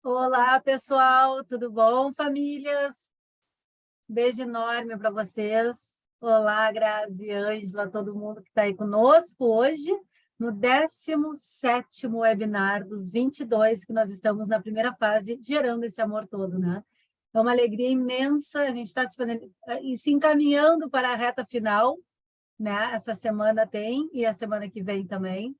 Olá, pessoal, tudo bom, famílias? Beijo enorme para vocês. Olá, Grazi, Ângela, todo mundo que está aí conosco hoje, no 17º webinar dos 22, que nós estamos na primeira fase, gerando esse amor todo, né? É uma alegria imensa, a gente está se encaminhando para a reta final, né? Essa semana tem, e a semana que vem também.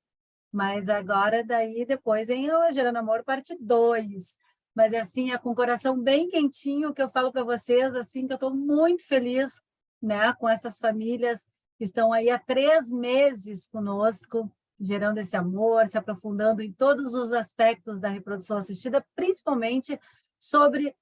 Mas agora, daí, depois vem o Gerando Amor, parte 2. Mas, assim, é com o coração bem quentinho que eu falo para vocês, assim, que eu estou muito feliz, né, com essas famílias que estão aí há 3 meses conosco, gerando esse amor, se aprofundando em todos os aspectos da reprodução assistida, principalmente sobre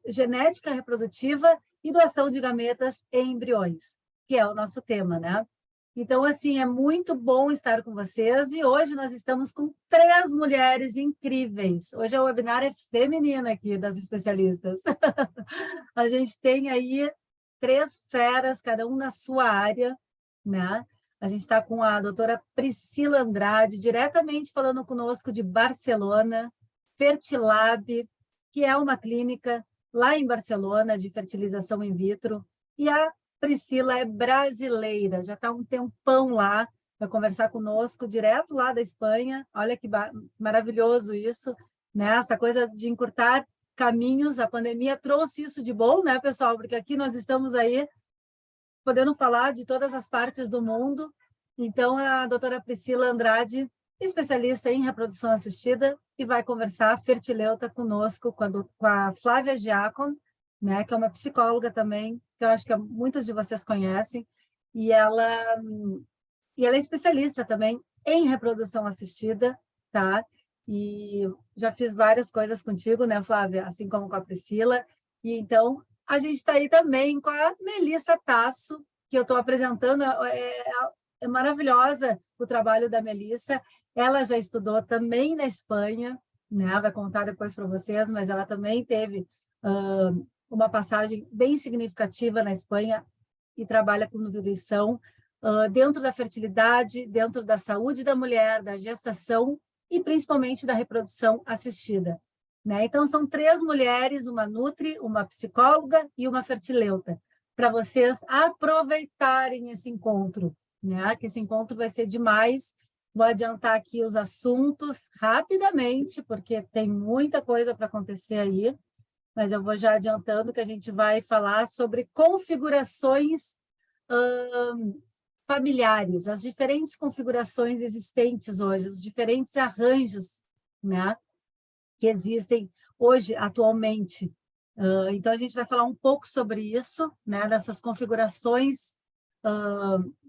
genética reprodutiva e doação de gametas em embriões, que é o nosso tema, né? Então, assim, é muito bom estar com vocês e hoje nós estamos com 3 mulheres incríveis. Hoje a webinar é feminina aqui, das especialistas. A gente tem aí 3 feras, cada um na sua área, né? A gente está com a doutora Priscila Andrade, diretamente falando conosco de Barcelona, Fertilab, que é uma clínica lá em Barcelona de fertilização in vitro, e a Priscila é brasileira, já está um tempão lá, vai conversar conosco direto lá da Espanha. Olha que maravilhoso isso, né? Essa coisa de encurtar caminhos, a pandemia trouxe isso de bom, né, pessoal? Porque aqui nós estamos aí podendo falar de todas as partes do mundo. Então, a doutora Priscila Andrade, especialista em reprodução assistida, e vai conversar fertileuta conosco, com a Flávia Giacon, né, que é uma psicóloga também, que eu acho que muitas de vocês conhecem, e ela é especialista também em reprodução assistida, tá? E já fiz várias coisas contigo, né, Flávia? Assim como com a Priscila. E então, a gente está aí também com a Melissa Tasso, que eu estou apresentando. É maravilhosa o trabalho da Melissa. Ela já estudou também na Espanha, né? Vai contar depois para vocês, mas ela também teve uma passagem bem significativa na Espanha e trabalha com nutrição dentro da fertilidade, dentro da saúde da mulher, da gestação e principalmente da reprodução assistida, né? Então, são 3 mulheres, uma nutri, uma psicóloga e uma fertileuta, para vocês aproveitarem esse encontro, né? Que esse encontro vai ser demais. Vou adiantar aqui os assuntos rapidamente, porque tem muita coisa para acontecer aí, mas eu vou já adiantando que a gente vai falar sobre configurações familiares, as diferentes configurações existentes hoje, os diferentes arranjos, né, que existem hoje, atualmente. Então, a gente vai falar um pouco sobre isso, né, dessas configurações,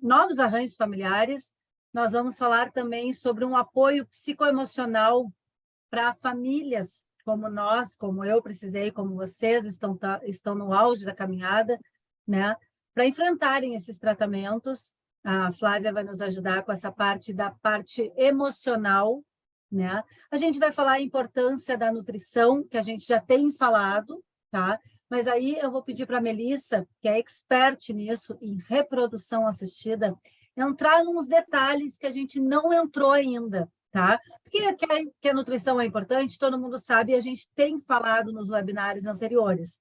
novos arranjos familiares. Nós vamos falar também sobre um apoio psicoemocional para famílias como nós, como eu precisei, como vocês estão no auge da caminhada, né, para enfrentarem esses tratamentos. A Flávia vai nos ajudar com essa parte da parte emocional, né? A gente vai falar a importância da nutrição, que a gente já tem falado, tá? Mas aí eu vou pedir para a Melissa, que é expert nisso, em reprodução assistida, entrar nos detalhes que a gente não entrou ainda, tá? Porque que a nutrição é importante, todo mundo sabe, e a gente tem falado nos webinários anteriores,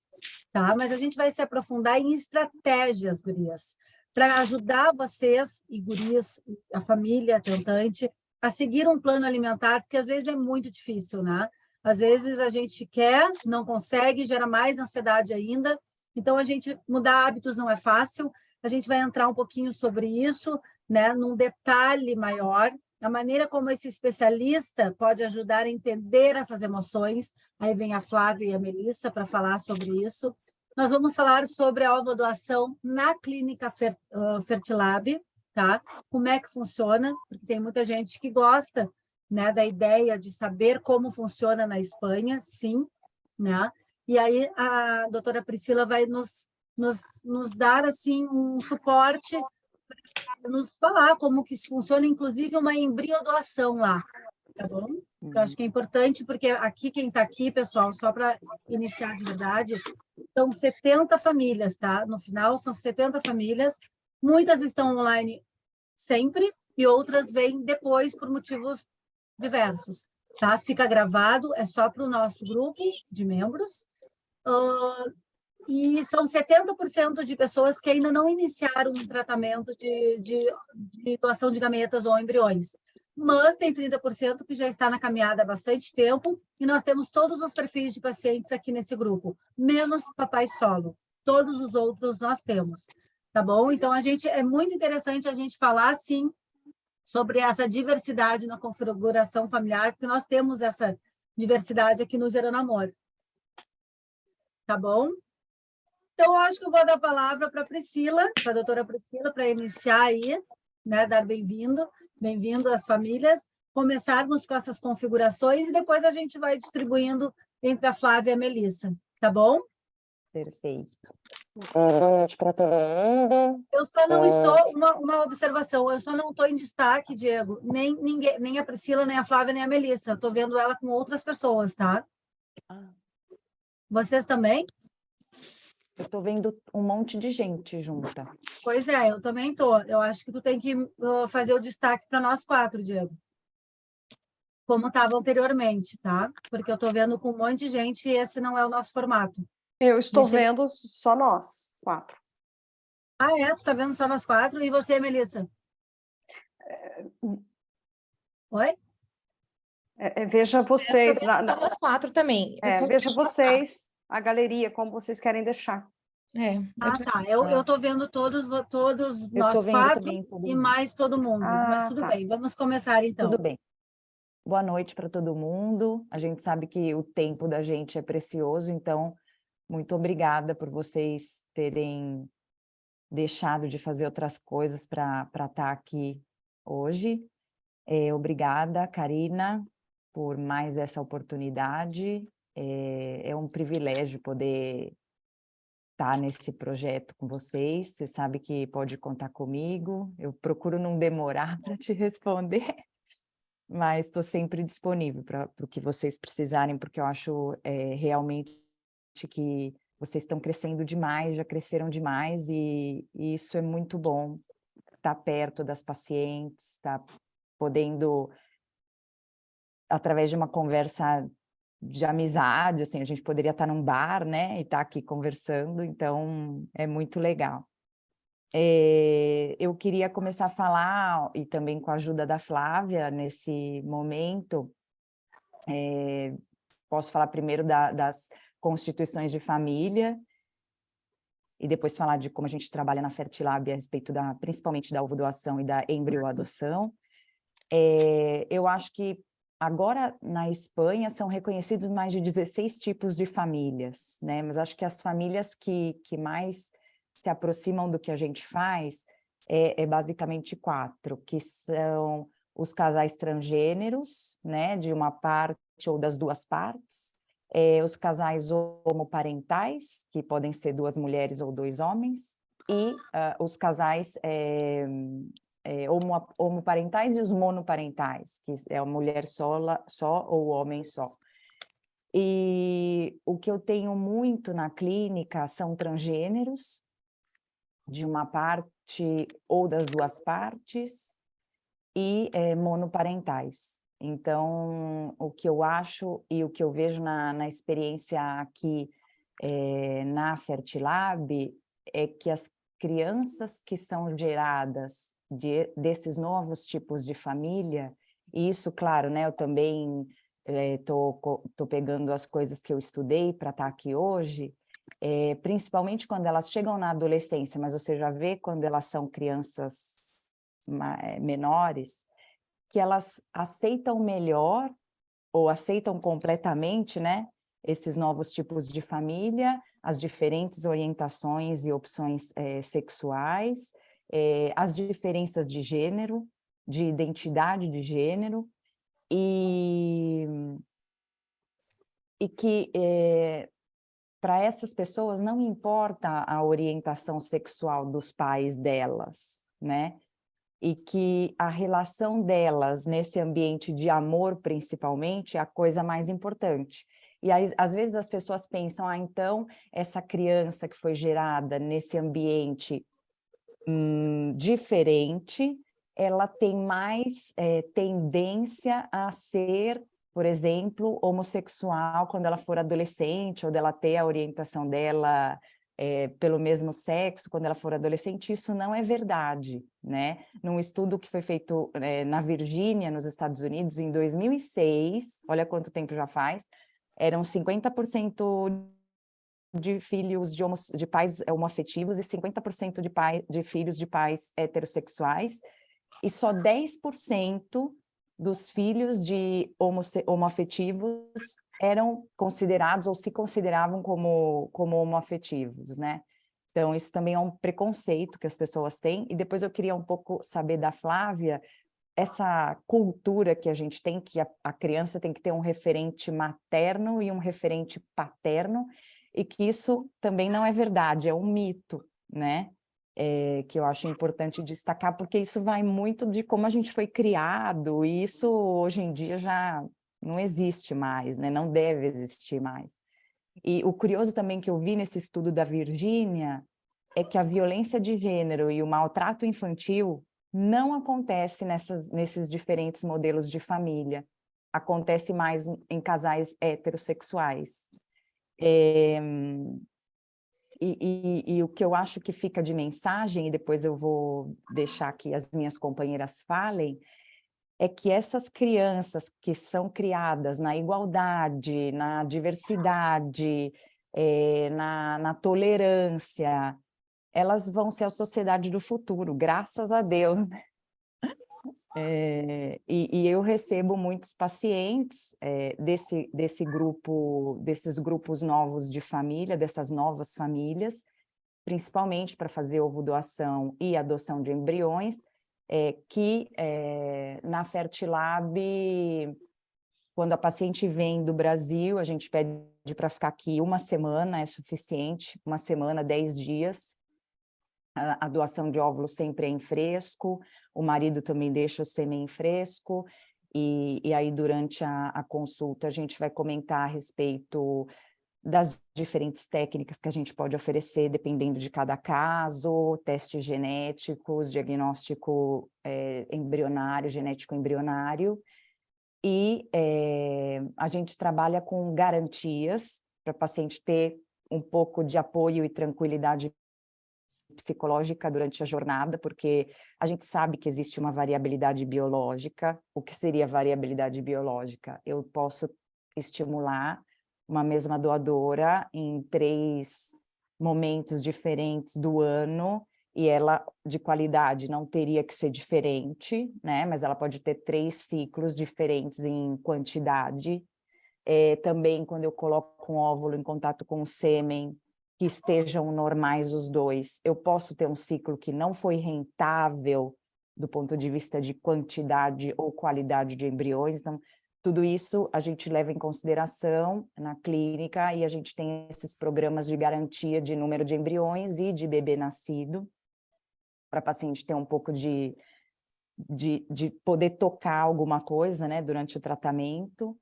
tá? Mas a gente vai se aprofundar em estratégias, gurias, para ajudar vocês e gurias, a família tentante, a seguir um plano alimentar, porque às vezes é muito difícil, né? Às vezes a gente quer, não consegue, gera mais ansiedade ainda. Então, a gente mudar hábitos não é fácil. A gente vai entrar um pouquinho sobre isso, né, num detalhe maior, a maneira como esse especialista pode ajudar a entender essas emoções. Aí vem a Flávia e a Melissa para falar sobre isso. Nós vamos falar sobre a ovodoação na clínica Fertilab, tá? Como é que funciona, porque tem muita gente que gosta, né, da ideia de saber como funciona na Espanha, sim, né? E aí a doutora Priscila vai nos dar, assim, um suporte, nos falar como que funciona, inclusive, uma embriodoação lá, tá bom? Eu acho que é importante, porque aqui, quem está aqui, pessoal, só para iniciar de verdade, são 70 famílias, tá? No final, são 70 famílias, muitas estão online sempre, e outras vêm depois por motivos diversos. tá? Fica gravado, é só para o nosso grupo de membros. E são 70% de pessoas que ainda não iniciaram um tratamento de doação de gametas ou embriões. Mas tem 30% que já está na caminhada há bastante tempo, e nós temos todos os perfis de pacientes aqui nesse grupo, menos papai solo. Todos os outros nós temos, tá bom? Então, é muito interessante a gente falar, sim, sobre essa diversidade na configuração familiar, porque nós temos essa diversidade aqui no Gerando Amor. Tá bom? Então, eu acho que eu vou dar a palavra para a Priscila, para a doutora Priscila, para iniciar aí, né, dar bem-vindo às famílias, começarmos com essas configurações e depois a gente vai distribuindo entre a Flávia e a Melissa, tá bom? Perfeito. Boa noite para todo mundo. Eu só não estou, uma observação, eu só não estou em destaque, Diego, nem ninguém, nem a Priscila, nem a Flávia, nem a Melissa, eu estou vendo ela com outras pessoas, tá? Vocês também? Eu estou vendo um monte de gente junta. Pois é, eu também estou. Eu acho que tu tem que fazer o destaque para nós 4, Diego. Como estava anteriormente, tá? Porque eu estou vendo com um monte de gente e esse não é o nosso formato. Eu estou vendo só nós 4. Ah, é? Tu está vendo só nós 4? E você, Melissa? Oi? Veja vocês. Só nós 4 também. Veja vocês, a galeria, como vocês querem deixar. Tá. Eu estou vendo todos nós 4 e mais todo mundo. Mas tudo bem, vamos começar então. Tudo bem. Boa noite para todo mundo. A gente sabe que o tempo da gente é precioso, então, muito obrigada por vocês terem deixado de fazer outras coisas para estar aqui hoje. Obrigada, Karina, por mais essa oportunidade. É um privilégio poder estar nesse projeto com vocês. Você sabe que pode contar comigo. Eu procuro não demorar para te responder, mas estou sempre disponível para o que vocês precisarem, porque eu acho realmente que vocês estão crescendo demais, já cresceram demais, e isso é muito bom, estar perto das pacientes, estar podendo, através de uma conversa de amizade, assim, a gente poderia estar num bar, né, e estar aqui conversando, então é muito legal. Eu queria começar a falar, e também com a ajuda da Flávia, nesse momento, posso falar primeiro das constituições de família, e depois falar de como a gente trabalha na Fertilab a respeito principalmente da ovodoação e da embrioadoção. Eu acho que agora na Espanha são reconhecidos mais de 16 tipos de famílias, né? Mas acho que as famílias que mais se aproximam do que a gente faz é basicamente 4, que são os casais transgêneros, né? De uma parte ou das duas partes, os casais homoparentais, que podem ser 2 mulheres ou 2 homens, e os casais homoparentais e os monoparentais, que é a mulher só ou o homem só. E o que eu tenho muito na clínica são transgêneros, de uma parte ou das duas partes, e monoparentais. Então, o que eu acho e o que eu vejo na experiência aqui na Fertilab é que as crianças que são geradas desses novos tipos de família, e isso, claro, né, eu também tô pegando as coisas que eu estudei para estar aqui hoje, principalmente quando elas chegam na adolescência, mas você já vê quando elas são crianças menores, que elas aceitam melhor, ou aceitam completamente, né, esses novos tipos de família, as diferentes orientações e opções sexuais, as diferenças de gênero, de identidade de gênero, e que para essas pessoas não importa a orientação sexual dos pais delas, né? E que a relação delas nesse ambiente de amor, principalmente, é a coisa mais importante. E aí, às vezes as pessoas pensam, então, essa criança que foi gerada nesse ambiente diferente, ela tem mais tendência a ser por exemplo, homossexual quando ela for adolescente, ou dela ter a orientação dela pelo mesmo sexo quando ela for adolescente, isso não é verdade, né? Num estudo que foi feito na Virgínia, nos Estados Unidos, em 2006, olha quanto tempo já faz, eram 50% de filhos de pais homoafetivos e 50% de filhos de pais heterossexuais, e só 10% dos filhos de homoafetivos eram considerados ou se consideravam como homoafetivos, né? Então, isso também é um preconceito que as pessoas têm. E depois eu queria um pouco saber da Flávia, essa cultura que a gente tem, que a criança tem que ter um referente materno e um referente paterno, e que isso também não é verdade, é um mito, né? Que eu acho importante destacar, porque isso vai muito de como a gente foi criado, e isso hoje em dia já não existe mais, né? Não deve existir mais. E o curioso também que eu vi nesse estudo da Virgínia é que a violência de gênero e o maltrato infantil não acontece nesses diferentes modelos de família, acontece mais em casais heterossexuais. E o que eu acho que fica de mensagem, e depois eu vou deixar que as minhas companheiras falem, é que essas crianças que são criadas na igualdade, na diversidade, na tolerância, elas vão ser a sociedade do futuro, graças a Deus. E eu recebo muitos pacientes desses grupos novos de família, dessas novas famílias, principalmente para fazer ovodoação e adoção de embriões, que na Fertilab, quando a paciente vem do Brasil, a gente pede para ficar aqui uma semana, é suficiente, uma semana, 10 dias. A doação de óvulos sempre é em fresco, o marido também deixa o sêmen em fresco, e aí durante a consulta a gente vai comentar a respeito das diferentes técnicas que a gente pode oferecer, dependendo de cada caso, testes genéticos, diagnóstico embrionário, genético embrionário, e a gente trabalha com garantias para o paciente ter um pouco de apoio e tranquilidade psicológica durante a jornada, porque a gente sabe que existe uma variabilidade biológica. O que seria variabilidade biológica? Eu posso estimular uma mesma doadora em 3 momentos diferentes do ano, e ela, de qualidade, não teria que ser diferente, né? Mas ela pode ter 3 ciclos diferentes em quantidade. Também, quando eu coloco um óvulo em contato com o sêmen, que estejam normais os dois, eu posso ter um ciclo que não foi rentável do ponto de vista de quantidade ou qualidade de embriões. Então, tudo isso a gente leva em consideração na clínica, e a gente tem esses programas de garantia de número de embriões e de bebê nascido, para a paciente ter um pouco de poder tocar alguma coisa, né, durante o tratamento.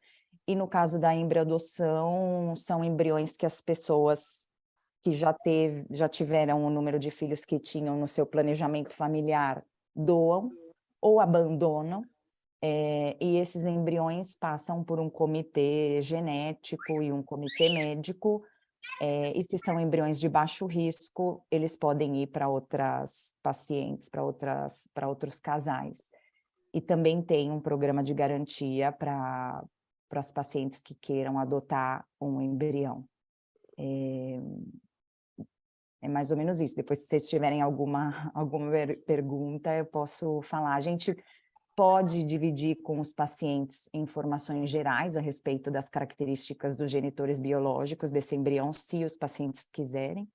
E no caso da embriadoção, são embriões que as pessoas que já tiveram o número de filhos que tinham no seu planejamento familiar doam ou abandonam, e esses embriões passam por um comitê genético e um comitê médico, e se são embriões de baixo risco, eles podem ir para outras pacientes, para outros casais. E também tem um programa de garantia para as pacientes que queiram adotar um embrião. É mais ou menos isso. Depois, se vocês tiverem alguma pergunta, eu posso falar. A gente pode dividir com os pacientes informações gerais a respeito das características dos genitores biológicos desse embrião, se os pacientes quiserem.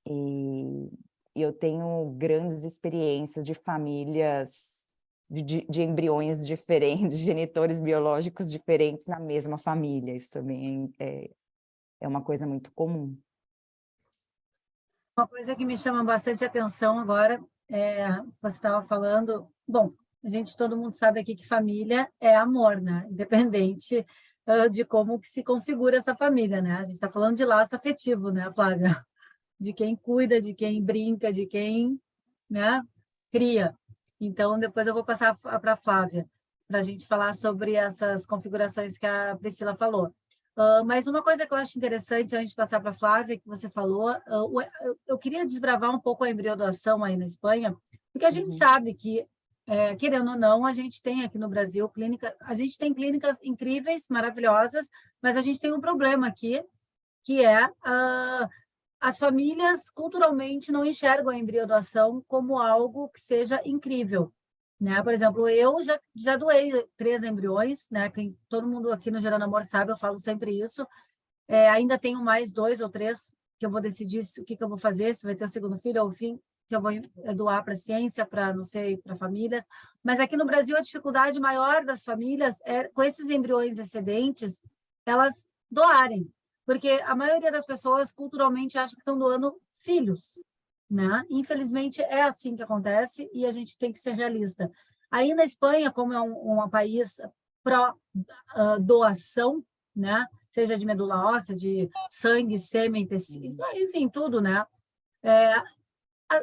E eu tenho grandes experiências de famílias, de embriões diferentes, de genitores biológicos diferentes na mesma família. Isso também é uma coisa muito comum. Uma coisa que me chama bastante atenção agora, você estava falando, bom, todo mundo sabe aqui que família é amor, né? Independente de como que se configura essa família, né? A gente está falando de laço afetivo, né, Flávia? De quem cuida, de quem brinca, de quem, né, cria. Então, depois eu vou passar para a Flávia. para a gente falar sobre essas configurações que a Priscila falou. Mas uma coisa que eu acho interessante, antes de passar para a Flávia, que você falou, eu queria desbravar um pouco a embriodoação aí na Espanha, porque a gente sabe que, querendo ou não, a gente tem aqui no Brasil a gente tem clínicas incríveis, maravilhosas, mas a gente tem um problema aqui, que é as famílias culturalmente não enxergam a embriodoação como algo que seja incrível, né? Por exemplo, eu já doei 3 embriões, né? Todo mundo aqui no Gerando Amor sabe, eu falo sempre isso. Ainda tenho mais 2 ou 3 que eu vou decidir o que eu vou fazer, se vai ter o segundo filho ou fim, se eu vou doar para a ciência, para, não sei, para famílias. Mas aqui no Brasil, a dificuldade maior das famílias é, com esses embriões excedentes, elas doarem. Porque a maioria das pessoas, culturalmente, acha que estão doando filhos, né? Infelizmente, é assim que acontece e a gente tem que ser realista. Aí, na Espanha, como é um país pró-doação, né? Seja de medula óssea, de sangue, sêmen, tecido, enfim, tudo, né?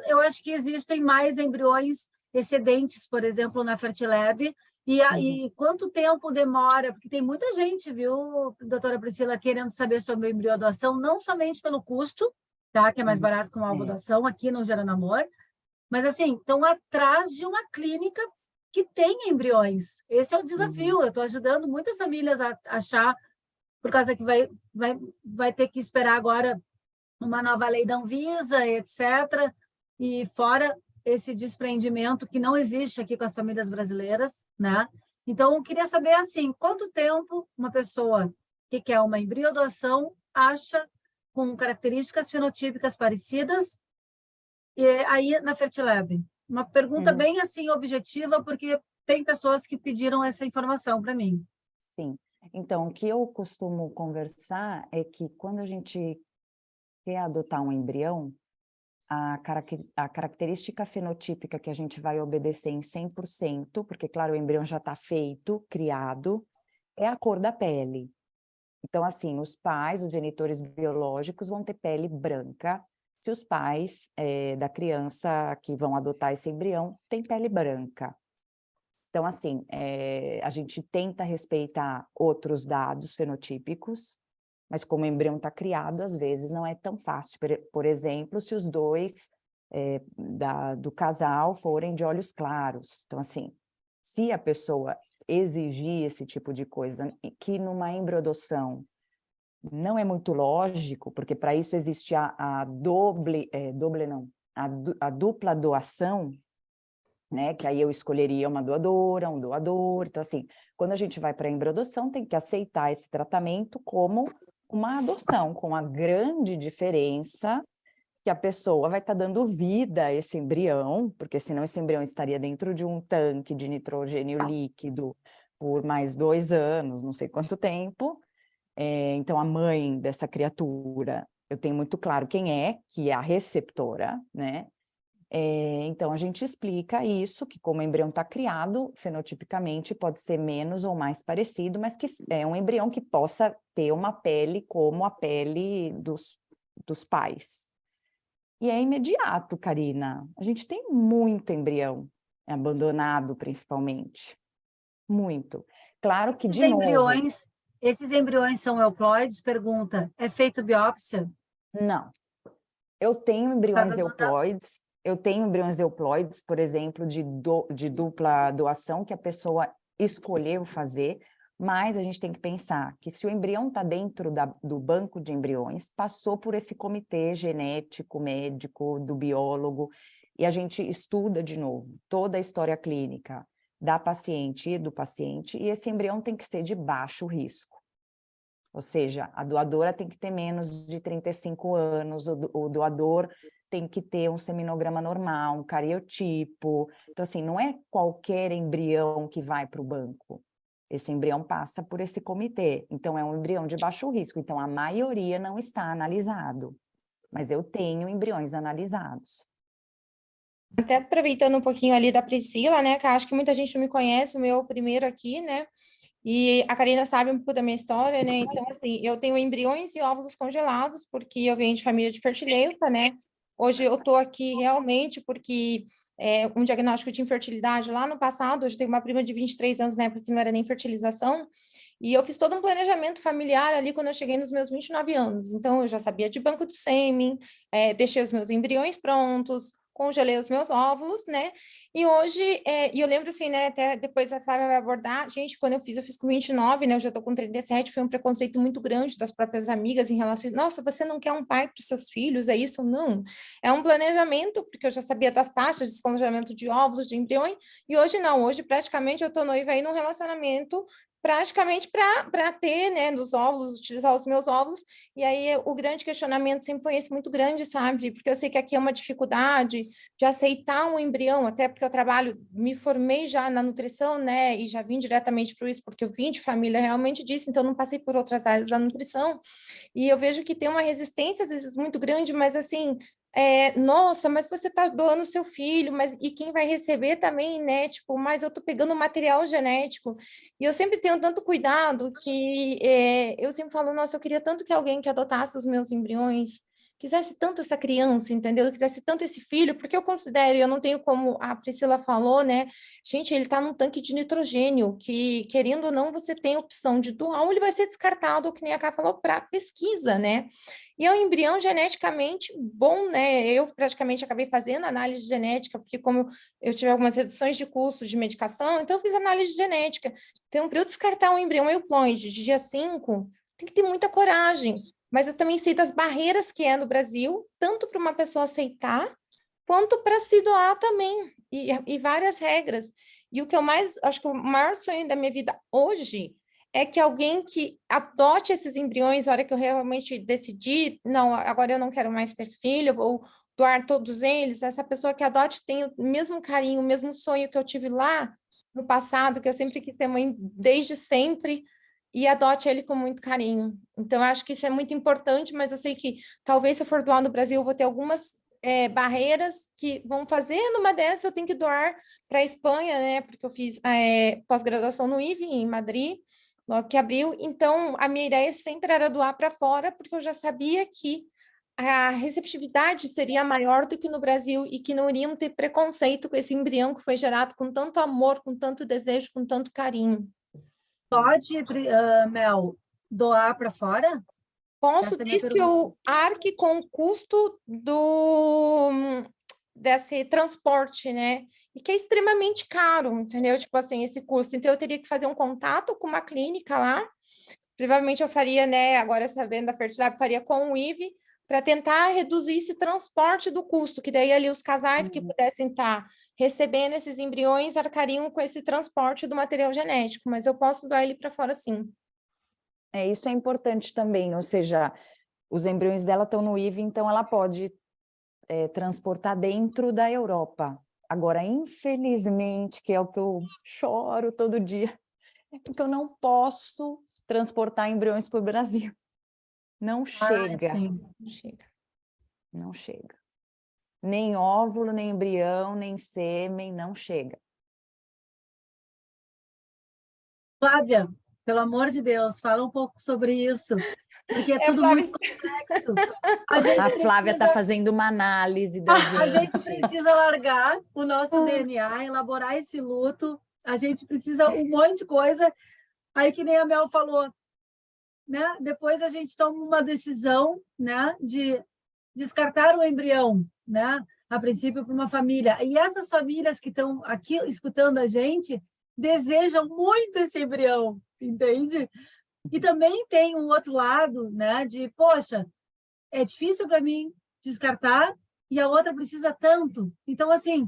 Eu acho que existem mais embriões excedentes, por exemplo, na Fertilab. E quanto tempo demora? Porque tem muita gente, viu, doutora Priscila, querendo saber sobre a embriodoação, não somente pelo custo, tá? Que é mais barato que uma algodoação aqui no Gerando Amor, mas assim, estão atrás de uma clínica que tem embriões. Esse é o desafio. Eu estou ajudando muitas famílias a achar, por causa que vai ter que esperar agora uma nova lei da Anvisa, etc. E fora esse desprendimento que não existe aqui com as famílias brasileiras, né? Então, eu queria saber, assim, quanto tempo uma pessoa que quer uma embriodoação acha com características fenotípicas parecidas e aí na Fertilab? Uma pergunta bem, assim, objetiva, porque tem pessoas que pediram essa informação para mim. Sim. Então, o que eu costumo conversar é que quando a gente quer adotar um embrião, a característica fenotípica que a gente vai obedecer em 100%, porque, claro, o embrião já está feito, criado, é a cor da pele. Então, assim, os pais, os genitores biológicos, vão ter pele branca, se os pais da criança que vão adotar esse embrião têm pele branca. Então, assim, a gente tenta respeitar outros dados fenotípicos, mas como o embrião está criado, às vezes não é tão fácil. Por exemplo, se os dois do casal forem de olhos claros. Então, assim, se a pessoa exigir esse tipo de coisa, que numa embriodoação não é muito lógico, porque para isso existe a dupla doação, né? Que aí eu escolheria uma doadora, um doador. Então, assim, quando a gente vai para a embriodoação, tem que aceitar esse tratamento como uma adoção, com a grande diferença que a pessoa vai estar dando vida a esse embrião, porque senão esse embrião estaria dentro de um tanque de nitrogênio líquido por mais 2 anos, não sei quanto tempo. Então, a mãe dessa criatura, eu tenho muito claro quem é, que é a receptora, né? Então, a gente explica isso, que como o embrião está criado, fenotipicamente pode ser menos ou mais parecido, mas que é um embrião que possa ter uma pele como a pele dos pais. E é imediato, Karina. A gente tem muito embrião abandonado, principalmente. Muito. Claro que, de novo... Esses embriões são euploides? Pergunta, é feito biópsia? Não. Eu tenho embriões euploides, por exemplo, de dupla doação, que a pessoa escolheu fazer, mas a gente tem que pensar que se o embrião está dentro do banco de embriões, passou por esse comitê genético, médico, do biólogo, e a gente estuda de novo toda a história clínica da paciente e do paciente, e esse embrião tem que ser de baixo risco. Ou seja, a doadora tem que ter menos de 35 anos, o doador tem que ter um seminograma normal, um cariotipo. Então, assim, não é qualquer embrião que vai para o banco. Esse embrião passa por esse comitê. Então, é um embrião de baixo risco. Então, a maioria não está analisado. Mas eu tenho embriões analisados. Até aproveitando um pouquinho ali da Priscila, né, que acho que muita gente não me conhece, o meu primeiro aqui, né, e a Karina sabe um pouco da minha história, né, então, assim, eu tenho embriões e óvulos congelados, porque eu venho de família de fertilenta, né, Hoje eu estou aqui realmente porque um diagnóstico de infertilidade lá no passado, hoje tenho uma prima de 23 anos, na época que não era nem fertilização, e eu fiz todo um planejamento familiar ali quando eu cheguei nos meus 29 anos. Então, eu já sabia de banco de sêmen, deixei os meus embriões prontos, congelei os meus óvulos, né? E hoje, e eu lembro assim, né? Até depois a Flávia vai abordar. Gente, quando eu fiz com 29, né? Eu já tô com 37, foi um preconceito muito grande das próprias amigas em relação a, nossa, você não quer um pai para os seus filhos, é isso? Não. É um planejamento, porque eu já sabia das taxas de descongelamento de óvulos, de embriões, e hoje não, hoje praticamente eu tô noiva aí num relacionamento praticamente para ter, né, dos óvulos, utilizar os meus óvulos, e aí o grande questionamento sempre foi esse muito grande, sabe, porque eu sei que aqui é uma dificuldade de aceitar um embrião, até porque eu trabalho, me formei já na nutrição, né, e já vim diretamente para isso, porque eu vim de família realmente disso, então não passei por outras áreas da nutrição, e eu vejo que tem uma resistência, às vezes, muito grande, mas assim, nossa, mas você está doando seu filho, mas e quem vai receber também, né? Tipo, mas eu estou pegando material genético. E eu sempre tenho tanto cuidado que eu sempre falo, nossa, eu queria tanto que alguém que adotasse os meus embriões quisesse tanto essa criança, entendeu? Quisesse tanto esse filho, porque eu considero, eu não tenho como a Priscila falou, né? Gente, ele está num tanque de nitrogênio, que querendo ou não, você tem a opção de doar, ou ele vai ser descartado, que nem a Ká falou, para pesquisa, né? E é um embrião geneticamente bom, né? Eu praticamente acabei fazendo análise genética, porque como eu tive algumas reduções de custo de medicação, então eu fiz análise genética. Então, para eu descartar um embrião euploide de dia 5, tem que ter muita coragem. Mas eu também sei das barreiras que é no Brasil, tanto para uma pessoa aceitar, quanto para se doar também, e várias regras. E o que eu mais, acho que o maior sonho da minha vida hoje é que alguém que adote esses embriões, a hora que eu realmente decidi, não, agora eu não quero mais ter filho, vou doar todos eles, essa pessoa que adote tem o mesmo carinho, o mesmo sonho que eu tive lá no passado, que eu sempre quis ser mãe desde sempre, e adote ele com muito carinho. Então, eu acho que isso é muito importante, mas eu sei que talvez se eu for doar no Brasil, eu vou ter algumas barreiras que vão fazer, numa dessas eu tenho que doar para a Espanha, né? Porque eu fiz pós-graduação no IVE, em Madrid, logo que abriu. Então, a minha ideia sempre era doar para fora, porque eu já sabia que a receptividade seria maior do que no Brasil e que não iriam ter preconceito com esse embrião que foi gerado com tanto amor, com tanto desejo, com tanto carinho. Pode, Mel, doar para fora? Posso, Essa é a minha desde que pergunta. eu arque com o custo desse transporte, né? E que é extremamente caro, entendeu? Tipo assim, esse custo. Então, eu teria que fazer um contato com uma clínica lá. Provavelmente eu faria, né? Agora, sabendo da fertilidade, faria com o IVE para tentar reduzir esse transporte do custo, que daí ali os casais que pudessem estar recebendo esses embriões arcariam com esse transporte do material genético, mas eu posso doar ele para fora, sim. Isso é importante também, ou seja, os embriões dela estão no IVE, então ela pode transportar dentro da Europa. Agora, infelizmente, que é o que eu choro todo dia, é porque eu não posso transportar embriões para o Brasil. Não chega. Sim. Não chega. Não chega. Nem óvulo, nem embrião, nem sêmen, não chega. Flávia, pelo amor de Deus, fala um pouco sobre isso, porque é tudo Flávia, muito complexo. A gente A Flávia está precisa, fazendo uma análise da a gente gente. precisa largar o nosso DNA, elaborar esse luto, a gente precisa um monte de coisa, aí que nem a Mel falou, né? Depois a gente toma uma decisão, né, de descartar o embrião, né, a princípio para uma família. E essas famílias que estão aqui escutando a gente desejam muito esse embrião, entende? E também tem um outro lado, né, de, poxa, é difícil para mim descartar e a outra precisa tanto. Então, assim,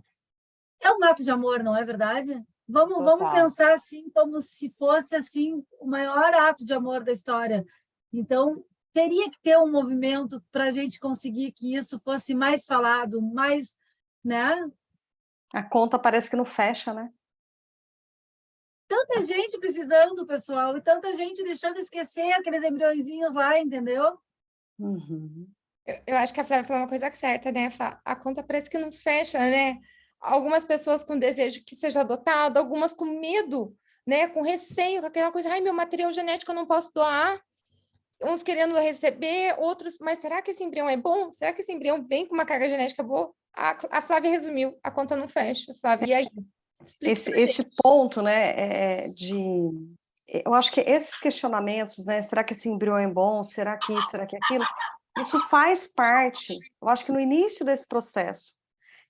é um ato de amor, não é verdade? Vamos pensar assim, como se fosse assim o maior ato de amor da história. Então, teria que ter um movimento para a gente conseguir que isso fosse mais falado, mais, né? A conta parece que não fecha, né? Tanta gente precisando, pessoal, e tanta gente deixando esquecer aqueles embriõezinhos lá, entendeu? Uhum. Eu acho que a Flávia falou uma coisa certa, né? A conta parece que não fecha, né? Algumas pessoas com desejo que seja adotado, algumas com medo, né? Com receio, com aquela coisa, ai, meu material genético eu não posso doar. uns querendo receber, outros, mas será que esse embrião é bom? Será que esse embrião vem com uma carga genética boa? A Flávia resumiu, a conta não fecha. Flávia, e aí? Explica Esse ponto, né, eu acho que esses questionamentos, né, será que esse embrião é bom? Será que isso, será que aquilo? Isso faz parte, eu acho que no início desse processo.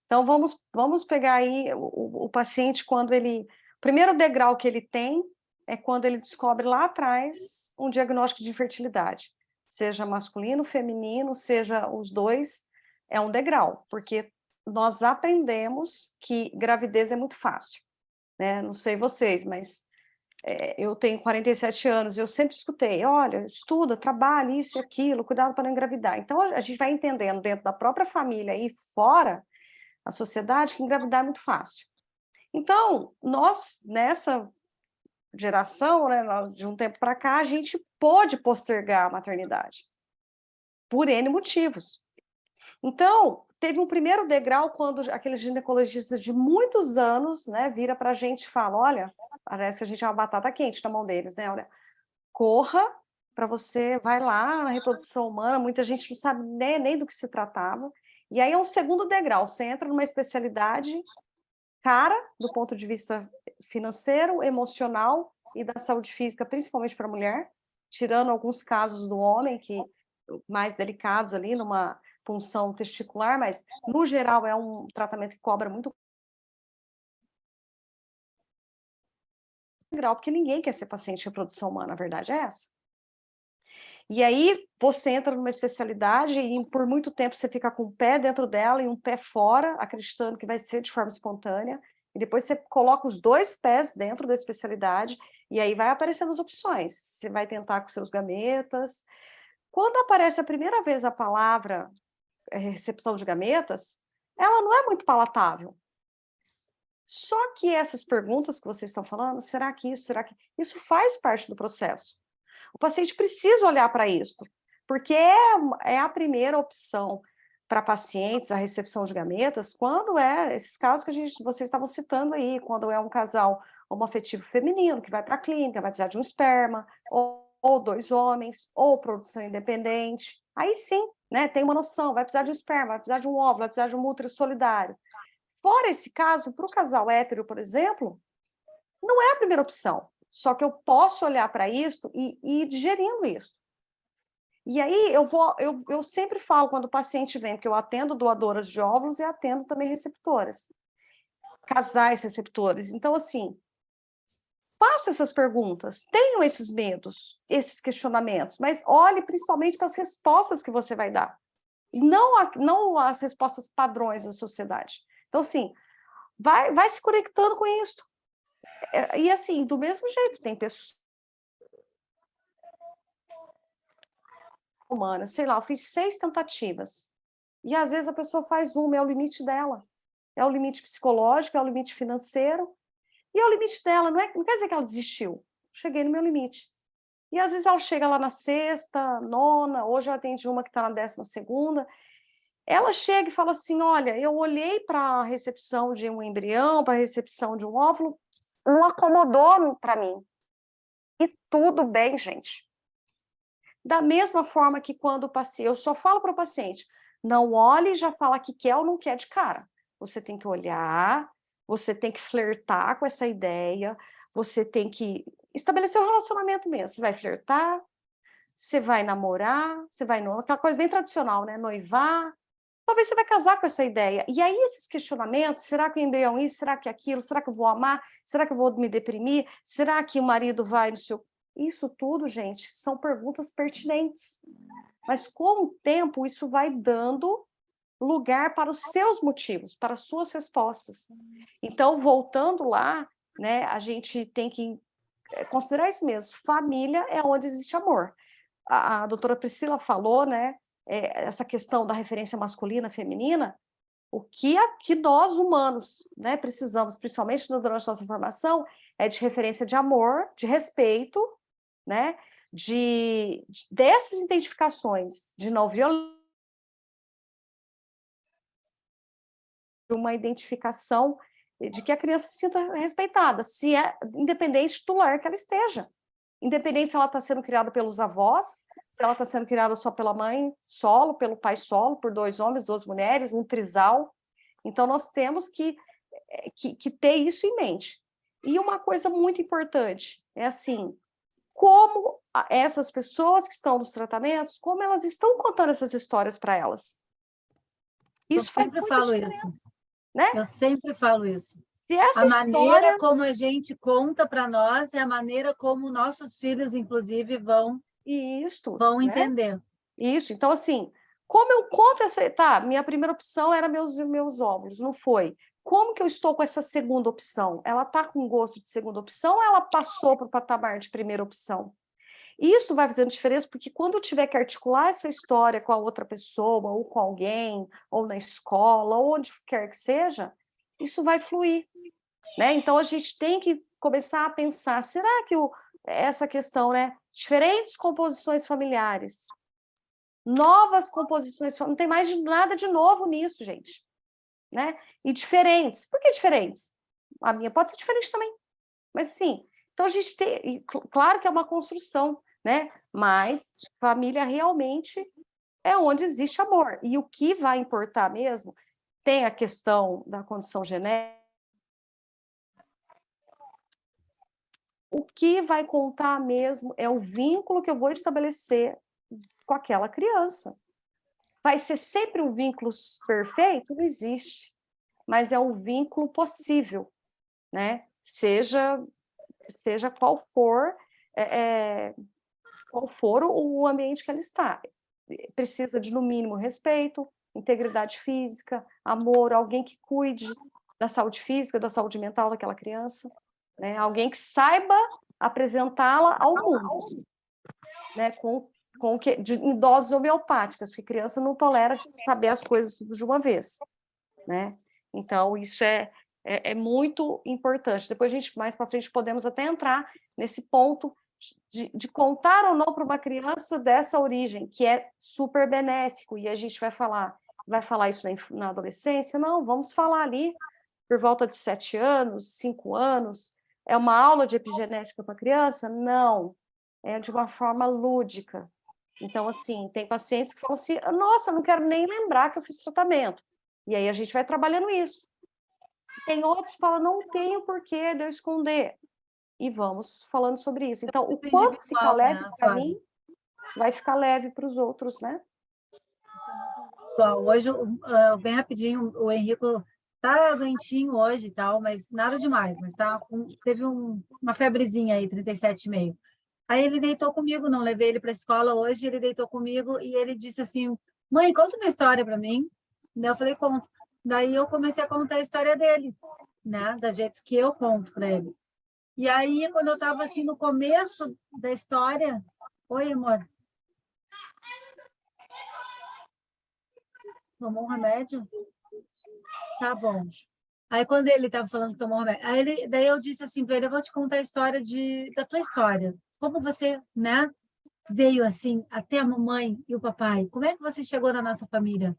Então, vamos pegar aí o paciente quando ele... O primeiro degrau que ele tem é quando ele descobre lá atrás um diagnóstico de infertilidade. Seja masculino, feminino, seja os dois, é um degrau, porque nós aprendemos que gravidez é muito fácil, né? Não sei vocês, mas eu tenho 47 anos, eu sempre escutei, olha, estuda, trabalha, isso e aquilo, cuidado para não engravidar. Então, a gente vai entendendo dentro da própria família e fora a sociedade que engravidar é muito fácil. Então, nós, nessa geração, né, de um tempo para cá, a gente pôde postergar a maternidade, por N motivos. Então, teve um primeiro degrau quando aquele ginecologista de muitos anos, né, vira para a gente e fala, olha, parece que a gente é uma batata quente na mão deles, né, olha, corra para você, vai lá na reprodução humana, muita gente não sabe nem do que se tratava, e aí é um segundo degrau, você entra numa especialidade cara, do ponto de vista financeiro, emocional e da saúde física, principalmente para a mulher, tirando alguns casos do homem, que mais delicados ali, numa punção testicular, mas, no geral, é um tratamento que cobra muito grau, porque ninguém quer ser paciente de reprodução humana, a verdade é essa. E aí, você entra numa especialidade e, por muito tempo, você fica com um pé dentro dela e um pé fora, acreditando que vai ser de forma espontânea, e depois você coloca os dois pés dentro da especialidade, e aí vai aparecendo as opções. Você vai tentar com seus gametas. Quando aparece a primeira vez a palavra recepção de gametas, ela não é muito palatável. Só que essas perguntas que vocês estão falando, será que isso, será que... Isso faz parte do processo. O paciente precisa olhar para isso, porque é a primeira opção para pacientes, a recepção de gametas, quando esses casos que vocês estavam citando aí, quando é um casal homoafetivo feminino, que vai para a clínica, vai precisar de um esperma, ou dois homens, ou produção independente, aí sim, né, tem uma noção, vai precisar de um esperma, vai precisar de um óvulo, vai precisar de um útero solidário. Fora esse caso, para o casal hétero, por exemplo, não é a primeira opção. Só que eu posso olhar para isso e ir digerindo isso. E aí eu sempre falo quando o paciente vem, porque eu atendo doadoras de óvulos e atendo também receptoras, casais receptores. Então, assim, faça essas perguntas, tenham esses medos, esses questionamentos, mas olhe principalmente para as respostas que você vai dar, não as respostas padrões da sociedade. Então, assim, vai se conectando com isso. E assim, do mesmo jeito, tem pessoas humanas, sei lá, eu fiz 6 tentativas, e às vezes a pessoa faz uma, é o limite dela, é o limite psicológico, é o limite financeiro, e é o limite dela, não quer dizer que ela desistiu, cheguei no meu limite. E às vezes ela chega lá na 6ª, 9ª, hoje eu atendi uma que está na 12ª, ela chega e fala assim, olha, eu olhei para a recepção de um embrião, para a recepção de um óvulo, não acomodou para mim. E tudo bem, gente. Da mesma forma que quando o paciente... Eu só falo para o paciente, não olhe e já fala que quer ou não quer de cara. Você tem que olhar, você tem que flertar com essa ideia, você tem que estabelecer um relacionamento mesmo. Você vai flertar, você vai namorar, você vai... Aquela coisa bem tradicional, né? Noivar. Talvez você vai casar com essa ideia. E aí esses questionamentos, será que o embrião é isso? Será que é aquilo? Será que eu vou amar? Será que eu vou me deprimir? Será que o marido vai no seu... Isso tudo, gente, são perguntas pertinentes. Mas com o tempo, isso vai dando lugar para os seus motivos, para as suas respostas. Então, voltando lá, né, a gente tem que considerar isso mesmo. Família é onde existe amor. A doutora Priscila falou, né, essa questão da referência masculina, feminina, o que nós humanos, né, precisamos, principalmente durante a nossa formação, é de referência de amor, de respeito, né, dessas identificações de não violência, uma identificação de que a criança se sinta respeitada, se é independente do lar que ela esteja. independente se ela está sendo criada pelos avós, se ela está sendo criada só pela mãe solo, pelo pai solo, por 2 homens, 2 mulheres, um trisal. Então, nós temos que ter isso em mente. E uma coisa muito importante é assim, como essas pessoas que estão nos tratamentos, como elas estão contando essas histórias para elas. Isso faz muita diferença, né? Eu sempre falo isso. E essa a maneira história... como a gente conta para nós é a maneira como nossos filhos, inclusive, vão né? entender. Isso. Então, assim, como eu conto essa... Tá, minha primeira opção era meus óvulos, não foi. Como que eu estou com essa segunda opção? Ela está com gosto de segunda opção ou ela passou para o patamar de primeira opção? Isso vai fazendo diferença, porque quando eu tiver que articular essa história com a outra pessoa, ou com alguém, ou na escola, ou onde quer que seja, isso vai fluir, né? Então, a gente tem que começar a pensar, será que essa questão, né? Diferentes composições familiares, novas composições, não tem mais nada de novo nisso, gente, né? E diferentes. Por que diferentes? A minha pode ser diferente também, mas sim. Então, a gente tem... Claro que é uma construção, né? Mas família realmente é onde existe amor. E o que vai importar mesmo, tem a questão da condição genética. O que vai contar mesmo é o vínculo que eu vou estabelecer com aquela criança. Vai ser sempre um vínculo perfeito? Não existe. Mas é um vínculo possível, né? Seja qual for o ambiente que ela está. Precisa de, no mínimo, respeito, integridade física, amor, alguém que cuide da saúde física, da saúde mental daquela criança, né? Alguém que saiba apresentá-la ao mundo, né? Em doses homeopáticas, porque criança não tolera saber as coisas tudo de uma vez, né? Então, isso é muito importante. Depois, mais para frente, podemos até entrar nesse ponto de contar ou não para uma criança dessa origem, que é super benéfico, e a gente vai falar isso na adolescência? Não, vamos falar ali por volta de 7 anos, 5 anos. É uma aula de epigenética para criança? Não, é de uma forma lúdica. Então, assim, tem pacientes que falam assim, nossa, não quero nem lembrar que eu fiz tratamento. E aí a gente vai trabalhando isso. Tem outros que falam, não tenho porquê de eu esconder. E vamos falando sobre isso. Então, o quanto fica leve para mim, vai ficar leve para os outros, né? Bom, hoje, bem rapidinho, o Henrico tá doentinho hoje e tal, mas nada demais, mas teve uma febrezinha aí, 37,5. Aí ele deitou comigo, não levei ele para a escola hoje, ele deitou comigo e ele disse assim, mãe, conta uma história para mim. Daí eu falei, conto. Daí eu comecei a contar a história dele, né? Da jeito que eu conto para ele. E aí, quando eu estava assim no começo da história... Oi, amor. Tomou um remédio? Tá bom. Aí, quando ele estava falando que tomou um remédio, daí eu disse assim para ele, eu vou te contar a história da tua história. Como você, né, veio assim até a mamãe e o papai. Como é que você chegou na nossa família?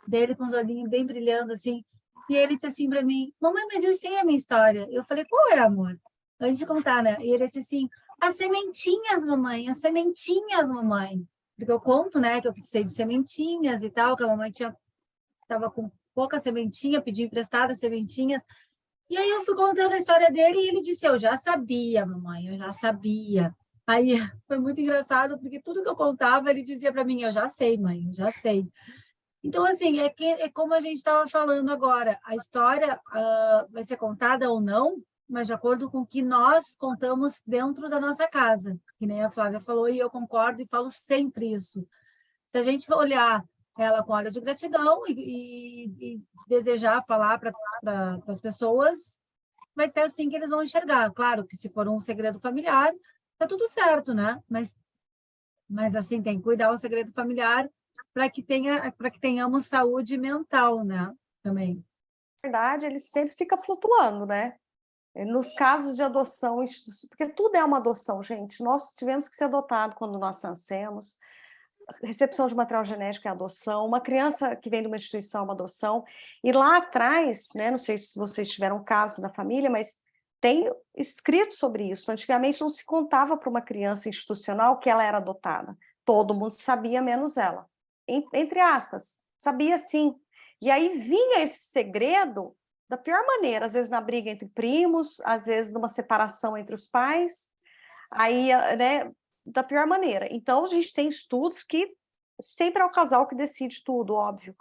Dele com os olhinhos bem brilhando assim. E ele disse assim para mim, mamãe, mas eu sei a minha história. Eu falei, qual é, amor? Antes de contar, né? E ele disse assim, as sementinhas, mamãe, as sementinhas, mamãe. Porque eu conto, né, que eu precisei de sementinhas e tal, que a mamãe estava com pouca sementinha, pedi emprestada sementinhas. E aí eu fui contando a história dele e ele disse, eu já sabia, mamãe, eu já sabia. Aí foi muito engraçado, porque tudo que eu contava, ele dizia para mim, eu já sei, mãe, eu já sei. Então, assim, é como a gente estava falando agora, a história vai ser contada ou não, mas de acordo com o que nós contamos dentro da nossa casa, que nem a Flávia falou, e eu concordo e falo sempre isso. Se a gente olhar ela com olhos de gratidão e desejar falar para as pessoas, vai ser assim que eles vão enxergar. Claro que se for um segredo familiar, tá tudo certo, né? Mas assim, tem que cuidar do segredo familiar para que tenhamos saúde mental, né? Também. Na verdade, ele sempre fica flutuando, né? Nos casos de adoção, porque tudo é uma adoção, gente. Nós tivemos que ser adotados quando nós nascemos. Recepção de material genético é adoção. Uma criança que vem de uma instituição é uma adoção. E lá atrás, né? Não sei se vocês tiveram casos na família, mas tem escrito sobre isso. Antigamente não se contava para uma criança institucional que ela era adotada. Todo mundo sabia, menos ela. Entre aspas, sabia sim. E aí vinha esse segredo da pior maneira, às vezes na briga entre primos, às vezes numa separação entre os pais, aí, né, da pior maneira. Então, a gente tem estudos que sempre é o casal que decide tudo, óbvio,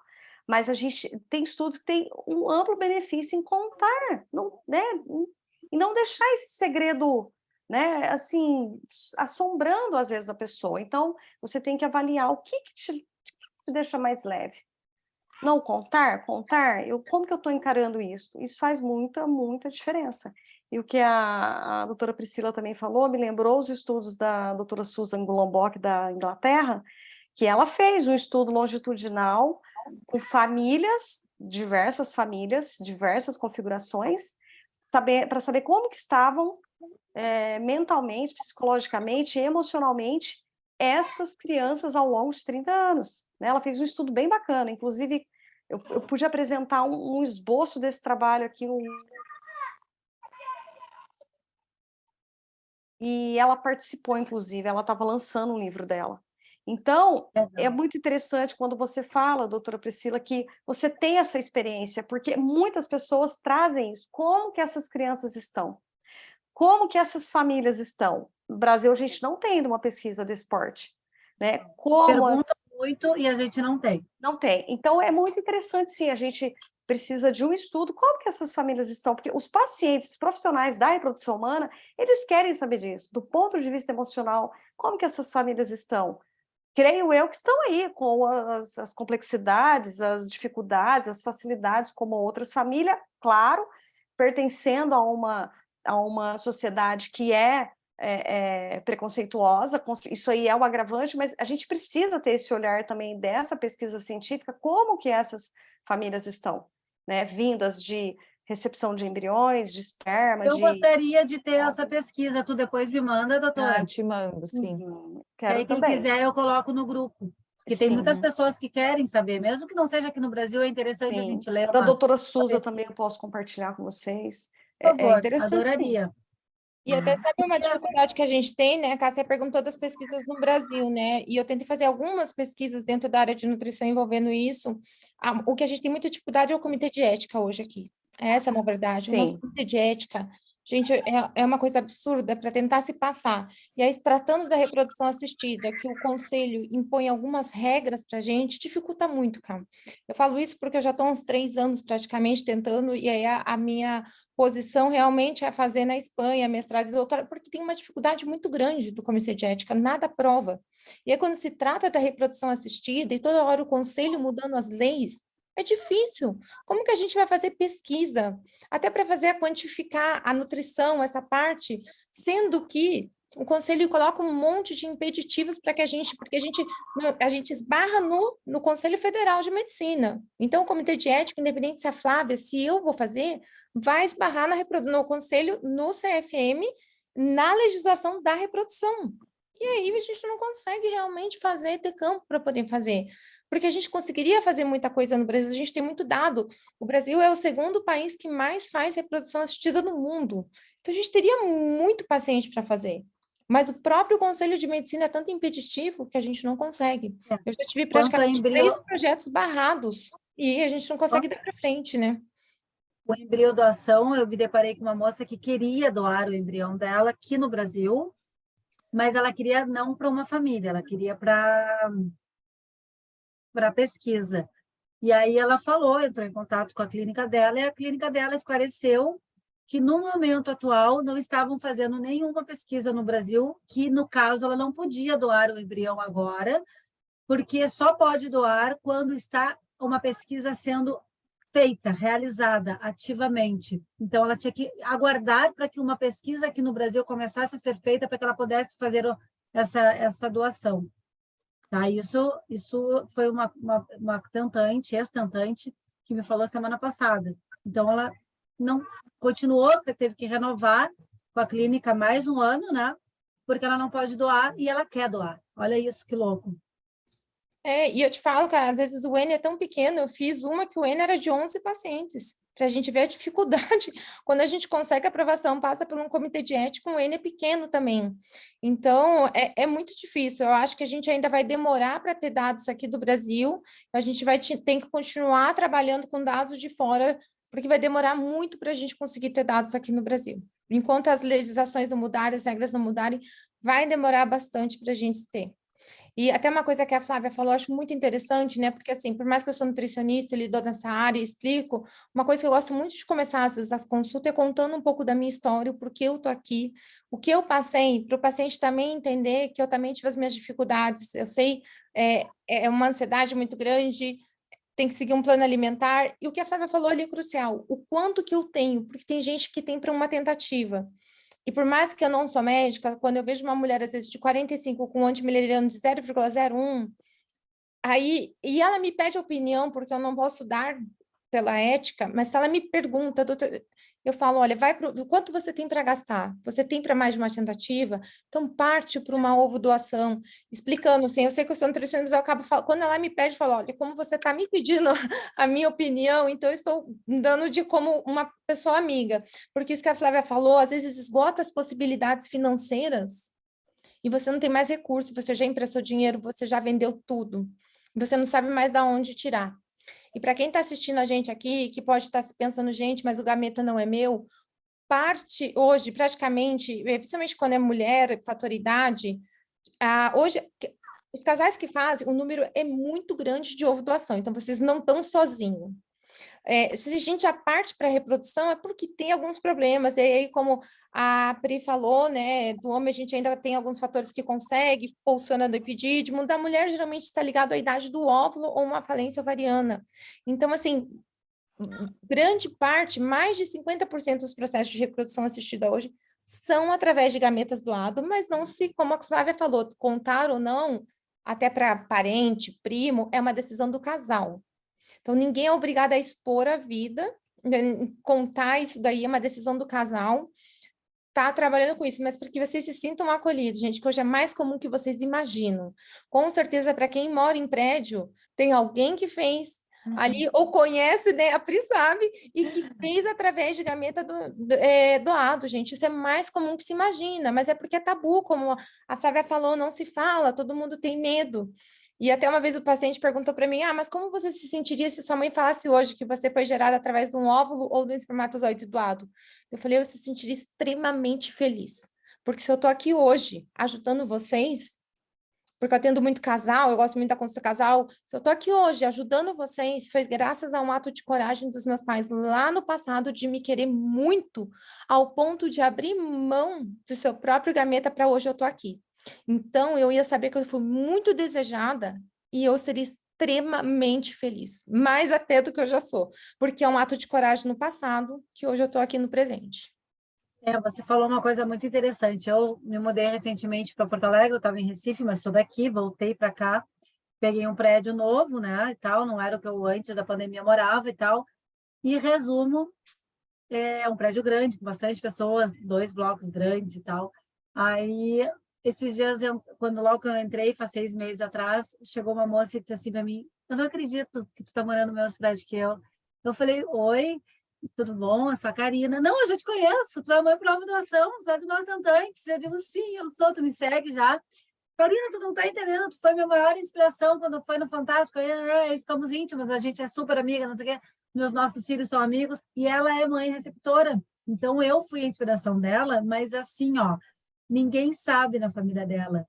mas a gente tem estudos que têm um amplo benefício em contar, não, né, e não deixar esse segredo, né, assim, assombrando às vezes a pessoa. Então, você tem que avaliar o que te deixa mais leve. Não contar, como que eu estou encarando isso? Isso faz muita, muita diferença. E o que a doutora Priscila também falou, me lembrou os estudos da doutora Susan Golombok, da Inglaterra, que ela fez um estudo longitudinal com famílias, diversas configurações, para saber como que estavam mentalmente, psicologicamente, emocionalmente, essas crianças ao longo de 30 anos. Né? Ela fez um estudo bem bacana, inclusive eu pude apresentar um esboço desse trabalho aqui e ela participou, inclusive, ela estava lançando um livro dela. Então, é muito interessante quando você fala, doutora Priscila, que você tem essa experiência, porque muitas pessoas trazem isso. Como que essas crianças estão? Como que essas famílias estão? No Brasil, a gente não tem uma pesquisa desse porte. Né? Pergunta muito e a gente não tem. Não tem. Então, é muito interessante, sim, a gente precisa de um estudo, como que essas famílias estão, porque os pacientes, os profissionais da reprodução humana, eles querem saber disso, do ponto de vista emocional, como que essas famílias estão. Creio eu que estão aí, com as complexidades, as dificuldades, as facilidades, como outras famílias, claro, pertencendo a uma sociedade que é preconceituosa, isso aí é um agravante, mas a gente precisa ter esse olhar também dessa pesquisa científica, como que essas famílias estão, né? Vindas de recepção de embriões, de esperma, Eu gostaria de ter essa pesquisa, tu depois me manda, doutora. Te mando, sim. Quero aí, quem também. quiser, eu coloco no grupo. Porque tem muitas pessoas que querem saber, mesmo que não seja aqui no Brasil, é interessante a gente ler. Da doutora Suza também eu posso compartilhar com vocês. Por favor, interessante, adoraria. sim. E até sabe uma dificuldade que a gente tem, né? A Cássia perguntou das pesquisas no Brasil, né? E eu tentei fazer algumas pesquisas dentro da área de nutrição envolvendo isso. O que a gente tem muita dificuldade é o comitê de ética hoje aqui. Essa é uma verdade. Sim. O nosso comitê de ética, gente, é uma coisa absurda para tentar se passar. E aí, tratando da reprodução assistida, que o conselho impõe algumas regras para a gente, dificulta muito, cara. Eu falo isso porque eu já estou há uns 3 anos praticamente tentando, e aí a minha posição realmente é fazer na Espanha, mestrado e doutorado, porque tem uma dificuldade muito grande do comitê de ética, nada prova. E aí, quando se trata da reprodução assistida, e toda hora o conselho mudando as leis, é difícil. Como que a gente vai fazer pesquisa? Até para fazer quantificar a nutrição, essa parte, sendo que o conselho coloca um monte de impeditivos para que porque a gente esbarra no Conselho Federal de Medicina. Então, o Comitê de Ética, independente se é a Flávia, se eu vou fazer, vai esbarrar no Conselho, no CFM, na legislação da reprodução. E aí a gente não consegue realmente ter campo para poder fazer. Porque a gente conseguiria fazer muita coisa no Brasil, a gente tem muito dado. O Brasil é o segundo país que mais faz reprodução assistida no mundo. Então, a gente teria muito paciente para fazer. Mas o próprio Conselho de Medicina é tanto impeditivo que a gente não consegue. Eu já tive praticamente 3 projetos barrados e a gente não consegue dar para frente, né? O embrião doação, eu me deparei com uma moça que queria doar o embrião dela aqui no Brasil, mas ela queria não para uma família, ela queria para pesquisa. E aí ela entrou em contato com a clínica dela, e a clínica dela esclareceu que, no momento atual, não estavam fazendo nenhuma pesquisa no Brasil, que, no caso, ela não podia doar o embrião agora, porque só pode doar quando está uma pesquisa sendo feita, realizada ativamente. Então, ela tinha que aguardar para que uma pesquisa aqui no Brasil começasse a ser feita para que ela pudesse fazer essa doação. Tá? Isso foi uma ex-tentante, que me falou semana passada. Então, ela não continuou, teve que renovar com a clínica mais um ano, né? Porque ela não pode doar e ela quer doar. Olha isso, que louco. E eu te falo que às vezes o N é tão pequeno, eu fiz uma que o N era de 11 pacientes. para a gente ver a dificuldade quando a gente consegue aprovação, passa por um comitê de ética, o N é pequeno também. Então, é muito difícil. Eu acho que a gente ainda vai demorar para ter dados aqui do Brasil, a gente vai ter que continuar trabalhando com dados de fora, porque vai demorar muito para a gente conseguir ter dados aqui no Brasil. Enquanto as legislações não mudarem, as regras não mudarem, vai demorar bastante para a gente ter. E até uma coisa que a Flávia falou, eu acho muito interessante, né? Porque, assim, por mais que eu sou nutricionista e lido nessa área e explico, uma coisa que eu gosto muito de começar, às vezes, a consulta é contando um pouco da minha história, o porquê eu tô aqui, o que eu passei, para o paciente também entender que eu também tive as minhas dificuldades. Eu sei, é uma ansiedade muito grande, tem que seguir um plano alimentar. E o que a Flávia falou ali é crucial, o quanto que eu tenho, porque tem gente que tem para uma tentativa. E por mais que eu não sou médica, quando eu vejo uma mulher, às vezes, de 45 com um antimileriano de 0,01, aí, e ela me pede opinião, porque eu não posso dar pela ética, mas se ela me pergunta, doutor, eu falo, olha, quanto você tem para gastar? Você tem para mais de uma tentativa? Então, parte para uma ovo doação, explicando, assim, eu sei que eu sou nutricionista, mas eu acabo falando, quando ela me pede, eu falo, olha, como você está me pedindo a minha opinião, então eu estou dando de como uma pessoa amiga, porque isso que a Flávia falou, às vezes esgota as possibilidades financeiras, e você não tem mais recurso, você já emprestou dinheiro, você já vendeu tudo, você não sabe mais de onde tirar. E para quem está assistindo a gente aqui, que pode estar pensando, gente, mas o gameta não é meu, parte hoje, praticamente, principalmente quando é mulher, fator idade, hoje, os casais que fazem, o número é muito grande de ovo doação, então vocês não estão sozinhos. Se a gente já parte para a reprodução, é porque tem alguns problemas, e aí, como a Pri falou, né, do homem a gente ainda tem alguns fatores que consegue, pulsionando o epidídimo, da mulher geralmente está ligado à idade do óvulo ou uma falência ovariana. Então, assim, grande parte, mais de 50% dos processos de reprodução assistida hoje são através de gametas doados, mas não se, como a Flávia falou, contar ou não, até para parente, primo, é uma decisão do casal. Então, ninguém é obrigado a expor a vida, contar isso daí é uma decisão do casal, tá trabalhando com isso, mas para que vocês se sintam acolhidos, gente, que hoje é mais comum que vocês imaginam. Com certeza, para quem mora em prédio, tem alguém que fez ali, ou conhece, né, a Pri sabe, e que fez através de gameta doado, gente. Isso é mais comum que se imagina, mas é porque é tabu, como a Flávia falou, não se fala, todo mundo tem medo. E até uma vez o paciente perguntou para mim, mas como você se sentiria se sua mãe falasse hoje que você foi gerada através de um óvulo ou de um espermatozoide doado? Eu falei, eu se sentiria extremamente feliz, porque se eu estou aqui hoje ajudando vocês, porque eu atendo muito casal, eu gosto muito da consulta casal, se eu estou aqui hoje ajudando vocês, foi graças a um ato de coragem dos meus pais lá no passado de me querer muito, ao ponto de abrir mão do seu próprio gameta para hoje eu estou aqui. Então, eu ia saber que eu fui muito desejada e eu seria extremamente feliz, mais até do que eu já sou, porque é um ato de coragem no passado que hoje eu estou aqui no presente. Você falou uma coisa muito interessante. Eu me mudei recentemente para Porto Alegre, eu estava em Recife, mas sou daqui, voltei para cá, peguei um prédio novo, né, e tal, não era o que eu antes da pandemia morava e tal. E resumo, é um prédio grande, com bastante pessoas, 2 blocos grandes e tal. Aí, esses dias, logo que eu entrei, faz 6 meses atrás, chegou uma moça e disse assim para mim, eu não acredito que tu está morando no mesmo prédio que eu. Eu falei, oi, tudo bom? Eu sou a Karina. Não, eu já te conheço, tu é mãe prova doação, tu é do nosso antes. Eu digo, sim, eu sou, tu me segue já. Karina, tu não está entendendo, tu foi minha maior inspiração quando foi no Fantástico, aí ficamos íntimas, a gente é super amiga, não sei o quê, nossos filhos são amigos, e ela é mãe receptora. Então, eu fui a inspiração dela, mas assim, ó, ninguém sabe na família dela.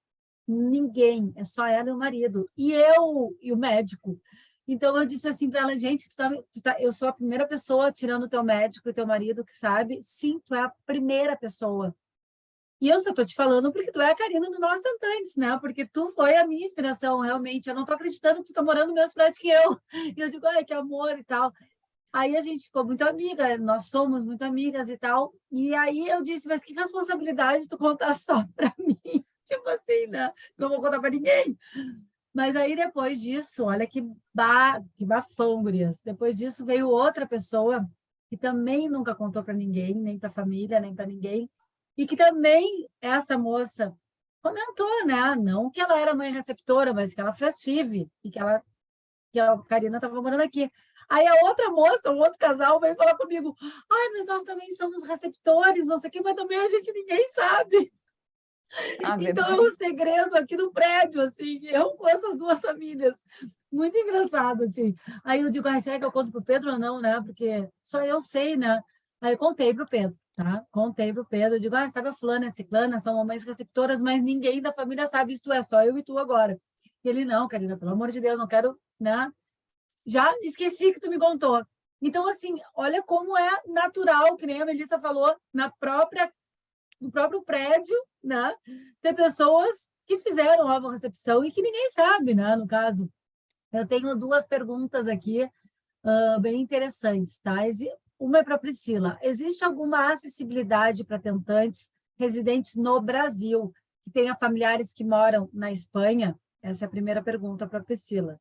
Ninguém, é só ela e o marido. E eu, e o médico. Então, eu disse assim para ela, gente, eu sou a primeira pessoa, tirando o teu médico e teu marido, que sabe. Sim, tu é a primeira pessoa. E eu só estou te falando porque tu é a Karina do Nós Tentantes, né? Porque tu foi a minha inspiração, realmente. Eu não estou acreditando que tu está morando no mesmo prédio que eu. E eu digo, ai, que amor e tal. Aí a gente ficou muito amiga, nós somos muito amigas e tal. E aí eu disse, mas que responsabilidade tu contar só para mim? Tipo assim, né? Não vou contar para ninguém. Mas aí, depois disso, olha que bafão, gurias. Depois disso, veio outra pessoa que também nunca contou para ninguém, nem para a família, nem para ninguém. E que também, essa moça comentou, né? Não que ela era mãe receptora, mas que ela fez FIV e que a Karina estava morando aqui. Aí a outra moça, o outro casal, veio falar comigo, ai, mas nós também somos receptores, não sei o quê, mas também ninguém sabe. Ave Então, é Maria. um segredo aqui no prédio, assim, eu com essas duas famílias. Muito engraçado, assim. Aí eu digo, ai, será que eu conto para o Pedro ou não, né? Porque só eu sei, né? Aí eu contei para o Pedro, tá? Contei para o Pedro. Eu digo, ah, sabe a fulana e a ciclana? São mamães receptoras, mas ninguém da família sabe, isso é só eu e tu agora. E ele, não, Karina, pelo amor de Deus, não quero, né? Já esqueci que tu me contou. Então, assim, olha como é natural, que nem a Melissa falou, no próprio prédio, né? Ter pessoas que fizeram a recepção e que ninguém sabe, né? No caso, eu tenho duas perguntas aqui bem interessantes, tá? Uma é para a Priscila. Existe alguma acessibilidade para tentantes residentes no Brasil que tenha familiares que moram na Espanha? Essa é a primeira pergunta para a Priscila.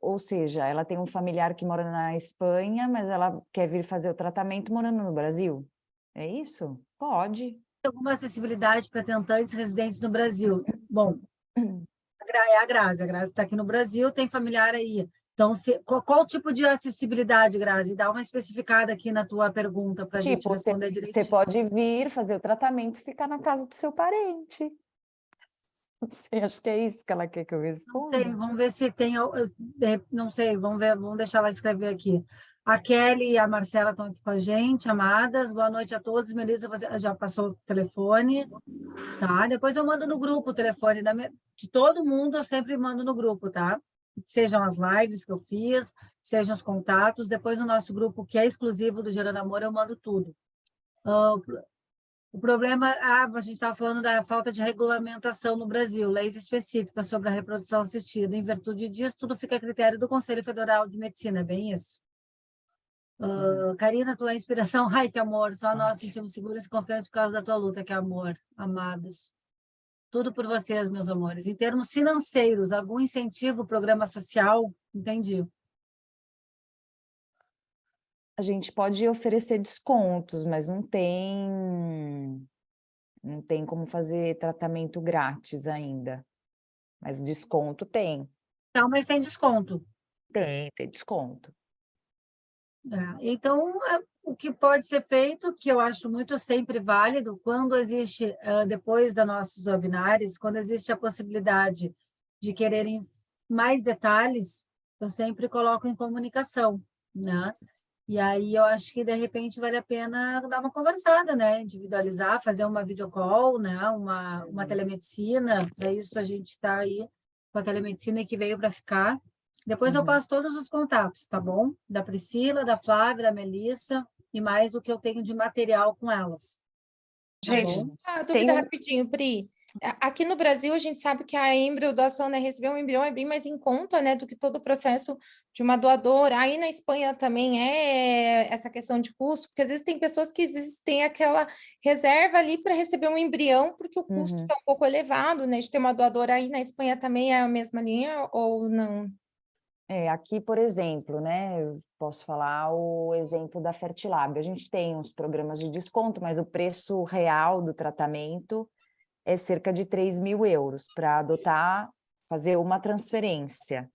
Ou seja, ela tem um familiar que mora na Espanha, mas ela quer vir fazer o tratamento morando no Brasil. É isso? Pode. Alguma acessibilidade para tentantes residentes no Brasil? Bom, é a Grazi. A Grazi está aqui no Brasil, tem familiar aí. Então, qual tipo de acessibilidade, Grazi? Dá uma especificada aqui na tua pergunta para a gente Tipo, responder você direitinho. pode vir fazer o tratamento e ficar na casa do seu parente. Não sei, acho que é isso que ela quer que eu Não responda. sei, vamos ver se tem... Não sei, vamos ver, vamos deixar ela escrever aqui. A Kelly e a Marcela estão aqui com a gente, amadas. Boa noite a todos. Melissa, você já passou o telefone, tá? Depois eu mando no grupo o telefone de todo mundo, eu sempre mando no grupo, tá? Sejam as lives que eu fiz, sejam os contatos. Depois no nosso grupo, que é exclusivo do Gerando Amor, eu mando tudo. O problema, a gente estava falando da falta de regulamentação no Brasil, leis específicas sobre a reprodução assistida. Em virtude disso, tudo fica a critério do Conselho Federal de Medicina, é bem isso. Karina, tua inspiração, ai, que amor, só nós sentimos seguros e confiantes por causa da tua luta, que amor, amados. Tudo por vocês, meus amores. Em termos financeiros, algum incentivo, programa social? Entendi. A gente pode oferecer descontos, mas não tem como fazer tratamento grátis ainda. Mas desconto tem. Então, mas tem desconto. Tem desconto. Então, o que pode ser feito, que eu acho muito sempre válido, quando existe, depois dos nossos webinars, quando existe a possibilidade de quererem mais detalhes, eu sempre coloco em comunicação, né? E aí eu acho que, de repente, vale a pena dar uma conversada, né? Individualizar, fazer uma videocall, né? Uma telemedicina. Para isso, a gente está aí com a telemedicina que veio para ficar. Depois eu passo todos os contatos, tá bom? Da Priscila, da Flávia, da Melissa e mais o que eu tenho de material com elas. Tá Gente, bom? Dúvida rapidinho, Pri. Aqui no Brasil, a gente sabe que a embriodoação, né, receber um embrião é bem mais em conta, né, do que todo o processo de uma doadora. Aí na Espanha também é essa questão de custo, porque às vezes tem pessoas que têm aquela reserva ali para receber um embrião, porque o custo é um pouco elevado, né, de ter uma doadora. Aí na Espanha também é a mesma linha ou não? Aqui, por exemplo, né, eu posso falar o exemplo da Fertilab. A gente tem uns programas de desconto, mas o preço real do tratamento é cerca de 3.000 euros para adotar, fazer uma transferência.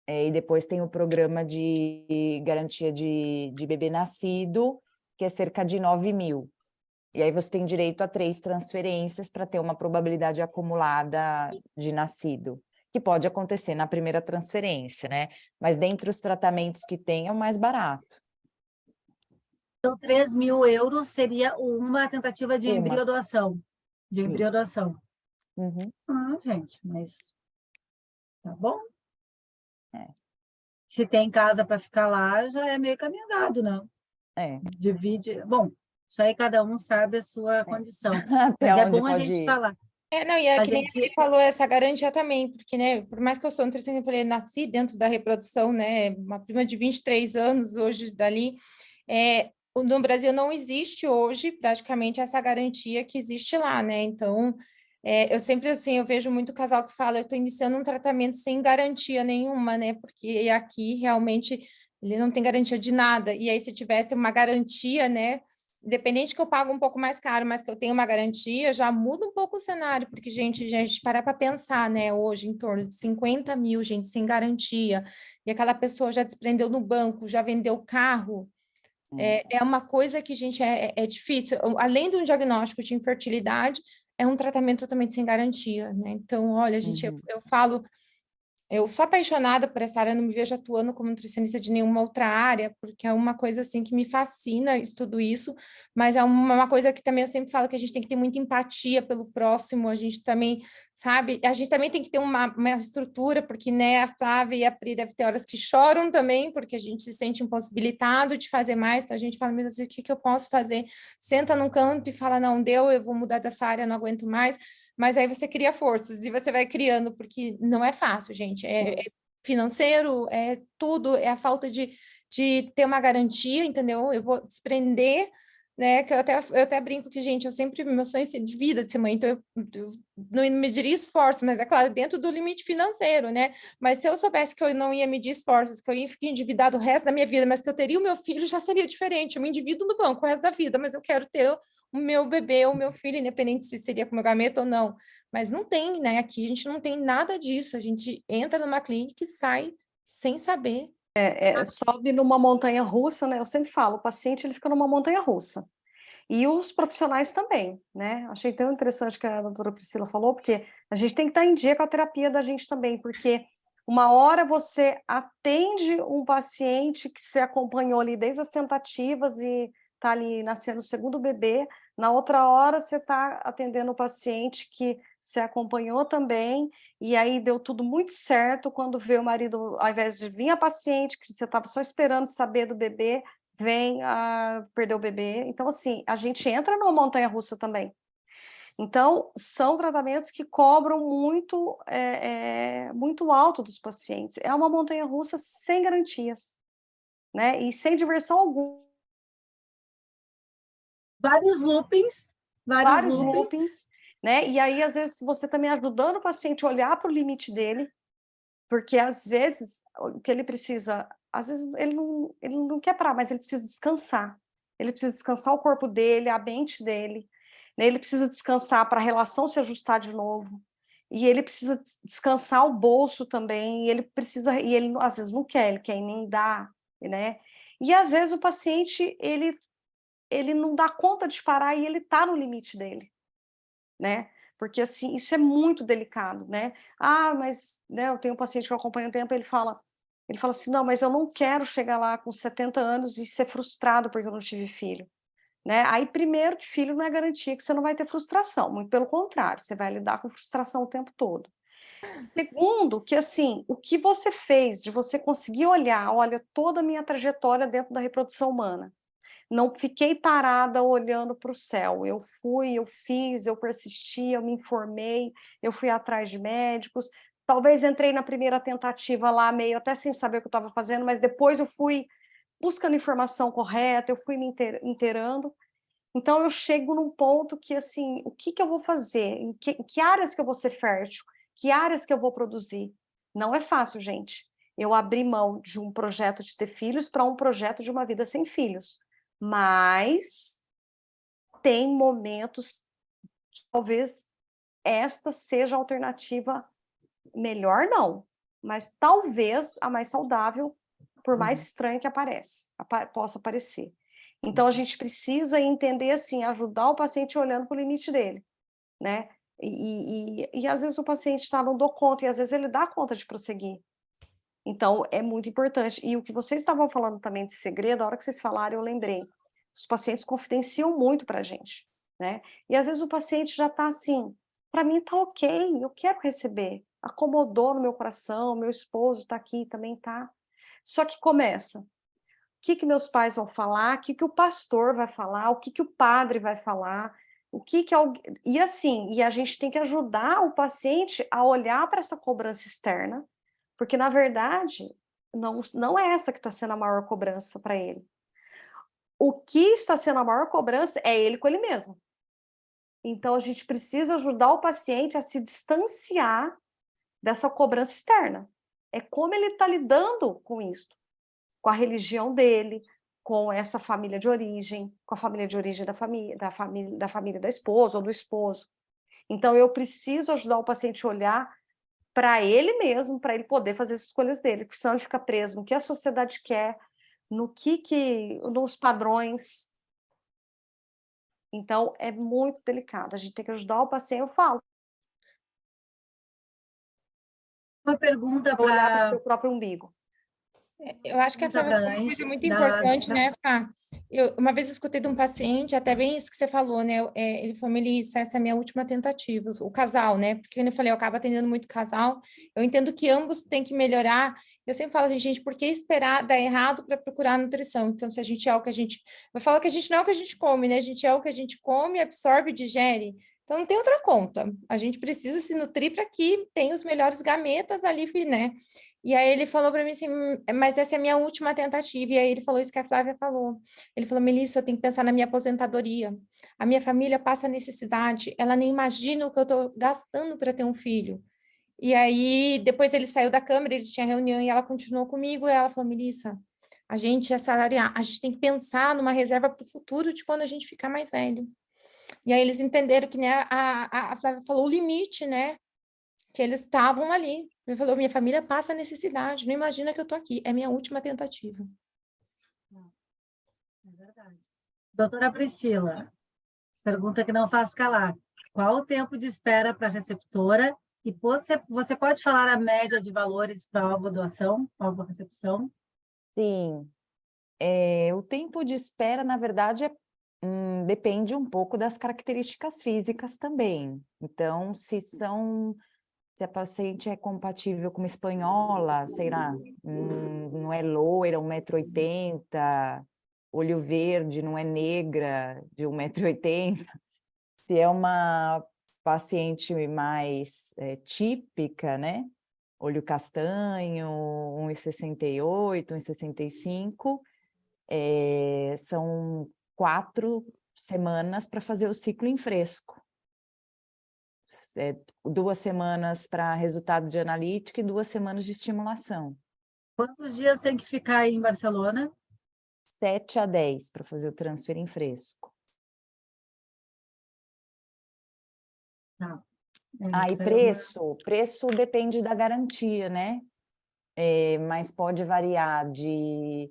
E depois tem o programa de garantia de bebê nascido, que é cerca de 9.000. E aí você tem direito a 3 transferências para ter uma probabilidade acumulada de nascido, que pode acontecer na primeira transferência, né? Mas dentre os tratamentos que tem, é o mais barato. Então, 3.000 euros seria uma tentativa de embriodoação. De embriodoação. Gente, mas tá bom. Se tem casa para ficar lá, já é meio caminho andado, não? Divide. Bom, isso aí cada um sabe a sua condição. Até mas é onde bom a gente falar. Não, e que nem ele falou essa garantia também, porque, né, por mais que eu sou nutricionista, eu falei, nasci dentro da reprodução, né, uma prima de 23 anos hoje dali, no Brasil não existe hoje praticamente essa garantia que existe lá, né, então eu sempre, assim, eu vejo muito casal que fala, eu estou iniciando um tratamento sem garantia nenhuma, né, porque aqui realmente ele não tem garantia de nada, e aí se tivesse uma garantia, né, independente que eu pago um pouco mais caro, mas que eu tenho uma garantia, já muda um pouco o cenário, porque, gente, a gente parar para pensar, né, hoje em torno de 50 mil, gente, sem garantia, e aquela pessoa já desprendeu no banco, já vendeu o carro, é uma coisa que, gente, é difícil. Além do diagnóstico de infertilidade, é um tratamento totalmente sem garantia, né? Então, olha, gente, eu falo... Eu sou apaixonada por essa área, não me vejo atuando como nutricionista de nenhuma outra área, porque é uma coisa assim que me fascina tudo isso, mas é uma coisa que também eu sempre falo que a gente tem que ter muita empatia pelo próximo, a gente também, sabe, a gente também tem que ter uma estrutura, porque, né, a Flávia e a Pri devem ter horas que choram também, porque a gente se sente impossibilitado de fazer mais, então a gente fala, meu Deus, o que eu posso fazer? Senta num canto e fala, não, deu, eu vou mudar dessa área, não aguento mais, mas aí você cria forças e você vai criando, porque não é fácil, gente. É financeiro, é tudo, é a falta de ter uma garantia, entendeu? Eu vou desprender, né? Que eu até brinco que, gente, meu sonho é de vida de ser mãe, então eu não mediria esforço, mas é claro, dentro do limite financeiro, né? Mas se eu soubesse que eu não ia medir esforços, que eu ia ficar endividado o resto da minha vida, mas que eu teria o meu filho, já seria diferente. Eu me endivido no banco o resto da vida, mas eu quero ter o meu bebê, o meu filho, independente se seria com meu gameta ou não. Mas não tem, né? Aqui a gente não tem nada disso. A gente entra numa clínica e sai sem saber. Sobe numa montanha russa, né? Eu sempre falo, o paciente ele fica numa montanha russa. E os profissionais também, né? Achei tão interessante que a doutora Priscila falou, porque a gente tem que estar em dia com a terapia da gente também, porque uma hora você atende um paciente que se acompanhou ali desde as tentativas e está ali nascendo o segundo bebê, na outra hora você está atendendo o paciente que se acompanhou também, e aí deu tudo muito certo quando vê o marido, ao invés de vir a paciente, que você estava só esperando saber do bebê, vem a perder o bebê. Então, assim, a gente entra numa montanha-russa também. Então, são tratamentos que cobram muito, muito alto dos pacientes. É uma montanha-russa sem garantias, né? E sem diversão alguma. Vários loopings, Vários loopings, né? E aí, às vezes, você também ajudando o paciente a olhar para o limite dele, porque, às vezes, o que ele precisa... Às vezes, ele não quer parar, mas ele precisa descansar. Ele precisa descansar o corpo dele, a mente dele, né? Ele precisa descansar para a relação se ajustar de novo. E ele precisa descansar o bolso também, e ele às vezes não quer, ele quer emendar, né? E às vezes o paciente, ele não dá conta de parar e ele está no limite dele, né? Porque, assim, isso é muito delicado, né? Ah, mas, né, eu tenho um paciente que eu acompanho um tempo, ele fala assim, não, mas eu não quero chegar lá com 70 anos e ser frustrado porque eu não tive filho, né? Aí, primeiro, que filho não é garantia que você não vai ter frustração, muito pelo contrário, você vai lidar com frustração o tempo todo. Segundo, que, assim, o que você fez de você conseguir olhar, olha, toda a minha trajetória dentro da reprodução humana, não fiquei parada olhando para o céu. Eu fui, eu fiz, eu persisti, eu me informei, eu fui atrás de médicos. Talvez entrei na primeira tentativa lá, meio até sem saber o que eu estava fazendo, mas depois eu fui buscando informação correta, eu fui me inteirando. Então, eu chego num ponto que, assim, o que eu vou fazer? Em que áreas que eu vou ser fértil? Que áreas que eu vou produzir? Não é fácil, gente. Eu abri mão de um projeto de ter filhos para um projeto de uma vida sem filhos. Mas tem momentos que talvez esta seja a alternativa melhor, não, mas talvez a mais saudável, por mais estranha que possa parecer. Então, a gente precisa entender, assim, ajudar o paciente olhando para o limite dele, né? E às vezes o paciente está, não dou conta, e às vezes ele dá conta de prosseguir. Então, é muito importante. E o que vocês estavam falando também de segredo, a hora que vocês falaram, eu lembrei. Os pacientes confidenciam muito para a gente, né? E às vezes o paciente já está assim, para mim está ok, eu quero receber. Acomodou no meu coração, meu esposo está aqui, também está. Só que começa. O que meus pais vão falar? O que o pastor vai falar? O que o padre vai falar? E assim, e a gente tem que ajudar o paciente a olhar para essa cobrança externa, porque, na verdade, não é essa que está sendo a maior cobrança para ele. O que está sendo a maior cobrança é ele com ele mesmo. Então, a gente precisa ajudar o paciente a se distanciar dessa cobrança externa. É como ele está lidando com isso, com a religião dele, com essa família de origem, com a família de origem da família da esposa ou do esposo. Então, eu preciso ajudar o paciente a olhar para ele mesmo, para ele poder fazer as escolhas dele, porque senão ele fica preso no que a sociedade quer, nos padrões. Então, é muito delicado. A gente tem que ajudar o paciente, eu falo. Uma pergunta Olhar para o para seu próprio umbigo. Eu acho que a Flávia falou uma coisa muito importante, né, Fá? Uma vez eu escutei de um paciente, até bem isso que você falou, né? Ele falou, Melissa, essa é a minha última tentativa, o casal, né? Porque, como eu falei, eu acabo atendendo muito casal. Eu entendo que ambos têm que melhorar. Eu sempre falo assim, gente, por que esperar dar errado para procurar nutrição? Então, se a gente é o que a gente... Eu falo que a gente não é o que a gente come, né? A gente é o que a gente come, absorve, digere. Então, não tem outra conta. A gente precisa se nutrir para que tenha os melhores gametas ali, né? E aí ele falou para mim assim, mas essa é a minha última tentativa. E aí ele falou isso que a Flávia falou. Ele falou, Melissa, eu tenho que pensar na minha aposentadoria. A minha família passa necessidade, ela nem imagina o que eu estou gastando para ter um filho. E aí, depois ele saiu da Câmara, ele tinha reunião e ela continuou comigo, e ela falou, Melissa, a gente é salariado, a gente tem que pensar numa reserva para o futuro de quando a gente ficar mais velho. E aí eles entenderam que, né, a Flávia falou o limite, né? Que eles estavam ali. Ele falou, minha família passa necessidade, não imagina que eu estou aqui, é minha última tentativa. É verdade. Doutora Priscila, pergunta que não faz calar. Qual o tempo de espera para a receptora? E você pode falar a média de valores para alvo-doação, alvo-recepção? Sim. O tempo de espera, na verdade, depende um pouco das características físicas também. Então, se a paciente é compatível com uma espanhola, sei lá, não é loira, 1,80 m, olho verde, não é negra, de 1,80 m. Se é uma paciente mais típica, né? Olho castanho, 1,68 m, 1,65 m, são 4 semanas para fazer o ciclo em fresco. 2 semanas para resultado de analítica e 2 semanas de estimulação. Quantos dias tem que ficar aí em Barcelona? 7 a 10 para fazer o transfer em fresco. Tá. E preço depende da garantia, né? Mas pode variar de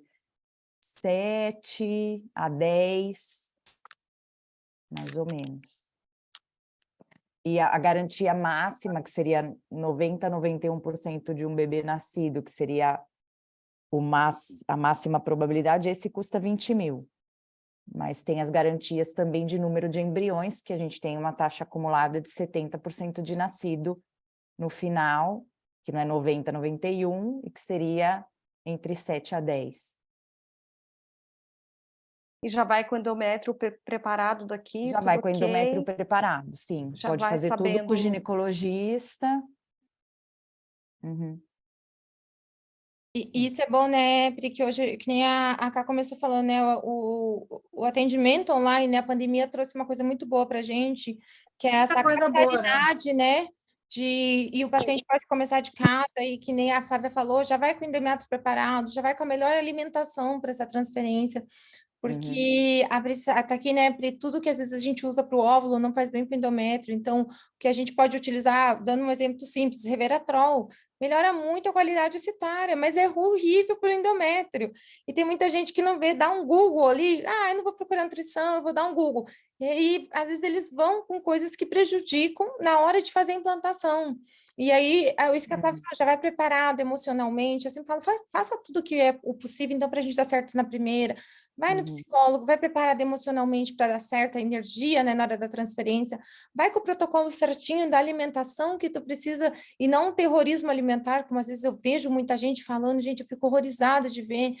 7 a 10, mais ou menos. E a garantia máxima, que seria 90% a 91% de um bebê nascido, que seria a máxima probabilidade, esse custa 20 mil. Mas tem as garantias também de número de embriões, que a gente tem uma taxa acumulada de 70% de nascido no final, que não é 90% a 91%, e que seria entre 7 a 10. E já vai com o endométrio preparado daqui? Já vai com o endométrio preparado, sim. Já pode vai fazer sabendo... tudo com o ginecologista. Uhum. E isso é bom, né, porque hoje, que nem a Ká começou falando, né, o atendimento online, né, a pandemia trouxe uma coisa muito boa para a gente, que é essa capilaridade, né, e o paciente pode começar de casa, e que nem a Flávia falou, já vai com o endométrio preparado, já vai com a melhor alimentação para essa transferência, porque tá aqui, né, Pri, tudo que às vezes a gente usa para o óvulo não faz bem para o endométrio, então o que a gente pode utilizar, dando um exemplo simples, Resveratrol, melhora muito a qualidade excitária, mas é horrível para o endométrio. E tem muita gente que não vê, dá um Google ali, eu não vou procurar nutrição, eu vou dar um Google. E aí, às vezes, eles vão com coisas que prejudicam na hora de fazer a implantação. E aí, isso que a Flávia já vai preparado emocionalmente, assim, falo, faça tudo o que é o possível, então, para a gente dar certo na primeira. Vai no psicólogo, vai preparado emocionalmente para dar certa energia, né, na hora da transferência. Vai com o protocolo certinho da alimentação que tu precisa, e não um terrorismo alimentar, como às vezes eu vejo muita gente falando, gente, eu fico horrorizada de ver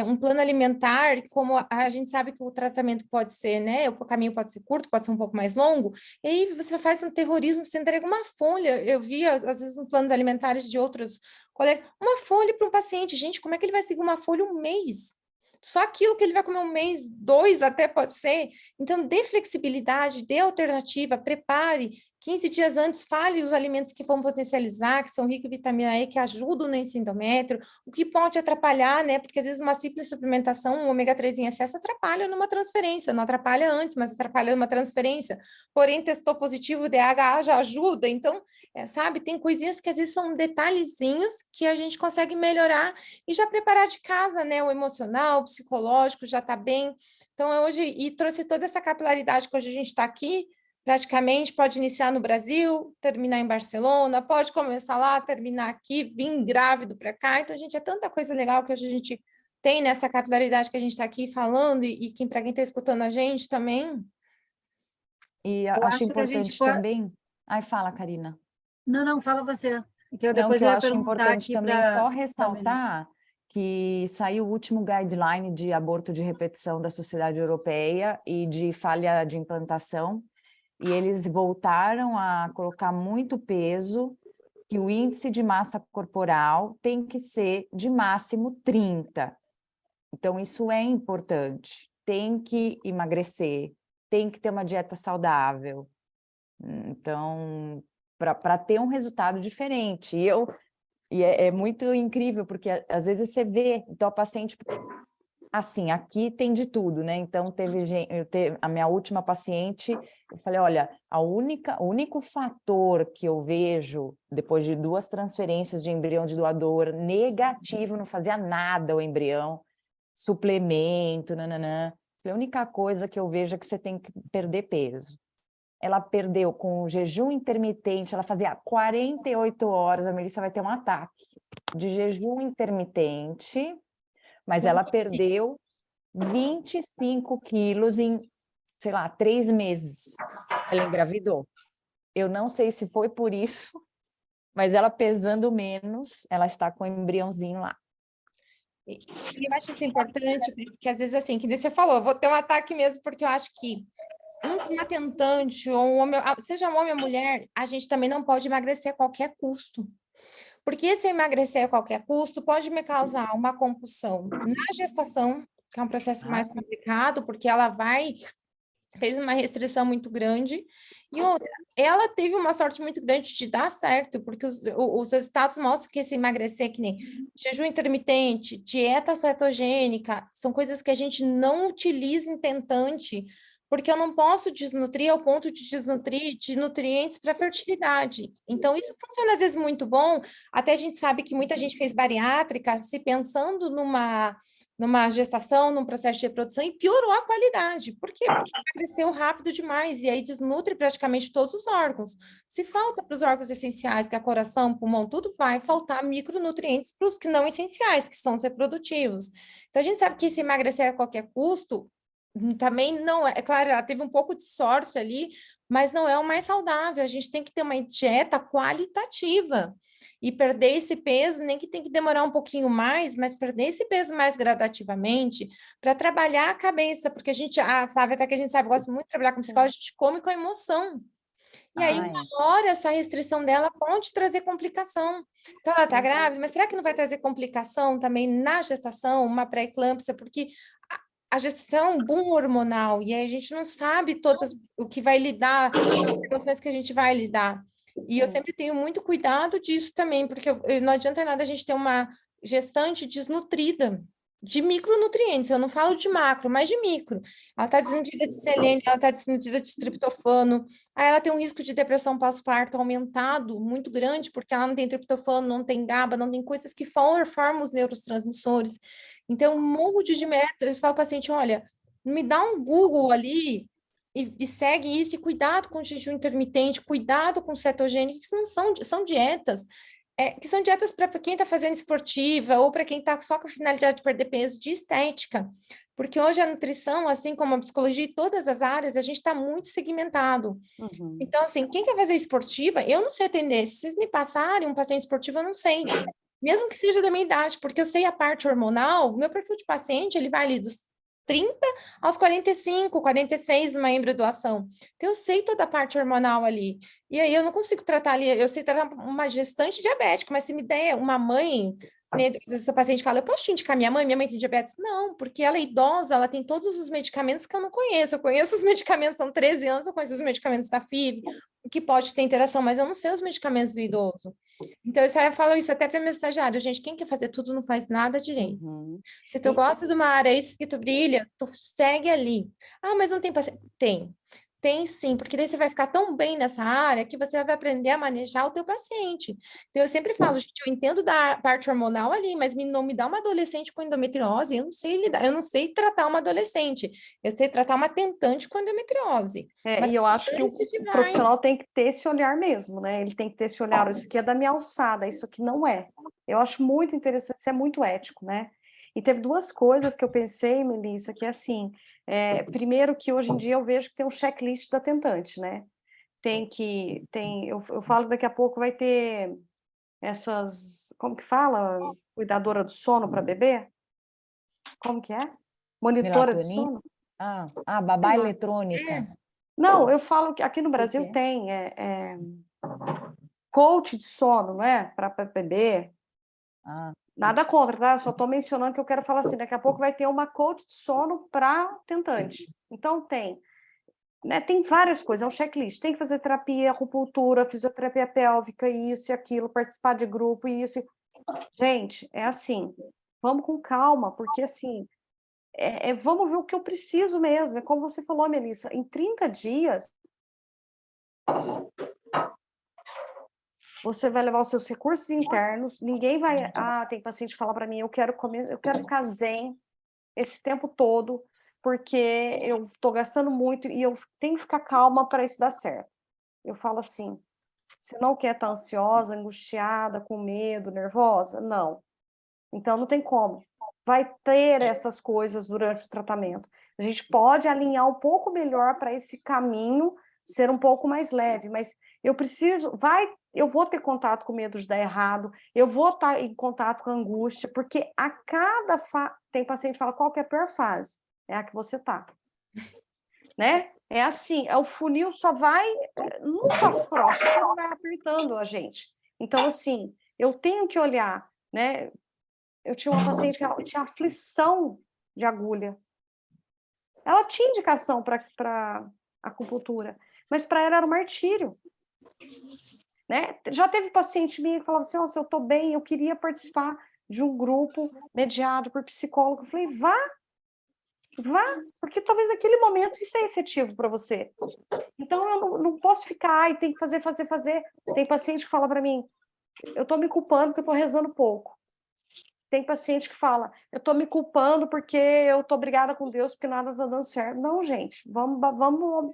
um plano alimentar, como a gente sabe que o tratamento pode ser, né, o caminho pode ser curto, pode ser um pouco mais longo, e aí você faz um terrorismo, você entrega uma folha, eu vi às vezes em planos alimentares de outros colegas, uma folha para um paciente, gente, como é que ele vai seguir uma folha um mês? Só aquilo que ele vai comer 1 mês, 2 até pode ser. Então, dê flexibilidade, dê alternativa, prepare 15 dias antes, fale os alimentos que vão potencializar, que são ricos em vitamina E, que ajudam nesse endométrio, o que pode atrapalhar, né? Porque às vezes uma simples suplementação, um ômega 3 em excesso, atrapalha numa transferência, não atrapalha antes, mas atrapalha numa transferência. Porém, testou positivo, o DHA já ajuda. Então, sabe, tem coisinhas que às vezes são detalhezinhos que a gente consegue melhorar e já preparar de casa, né? O emocional, o psicológico já está bem. Então, hoje, e trouxe toda essa capilaridade que hoje a gente está aqui. Praticamente pode iniciar no Brasil, terminar em Barcelona, pode começar lá, terminar aqui, vir grávido para cá. Então, gente, é tanta coisa legal que hoje a gente tem nessa capilaridade que a gente está aqui falando, e para quem está escutando a gente também. E Eu acho acho que a importante gente pode... também... Ai, fala, Karina. Não, fala você. Que eu Não, depois que eu eu ia acho perguntar importante aqui também para... só ressaltar que saiu o último guideline de aborto de repetição da Sociedade Europeia e de falha de implantação, e eles voltaram a colocar muito peso que o índice de massa corporal tem que ser de máximo 30. Então, isso é importante. Tem que emagrecer, tem que ter uma dieta saudável. Então, para ter um resultado diferente. E é muito incrível, porque às vezes você vê, então a paciente... Assim, aqui tem de tudo, né? Então, a minha última paciente, eu falei, olha, o único fator que eu vejo, depois de 2 transferências de embrião de doador, negativo, não fazia nada o embrião, suplemento, nananã. A única coisa que eu vejo é que você tem que perder peso. Ela perdeu com o jejum intermitente, ela fazia 48 horas, a Melissa vai ter um ataque de jejum intermitente, mas ela perdeu 25 quilos em, sei lá, 3 meses. Ela engravidou. Eu não sei se foi por isso, mas ela pesando menos, ela está com o embriãozinho lá. E eu acho isso importante, porque às vezes, assim, que nem você falou, eu vou ter um ataque mesmo, porque eu acho que uma tentante, ou um homem, seja um homem ou mulher, a gente também não pode emagrecer a qualquer custo. Porque se emagrecer a qualquer custo, pode me causar uma compulsão na gestação, que é um processo mais complicado, porque ela fez uma restrição muito grande, e outra, ela teve uma sorte muito grande de dar certo, porque os resultados mostram que esse emagrecer, que nem jejum intermitente, dieta cetogênica, são coisas que a gente não utiliza em tentante, porque eu não posso desnutrir ao ponto de desnutrir de nutrientes para fertilidade. Então, isso funciona às vezes muito bom, até a gente sabe que muita gente fez bariátrica se pensando numa gestação, num processo de reprodução, e piorou a qualidade. Por quê? Porque cresceu rápido demais, e aí desnutre praticamente todos os órgãos. Se falta para os órgãos essenciais, que é coração, pulmão, tudo, vai faltar micronutrientes para os que não essenciais, que são os reprodutivos. Então, a gente sabe que se emagrecer a qualquer custo, também não é claro, ela teve um pouco de sorte ali, mas não é o mais saudável. A gente tem que ter uma dieta qualitativa e perder esse peso, nem que tem que demorar um pouquinho mais, mas perder esse peso mais gradativamente para trabalhar a cabeça, porque a Flávia, até que a gente sabe, gosta muito de trabalhar com psicóloga, a gente come com emoção. E aí, uma hora, essa restrição dela pode trazer complicação. Então, ela está grávida, mas será que não vai trazer complicação também na gestação, uma pré-eclâmpsia? Porque a gestação é um boom hormonal, e aí a gente não sabe o que vai lidar, as situações que a gente vai lidar. E eu sempre tenho muito cuidado disso também, porque não adianta nada a gente ter uma gestante desnutrida de micronutrientes, eu não falo de macro, mas de micro. Ela está desnutrida de selênio, ela está desnutrida de triptofano, aí ela tem um risco de depressão pós-parto aumentado, muito grande, porque ela não tem triptofano, não tem GABA, não tem coisas que formam os neurotransmissores. Então, um monte de métodos, eu falo para o paciente, olha, me dá um Google ali e segue isso, e cuidado com o jejum intermitente, cuidado com o cetogênico, que não são dietas, que são dietas para quem está fazendo esportiva ou para quem está só com a finalidade de perder peso, de estética. Porque hoje a nutrição, assim como a psicologia e todas as áreas, a gente está muito segmentado. Então, assim, quem quer fazer esportiva, eu não sei atender. Se vocês me passarem um paciente esportivo, eu não sei. Mesmo que seja da minha idade, porque eu sei a parte hormonal, meu perfil de paciente, ele vai ali dos 30 aos 45, 46, uma embriadoação. Então, eu sei toda a parte hormonal ali. E aí, eu não consigo tratar ali, eu sei tratar uma gestante diabética, mas se me der uma mãe, né, às vezes o paciente fala, eu posso te indicar minha mãe tem diabetes? Não, porque ela é idosa, ela tem todos os medicamentos que eu não conheço. Eu conheço os medicamentos, são 13 anos, eu conheço os medicamentos da FIV. que pode ter interação, mas eu não sei os medicamentos do idoso. Então, eu falo isso até para meu estagiário, gente, quem quer fazer tudo não faz nada direito. Uhum. Se tu E- gosta de uma área, é isso que tu brilha, tu segue ali. Ah, mas não tem paciente. Tem. Tem sim, porque daí você vai ficar tão bem nessa área que você vai aprender a manejar o teu paciente. Então, eu sempre falo, gente, eu entendo da parte hormonal ali, mas não me dá uma adolescente com endometriose, eu não sei lidar, eu não sei tratar uma adolescente, eu sei tratar uma tentante com endometriose. Uma e eu acho que o tentante que vai... profissional tem que ter esse olhar mesmo, né? Ele tem que ter esse olhar, isso aqui é da minha alçada, isso aqui não é. Eu acho muito interessante, isso é muito ético, né? E teve duas coisas que eu pensei, Melissa, que é assim, primeiro que hoje em dia eu vejo que tem um checklist da tentante, né? Eu falo que daqui a pouco vai ter essas, como que fala? Cuidadora do sono para bebê? Como que é? Monitora de Melatonina? sono? Babá Sei lá. eletrônica. Não, eu falo que aqui no Brasil quê? tem coach de sono, não é? Para bebê. Ah, Nada contra, tá? Eu só estou mencionando que eu quero falar assim, daqui a pouco vai ter uma coach de sono para tentante. Então tem, né? Tem várias coisas, é um checklist. Tem que fazer terapia, acupuntura, fisioterapia pélvica, isso e aquilo, participar de grupo, isso. Gente, é assim, vamos com calma, porque assim, vamos ver o que eu preciso mesmo. É como você falou, Melissa, em 30 dias, você vai levar os seus recursos internos, ninguém vai... tem paciente que fala para mim, eu quero ficar zen esse tempo todo, porque eu estou gastando muito e eu tenho que ficar calma para isso dar certo. Eu falo assim, você não quer estar ansiosa, angustiada, com medo, nervosa? Não. Então, não tem como. Vai ter essas coisas durante o tratamento. A gente pode alinhar um pouco melhor para esse caminho ser um pouco mais leve, mas eu vou ter contato com medo de dar errado, eu vou estar em contato com a angústia, porque a cada tem paciente que fala, qual que é a pior fase? É a que você está. Né? É assim, o funil só vai, nunca afrouxa, sempre vai apertando a gente. Então, assim, eu tenho que olhar, né? Eu tinha uma paciente que tinha aflição de agulha. Ela tinha indicação para acupuntura, mas para ela era um martírio. Né? Já teve paciente minha que falava assim, se eu estou bem, eu queria participar de um grupo mediado por psicólogo. Eu falei, vá, porque talvez naquele momento isso é efetivo para você. Então, eu não posso ficar, tem que fazer. Tem paciente que fala para mim, eu estou me culpando porque eu estou rezando pouco. Tem paciente que fala, eu estou me culpando porque eu estou brigada com Deus porque nada está dando certo. Não, gente, vamos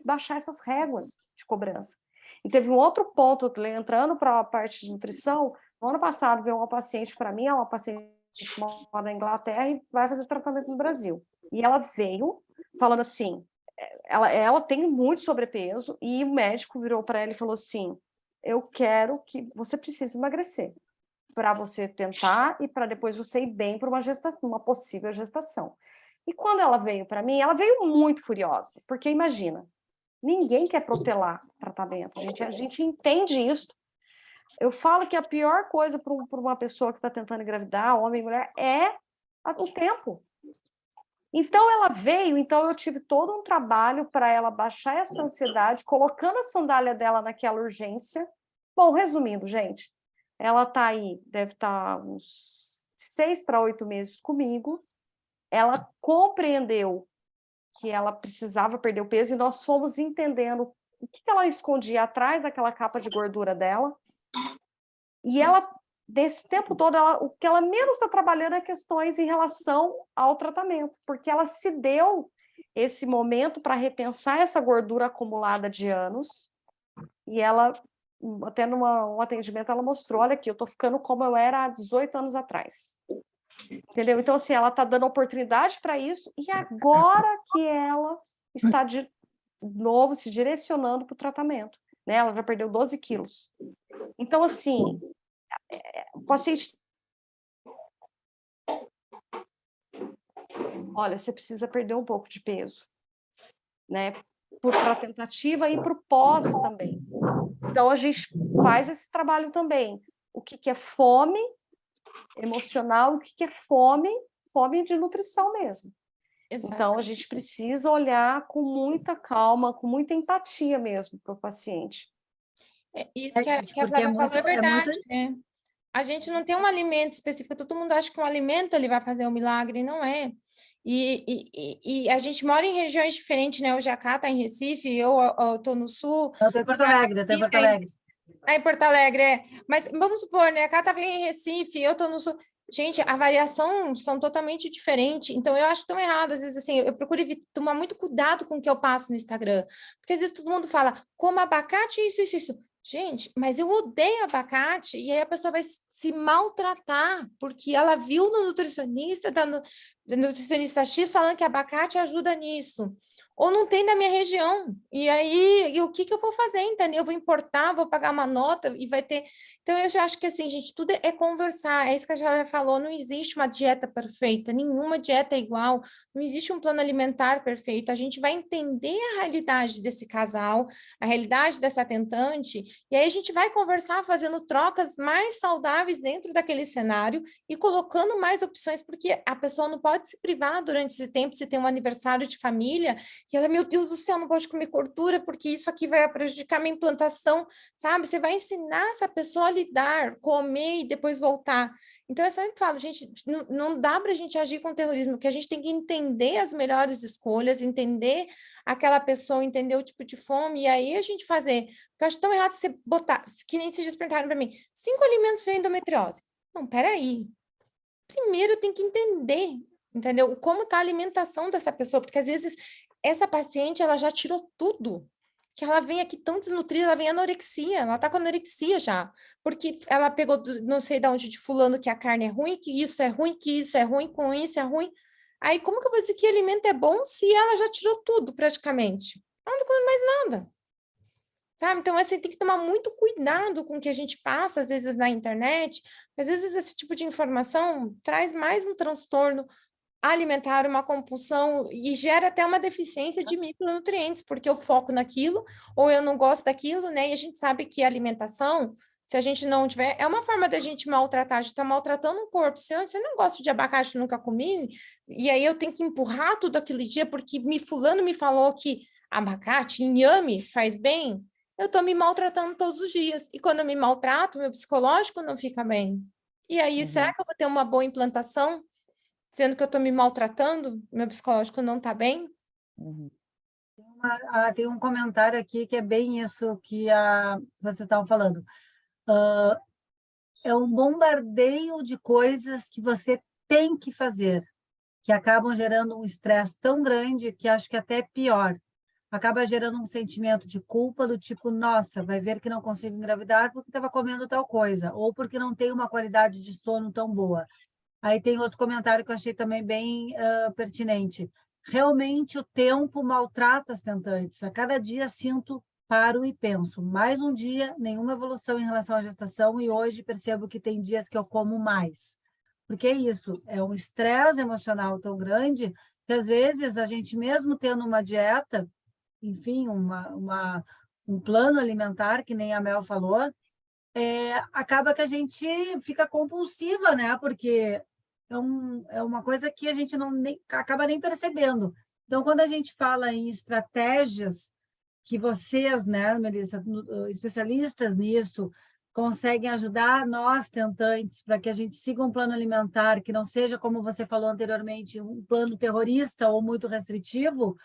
baixar essas réguas de cobrança. E teve um outro ponto, entrando para a parte de nutrição, no ano passado veio uma paciente para mim, uma paciente que mora na Inglaterra e vai fazer tratamento no Brasil. E ela veio falando assim, ela tem muito sobrepeso e o médico virou para ela e falou assim, eu quero que você precisa emagrecer para você tentar e para depois você ir bem para uma possível gestação. E quando ela veio para mim, ela veio muito furiosa, porque imagina, ninguém quer protelar tratamento, a gente entende isso. Eu falo que a pior coisa para uma pessoa que está tentando engravidar, homem e mulher, é o tempo. Então ela veio, então eu tive todo um trabalho para ela baixar essa ansiedade, colocando a sandália dela naquela urgência. Bom, resumindo, gente, ela está aí, deve estar uns 6 para 8 meses comigo. Ela compreendeu que ela precisava perder o peso e nós fomos entendendo o que ela escondia atrás daquela capa de gordura dela. E ela, desse tempo todo, o que ela menos está trabalhando é questões em relação ao tratamento, porque ela se deu esse momento para repensar essa gordura acumulada de anos e ela... Até num atendimento ela mostrou, olha aqui, eu estou ficando como eu era há 18 anos atrás. Entendeu? Então, assim, ela está dando oportunidade para isso e agora que ela está de novo se direcionando para o tratamento. Né? Ela já perdeu 12 quilos. Então, assim, o paciente... Olha, você precisa perder um pouco de peso. Né? Para a tentativa e para o pós também. Então, a gente faz esse trabalho também. O que é fome emocional, o que é fome de nutrição mesmo. Exato. Então, a gente precisa olhar com muita calma, com muita empatia mesmo para o paciente. Isso que a gente, porque Flávia falou é verdade, muito... né? A gente não tem um alimento específico, todo mundo acha que um alimento ele vai fazer um milagre, não é. E a gente mora em regiões diferentes, né? O Jacá está em Recife, eu estou no Sul. Eu estou em Porto Alegre, eu estou em Porto Alegre. Em Porto Alegre, é. Mas vamos supor, né? A Cá estava em Recife, eu estou no Sul. Gente, a variação são totalmente diferentes. Então, eu acho tão errado. Às vezes, assim, eu procuro tomar muito cuidado com o que eu passo no Instagram. Porque às vezes todo mundo fala, como abacate, isso, isso, isso. Gente, mas eu odeio abacate, e aí a pessoa vai se maltratar, porque ela viu no nutricionista, no nutricionista X falando que abacate ajuda nisso. Ou não tem na minha região. E aí, o que eu vou fazer, entendeu? Eu vou importar, vou pagar uma nota e vai ter... Então, eu já acho que, assim, gente, tudo é conversar. É isso que a Jara falou, não existe uma dieta perfeita, nenhuma dieta é igual, não existe um plano alimentar perfeito. A gente vai entender a realidade desse casal, a realidade dessa atendente, e aí a gente vai conversar fazendo trocas mais saudáveis dentro daquele cenário e colocando mais opções, porque a pessoa não pode se privar durante esse tempo, se tem um aniversário de família, e ela, meu Deus do céu, não pode comer gordura, porque isso aqui vai prejudicar minha implantação, sabe? Você vai ensinar essa pessoa a lidar, comer e depois voltar. Então, eu sempre falo, gente, não dá para a gente agir com terrorismo, porque a gente tem que entender as melhores escolhas, entender aquela pessoa, entender o tipo de fome, e aí a gente fazer. Porque eu acho tão errado você botar, que nem vocês perguntaram para mim, 5 alimentos para endometriose. Não, peraí. Primeiro tem que entender, entendeu? Como está a alimentação dessa pessoa, porque às vezes essa paciente, ela já tirou tudo, que ela vem aqui tão desnutrida, ela vem anorexia, ela tá com anorexia já, porque ela pegou, não sei de onde, de fulano, que a carne é ruim, que isso é ruim, que isso é ruim, com isso é ruim. Aí, como que eu vou dizer que alimento é bom se ela já tirou tudo, praticamente? Ela não tá comendo mais nada. Sabe? Então, assim, tem que tomar muito cuidado com o que a gente passa, às vezes, na internet. Às vezes, esse tipo de informação traz mais um transtorno alimentar, uma compulsão, e gera até uma deficiência de micronutrientes, porque eu foco naquilo, ou eu não gosto daquilo, né? E a gente sabe que a alimentação, se a gente não tiver, é uma forma da gente maltratar, a gente está maltratando o corpo. Se eu não gosto de abacate, nunca comi, e aí eu tenho que empurrar tudo aquele dia, porque fulano me falou que abacate, inhame, faz bem, eu estou me maltratando todos os dias. E quando eu me maltrato, meu psicológico não fica bem. E aí, será que eu vou ter uma boa implantação? Sendo que eu estou me maltratando, meu psicológico não está bem? Tem um comentário aqui que é bem isso que vocês estavam falando. É um bombardeio de coisas que você tem que fazer, que acabam gerando um estresse tão grande que acho que até é pior. Acaba gerando um sentimento de culpa do tipo, nossa, vai ver que não consigo engravidar porque estava comendo tal coisa, ou porque não tem uma qualidade de sono tão boa. Aí tem outro comentário que eu achei também bem pertinente. Realmente o tempo maltrata as tentantes. A cada dia sinto, paro e penso. Mais um dia, nenhuma evolução em relação à gestação, e hoje percebo que tem dias que eu como mais. Porque é isso, é um estresse emocional tão grande que às vezes a gente mesmo tendo uma dieta, enfim, um plano alimentar, que nem a Mel falou, acaba que a gente fica compulsiva, né? Porque é uma coisa que a gente acaba nem percebendo. Então, quando a gente fala em estratégias que vocês, né, Melissa, especialistas nisso, conseguem ajudar nós, tentantes, para que a gente siga um plano alimentar que não seja, como você falou anteriormente, um plano terrorista ou muito restritivo,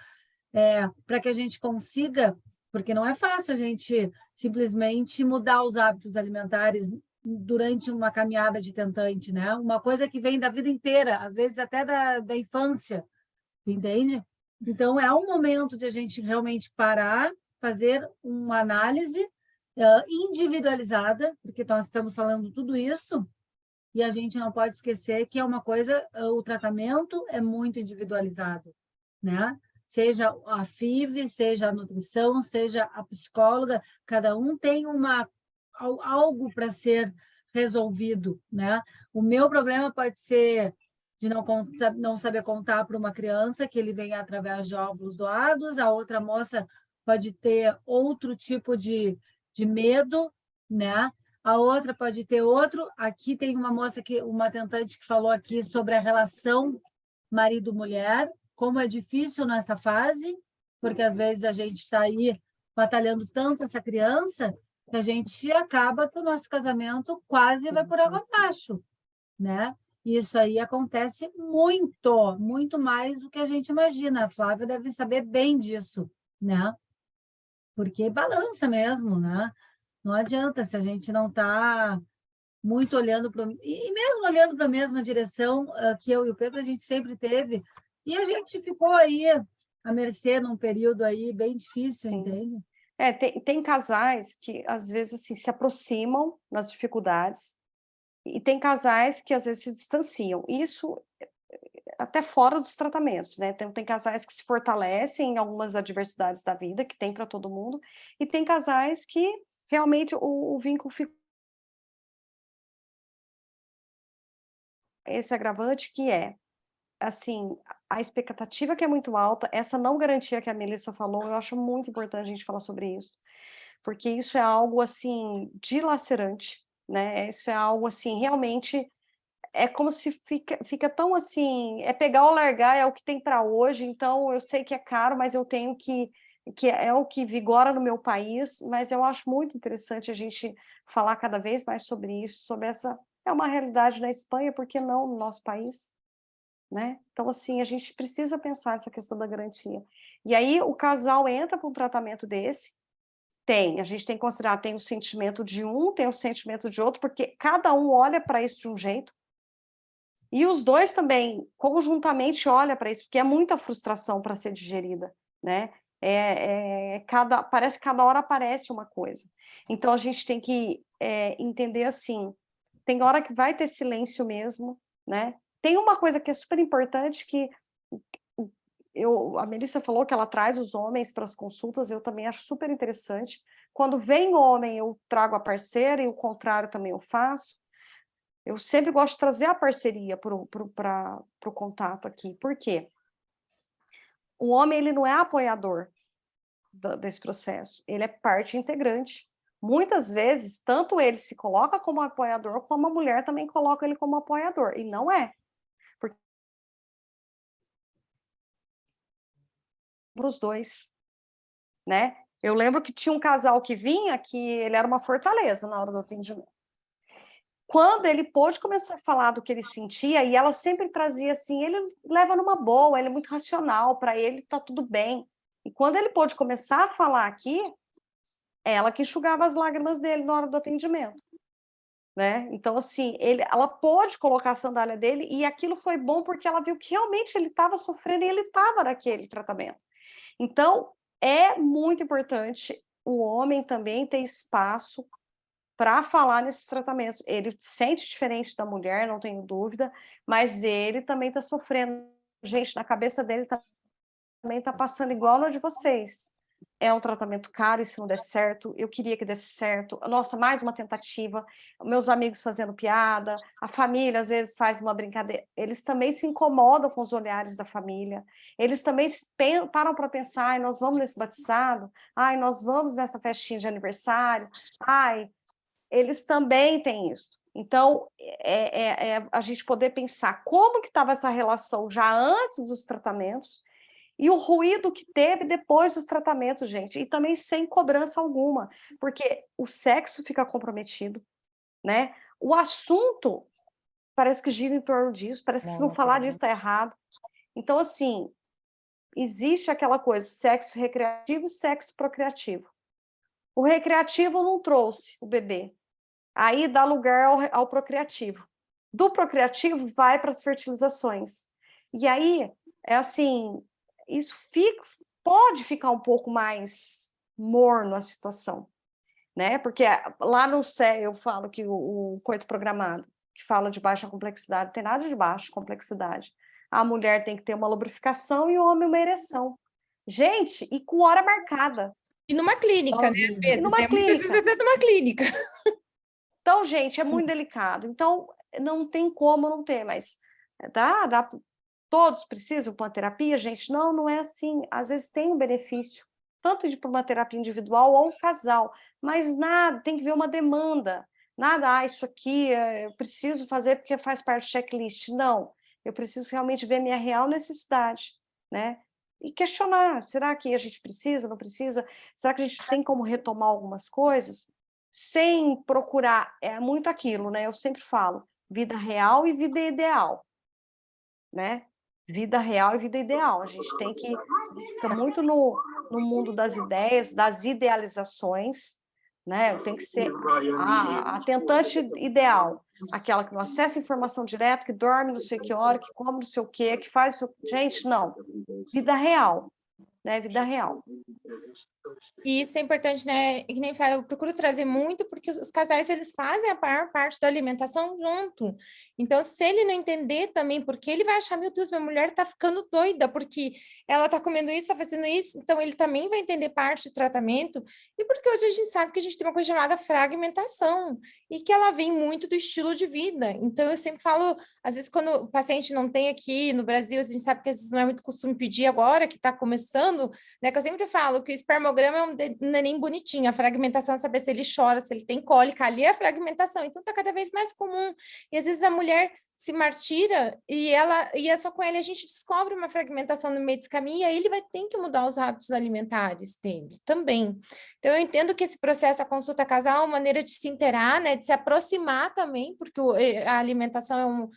para que a gente consiga, porque não é fácil a gente simplesmente mudar os hábitos alimentares durante uma caminhada de tentante, né? Uma coisa que vem da vida inteira, às vezes até da infância, entende? Então, é um momento de a gente realmente parar, fazer uma análise individualizada, porque nós estamos falando tudo isso, e a gente não pode esquecer que é uma coisa, o tratamento é muito individualizado, né? Seja a FIV, seja a nutrição, seja a psicóloga, cada um tem algo para ser resolvido, né? O meu problema pode ser de não saber contar para uma criança, que ele vem através de óvulos doados, a outra moça pode ter outro tipo de medo, né? A outra pode ter outro. Aqui tem uma tentante que falou aqui sobre a relação marido-mulher, como é difícil nessa fase, porque às vezes a gente está aí batalhando tanto essa criança, que a gente acaba que o nosso casamento quase vai por água abaixo, né? Isso aí acontece muito, muito mais do que a gente imagina. A Flávia deve saber bem disso, né? Porque balança mesmo, né? Não adianta se a gente não está muito olhando para... E mesmo olhando para a mesma direção que eu e o Pedro, a gente sempre teve, e a gente ficou aí à mercê num período aí bem difícil, entende? Tem casais que, às vezes, assim, se aproximam nas dificuldades, e tem casais que, às vezes, se distanciam. Isso até fora dos tratamentos, né? Tem casais que se fortalecem em algumas adversidades da vida, que tem para todo mundo, e tem casais que realmente o vínculo fica... Esse agravante que é, assim, a expectativa que é muito alta, essa não garantia que a Melissa falou, eu acho muito importante a gente falar sobre isso, porque isso é algo, assim, dilacerante, né? Isso é algo, assim, realmente é como se fica tão assim, é pegar ou largar, é o que tem para hoje, então eu sei que é caro, mas eu tenho que é o que vigora no meu país, mas eu acho muito interessante a gente falar cada vez mais sobre isso, sobre essa... É uma realidade na Espanha, por que não no nosso país? Né? Então, assim, a gente precisa pensar essa questão da garantia. E aí o casal entra para um tratamento desse, a gente tem que considerar, tem o sentimento de um, tem o sentimento de outro, porque cada um olha para isso de um jeito, e os dois também, conjuntamente, olham para isso, porque é muita frustração para ser digerida, né? Parece que cada hora aparece uma coisa. Então, a gente tem que entender assim, tem hora que vai ter silêncio mesmo, né? Tem uma coisa que é super importante, que a Melissa falou que ela traz os homens para as consultas, eu também acho super interessante. Quando vem homem, eu trago a parceira, e o contrário também eu faço. Eu sempre gosto de trazer a parceria para o contato aqui. Por quê? O homem, ele não é apoiador desse processo, ele é parte integrante. Muitas vezes, tanto ele se coloca como apoiador, como a mulher também coloca ele como apoiador, e não é. Porque para os dois, né? Eu lembro que tinha um casal que vinha, que ele era uma fortaleza na hora do atendimento. Quando ele pôde começar a falar do que ele sentia, e ela sempre trazia assim, ele leva numa boa, ele é muito racional, para ele tá tudo bem. E quando ele pôde começar a falar aqui, ela que enxugava as lágrimas dele na hora do atendimento, né? Então, assim, ela pôde colocar a sandália dele, e aquilo foi bom porque ela viu que realmente ele estava sofrendo, e ele estava naquele tratamento. Então, é muito importante o homem também ter espaço para falar nesses tratamentos. Ele sente diferente da mulher, não tenho dúvida, mas ele também está sofrendo. Gente, na cabeça dele também está passando igual na de vocês. É um tratamento caro, e se não der certo, eu queria que desse certo. Nossa, mais uma tentativa. Meus amigos fazendo piada, a família às vezes faz uma brincadeira. Eles também se incomodam com os olhares da família. Eles também param para pensar, ai, nós vamos nesse batizado, ai, nós vamos nessa festinha de aniversário, ai, eles também têm isso. Então, a gente poder pensar como que estava essa relação já antes dos tratamentos, e o ruído que teve depois dos tratamentos, gente, e também sem cobrança alguma, porque o sexo fica comprometido, né? O assunto parece que gira em torno disso, parece que se não falar disso está errado. Então, assim, existe aquela coisa, sexo recreativo e sexo procriativo. O recreativo não trouxe o bebê, aí dá lugar ao procriativo. Do procriativo vai para as fertilizações. E aí, é assim, isso pode ficar um pouco mais morno a situação, né? Porque lá no CE eu falo que o coito programado, que fala de baixa complexidade, não tem nada de baixa complexidade. A mulher tem que ter uma lubrificação e o homem uma ereção. Gente, e com hora marcada. E numa clínica, né? Às vezes, numa né? clínica. Muitas vezes é numa clínica. Então, gente, é muito delicado. Então, não tem como não ter, mas todos precisam de uma terapia, gente? Não, não é assim. Às vezes tem um benefício, tanto de uma terapia individual ou um casal, mas nada, tem que ver uma demanda. Nada, isso aqui eu preciso fazer porque faz parte do checklist. Não, eu preciso realmente ver minha real necessidade, né? E questionar, será que a gente precisa, não precisa? Será que a gente tem como retomar algumas coisas? sem procurar, é muito aquilo, né? Eu sempre falo, vida real e vida ideal, né? Vida real e vida ideal. A gente fica muito no mundo das ideias, das idealizações, né? Eu tenho que ser a tentante ideal, aquela que não acessa informação direto, que dorme não sei que hora, que come não sei o quê, que faz... Gente, não. Vida real, né? Vida real. E isso é importante, né? E que nem eu procuro trazer muito, porque os casais, eles fazem a maior parte da alimentação junto. Então, se ele não entender também, porque ele vai achar, meu Deus, minha mulher tá ficando doida, porque ela tá comendo isso, tá fazendo isso, então ele também vai entender parte do tratamento, e porque hoje a gente sabe que a gente tem uma coisa chamada fragmentação, e que ela vem muito do estilo de vida. Então, eu sempre falo, às vezes, quando o paciente não tem aqui no Brasil, a gente sabe que às vezes não é muito costume pedir agora, que tá começando, né? Que eu sempre falo que o espermograma é um neném bonitinho, a fragmentação é saber se ele chora, se ele tem cólica, ali é a fragmentação, então tá cada vez mais comum, e às vezes a mulher se martira e é só com ele a gente descobre uma fragmentação no meio desse caminho, e aí ele vai ter que mudar os hábitos alimentares dele também. Então eu entendo que esse processo, a consulta casal, é uma maneira de se interar, né, de se aproximar também, porque a alimentação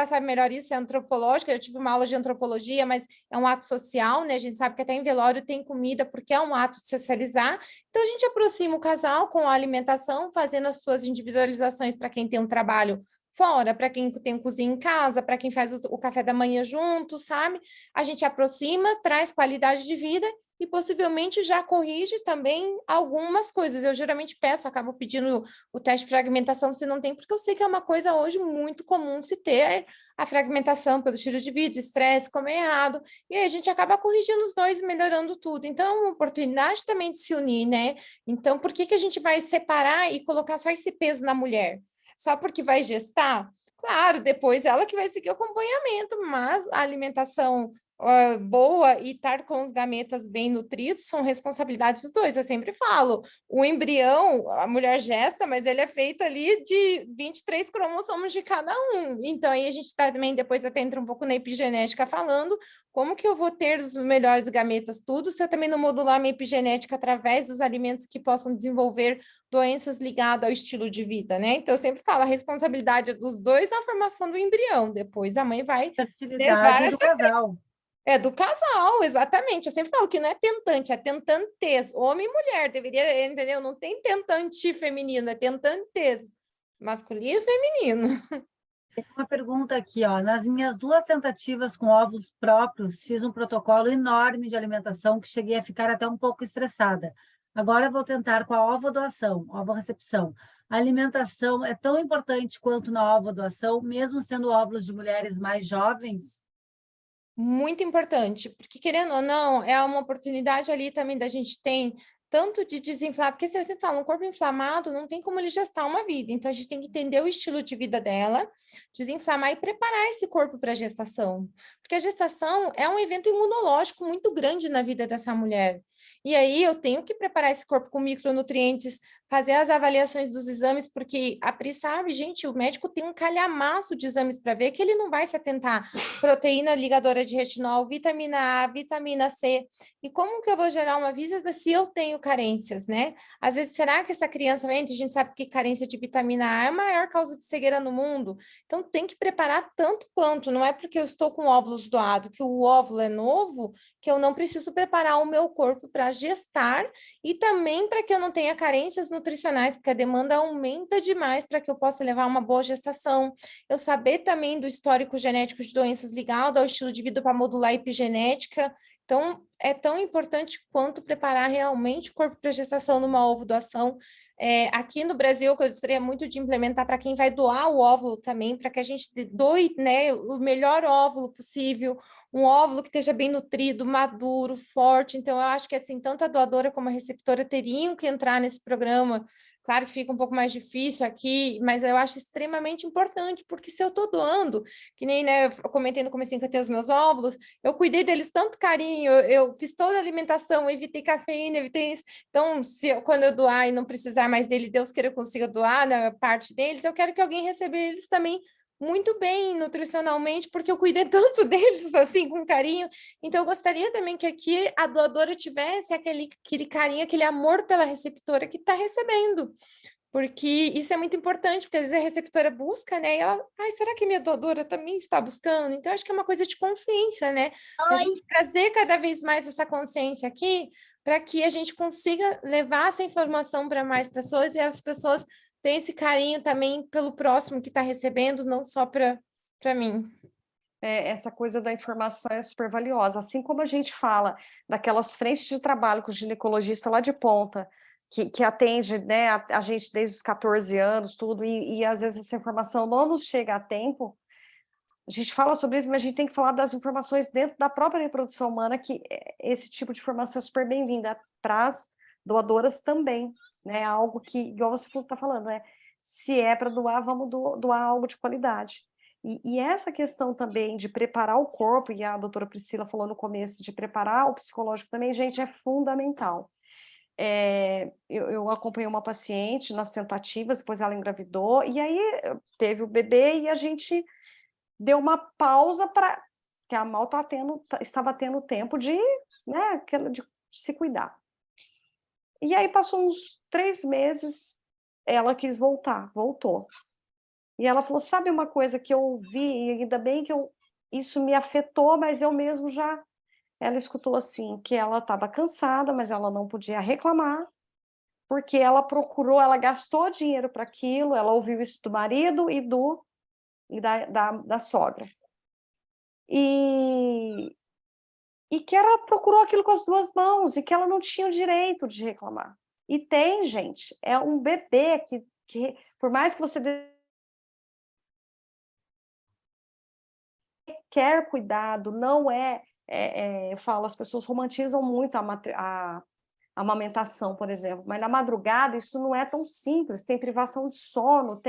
sabe melhor isso, é antropológica, eu tive uma aula de antropologia, mas é um ato social, né? A gente sabe que até em velório tem comida, porque é um ato de socializar. Então, a gente aproxima o casal com a alimentação, fazendo as suas individualizações para quem tem um trabalho fora, para quem tem cozinha em casa, para quem faz o café da manhã junto, sabe? A gente aproxima, traz qualidade de vida e possivelmente já corrige também algumas coisas. Eu geralmente acabo pedindo o teste de fragmentação se não tem, porque eu sei que é uma coisa hoje muito comum se ter a fragmentação pelo estilo de vida, estresse, comer errado, e aí a gente acaba corrigindo os dois, melhorando tudo. Então, é uma oportunidade também de se unir, né? Então, por que a gente vai separar e colocar só esse peso na mulher? Só porque vai gestar? Claro, depois ela que vai seguir o acompanhamento, mas a alimentação boa e estar com os gametas bem nutridos são responsabilidades dos dois. Eu sempre falo, o embrião, a mulher gesta, mas ele é feito ali de 23 cromossomos de cada um. Então, aí a gente também depois até entra um pouco na epigenética falando como que eu vou ter os melhores gametas, tudo, se eu também não modular minha epigenética através dos alimentos que possam desenvolver doenças ligadas ao estilo de vida, né? Então, eu sempre falo, a responsabilidade é dos dois na formação do embrião, depois a mãe vai levar do casal. É do casal, exatamente. Eu sempre falo que não é tentante, é tentantes. Homem e mulher, deveria, entendeu? Não tem tentante feminino, é tentantes. Masculino e feminino. Tem uma pergunta aqui, ó. Nas minhas 2 tentativas com óvulos próprios, fiz um protocolo enorme de alimentação que cheguei a ficar até um pouco estressada. Agora vou tentar com a ovodoação, ovorecepção. A alimentação é tão importante quanto na ovodoação, mesmo sendo óvulos de mulheres mais jovens? Muito importante, porque querendo ou não, é uma oportunidade ali também da gente ter tanto de desinflamar, porque se você fala, um corpo inflamado não tem como ele gestar uma vida, então a gente tem que entender o estilo de vida dela, desinflamar e preparar esse corpo para a gestação, porque a gestação é um evento imunológico muito grande na vida dessa mulher, e aí eu tenho que preparar esse corpo com micronutrientes, fazer as avaliações dos exames, porque a Pri sabe, gente, o médico tem um calhamaço de exames para ver que ele não vai se atentar proteína ligadora de retinol, vitamina A, vitamina C, e como que eu vou gerar uma visita se eu tenho carências, né? Às vezes, será que essa criança entra? A gente sabe que carência de vitamina A é a maior causa de cegueira no mundo, então tem que preparar tanto quanto, não é porque eu estou com óvulos doados, que o óvulo é novo, que eu não preciso preparar o meu corpo para gestar, e também para que eu não tenha carências nutricionais, porque a demanda aumenta demais para que eu possa levar uma boa gestação. Eu saber também do histórico genético de doenças ligadas ao estilo de vida para modular a epigenética. Então, é tão importante quanto preparar realmente o corpo para gestação numa ovodoação. Aqui no Brasil, que eu gostaria muito de implementar para quem vai doar o óvulo também, para que a gente doe, né, o melhor óvulo possível, um óvulo que esteja bem nutrido, maduro, forte. Então, eu acho que assim, tanto a doadora como a receptora teriam que entrar nesse programa. Claro que fica um pouco mais difícil aqui, mas eu acho extremamente importante, porque se eu estou doando, que nem, né, eu comentei no comecinho que eu tenho os meus óvulos, eu cuidei deles tanto carinho, eu fiz toda a alimentação, evitei cafeína, evitei isso. Então, quando eu doar e não precisar mais dele, Deus queira eu consiga doar, né, parte deles, eu quero que alguém receba eles também muito bem nutricionalmente, porque eu cuidei tanto deles, assim, com carinho. Então, eu gostaria também que aqui a doadora tivesse aquele carinho, aquele amor pela receptora que está recebendo. Porque isso é muito importante, porque às vezes a receptora busca, né? E ela, ai, será que minha doadora também está buscando? Então, acho que é uma coisa de consciência, né? A gente trazer cada vez mais essa consciência aqui, para que a gente consiga levar essa informação para mais pessoas e as pessoas tenham esse carinho também pelo próximo que está recebendo, não só para mim. Essa coisa da informação é super valiosa. Assim como a gente fala daquelas frentes de trabalho com o ginecologista lá de ponta, que atende, né, a gente desde os 14 anos, tudo, e às vezes essa informação não nos chega a tempo. A gente fala sobre isso, mas a gente tem que falar das informações dentro da própria reprodução humana, que esse tipo de informação é super bem-vinda para as doadoras também, né? Algo que, igual você está falando, né? Se é para doar, vamos doar algo de qualidade. E essa questão também de preparar o corpo, e a doutora Priscila falou no começo, de preparar o psicológico também, gente, é fundamental. Eu acompanhei uma paciente nas tentativas, depois ela engravidou, e aí teve o bebê e a gente deu uma pausa para que a Mal estava tendo tempo de, né, de se cuidar. E aí passou uns 3 meses, ela quis voltar, voltou. E ela falou, sabe uma coisa que eu ouvi, e ainda bem que isso me afetou, mas eu mesmo já... Ela escutou assim, que ela estava cansada, mas ela não podia reclamar, porque ela procurou, ela gastou dinheiro para aquilo, ela ouviu isso do marido e da sogra. E que ela procurou aquilo com as 2 mãos, e que ela não tinha o direito de reclamar. E tem, gente, é um bebê que por mais que você quer cuidado, não eu falo, as pessoas romantizam muito a amamentação, por exemplo, mas na madrugada isso não é tão simples, tem privação de sono,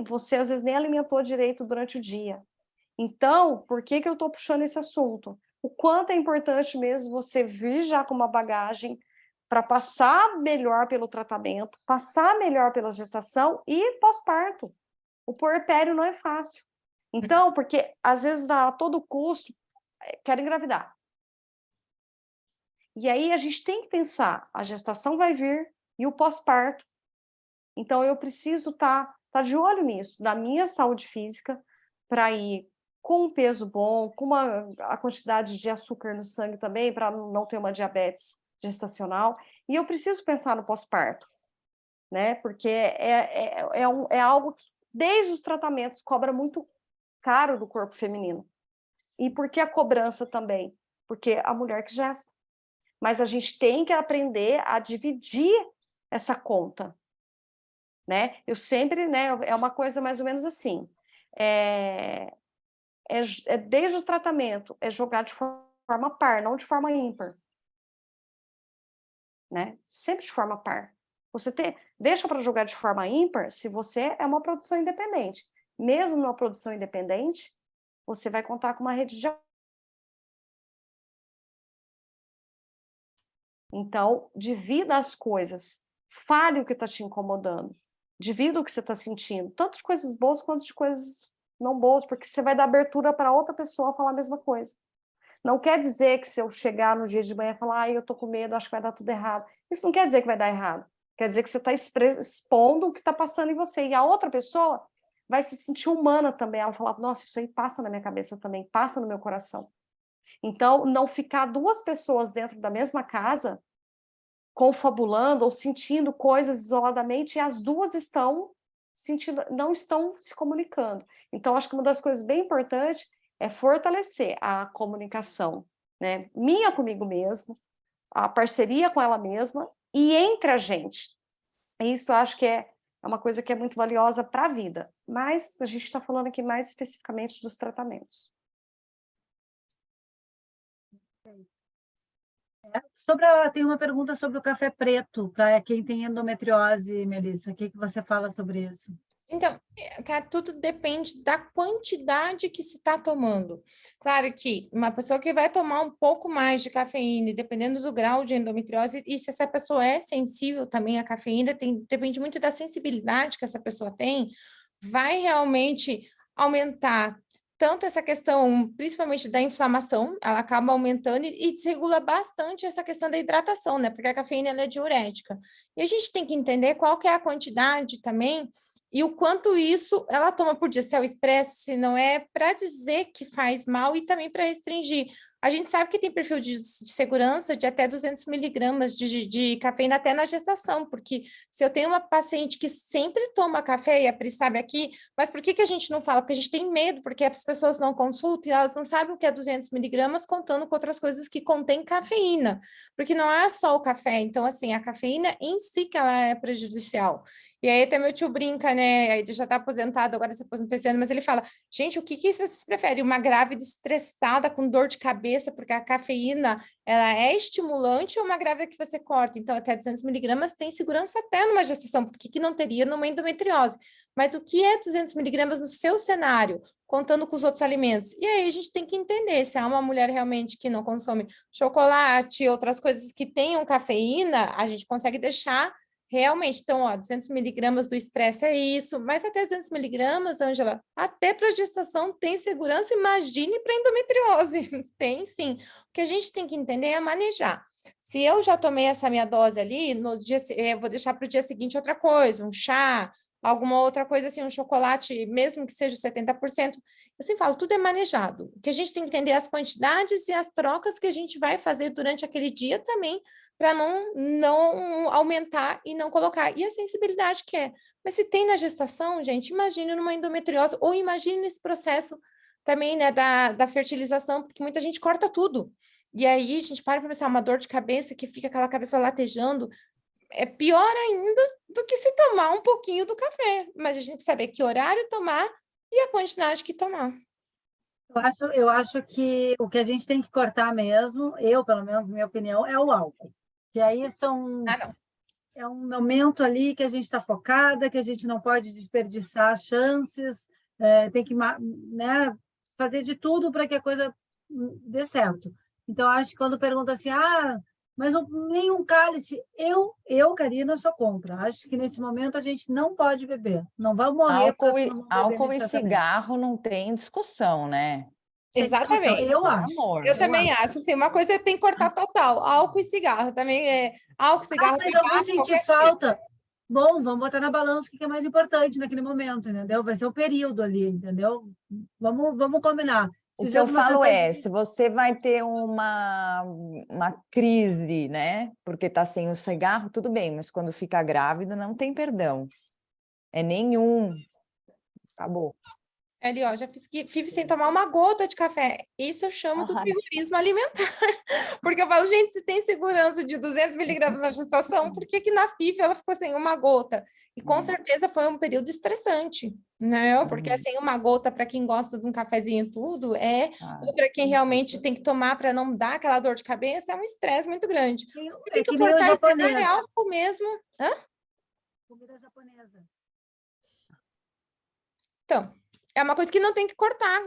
você às vezes nem alimentou direito durante o dia. Então, por que eu estou puxando esse assunto? O quanto é importante mesmo você vir já com uma bagagem para passar melhor pelo tratamento, passar melhor pela gestação e pós-parto. O puerpério não é fácil. Então, porque às vezes a todo custo quero engravidar. E aí a gente tem que pensar, a gestação vai vir e o pós-parto. Então eu preciso estar de olho nisso, da minha saúde física, para ir com um peso bom, com a quantidade de açúcar no sangue também, para não ter uma diabetes gestacional. E eu preciso pensar no pós-parto, né? Porque é algo que, desde os tratamentos, cobra muito caro do corpo feminino. E por que a cobrança também? Porque a mulher que gesta. Mas a gente tem que aprender a dividir essa conta, né? Eu sempre, né? É uma coisa mais ou menos assim. Desde o tratamento, é jogar de forma par, não de forma ímpar. Né? Sempre de forma par. Deixa para jogar de forma ímpar se você é uma produção independente. Mesmo numa produção independente, você vai contar com uma rede de... Então, divida as coisas. Fale o que está te incomodando. Divida o que você está sentindo. Tanto de coisas boas quanto de coisas não boas, porque você vai dar abertura para outra pessoa falar a mesma coisa. Não quer dizer que se eu chegar no dia de manhã e falar, eu tô com medo, acho que vai dar tudo errado. Isso não quer dizer que vai dar errado. Quer dizer que você está expondo o que está passando em você. E a outra pessoa vai se sentir humana também. Ela fala, nossa, isso aí passa na minha cabeça também, passa no meu coração. Então, não ficar 2 pessoas dentro da mesma casa confabulando ou sentindo coisas isoladamente, e as 2 não estão se comunicando. Então, acho que uma das coisas bem importantes é fortalecer a comunicação, né? Minha comigo mesmo, a parceria com ela mesma e entre a gente. Isso eu acho que é uma coisa que é muito valiosa para a vida. Mas a gente está falando aqui mais especificamente dos tratamentos. Tem uma pergunta sobre o café preto, para quem tem endometriose, Melissa. O que você fala sobre isso? Então, cara, tudo depende da quantidade que se está tomando. Claro que uma pessoa que vai tomar um pouco mais de cafeína, dependendo do grau de endometriose, e se essa pessoa é sensível também à cafeína, depende muito da sensibilidade que essa pessoa tem, vai realmente aumentar tanto essa questão, principalmente da inflamação, ela acaba aumentando e desregula bastante essa questão da hidratação, né? Porque a cafeína ela é diurética. E a gente tem que entender qual que é a quantidade também e o quanto isso ela toma por dia, se é o expresso, se não é, para dizer que faz mal e também para restringir. A gente sabe que tem perfil de segurança de até 200 miligramas de cafeína até na gestação, porque se eu tenho uma paciente que sempre toma café, e a Pri sabe aqui, mas por que a gente não fala? Porque a gente tem medo, porque as pessoas não consultam e elas não sabem o que é 200 miligramas, contando com outras coisas que contêm cafeína, porque não é só o café, então assim, a cafeína em si que ela é prejudicial. E aí até meu tio brinca, né, ele já está aposentado, agora se aposentou esse ano, mas ele fala, gente, o que vocês preferem? Uma grávida estressada com dor de cabeça, porque a cafeína, ela é estimulante, ou uma grávida que você corta? Então, até 200 miligramas tem segurança até numa gestação, porque que não teria numa endometriose? Mas o que é 200 miligramas no seu cenário, contando com os outros alimentos? E aí a gente tem que entender se há uma mulher realmente que não consome chocolate, outras coisas que tenham cafeína, a gente consegue deixar realmente. Então, ó, 200 miligramas do expresso é isso, mas até 200 miligramas, Ângela, até para gestação tem segurança, imagine para endometriose. Tem sim. O que a gente tem que entender é manejar. Se eu já tomei essa minha dose ali, no dia, eu vou deixar para o dia seguinte outra coisa, um chá, alguma outra coisa assim, um chocolate, mesmo que seja 70%. Eu assim falo, tudo é manejado. O que a gente tem que entender é as quantidades e as trocas que a gente vai fazer durante aquele dia também, para não aumentar e não colocar. E a sensibilidade que é. Mas se tem na gestação, gente, imagine numa endometriose, ou imagine nesse processo também, né, da fertilização, porque muita gente corta tudo. E aí a gente para pensar, uma dor de cabeça que fica aquela cabeça latejando, é pior ainda do que se tomar um pouquinho do café. Mas a gente tem que saber que horário tomar e a quantidade que tomar. Eu acho que o que a gente tem que cortar mesmo, eu, pelo menos, minha opinião, é o álcool. Que aí Não. é um momento ali que a gente está focada, que a gente não pode desperdiçar chances, tem que, né, fazer de tudo para que a coisa dê certo. Então, acho que quando pergunta assim, mas nenhum cálice, Karina, sou contra. Acho que nesse momento a gente não pode beber. Não vai morrer porque não beber Álcool e nesse tratamento. Cigarro não tem discussão, né? Exatamente. Eu acho. Amor, Eu também acho. Assim, uma coisa tem que cortar total. Álcool e cigarro. Também é álcool, cigarro, mas eu vou tabaco, sentir qualquer coisa. falta. Bom, vamos botar na balança o que é mais importante naquele momento, entendeu? Vai ser o período ali, entendeu? Vamos combinar. O que eu falo é, se você vai ter uma crise, né? Porque tá sem o cigarro, tudo bem, mas quando fica grávida, não tem perdão. É nenhum. Acabou. Ali, ó, já fiz sem tomar uma gota de café. Isso eu chamo do terrorismo alimentar. Porque eu falo, gente, se tem segurança de 200 miligramas na gestação, por que na FIV ela ficou sem uma gota? E com certeza foi um período estressante, né? Porque sem uma gota, para quem gosta de um cafezinho e tudo, ou para quem realmente tem que tomar para não dar aquela dor de cabeça, é um estresse muito grande. Tem que cortar e álcool mesmo. Hã? Comida japonesa. Então, é uma coisa que não tem que cortar,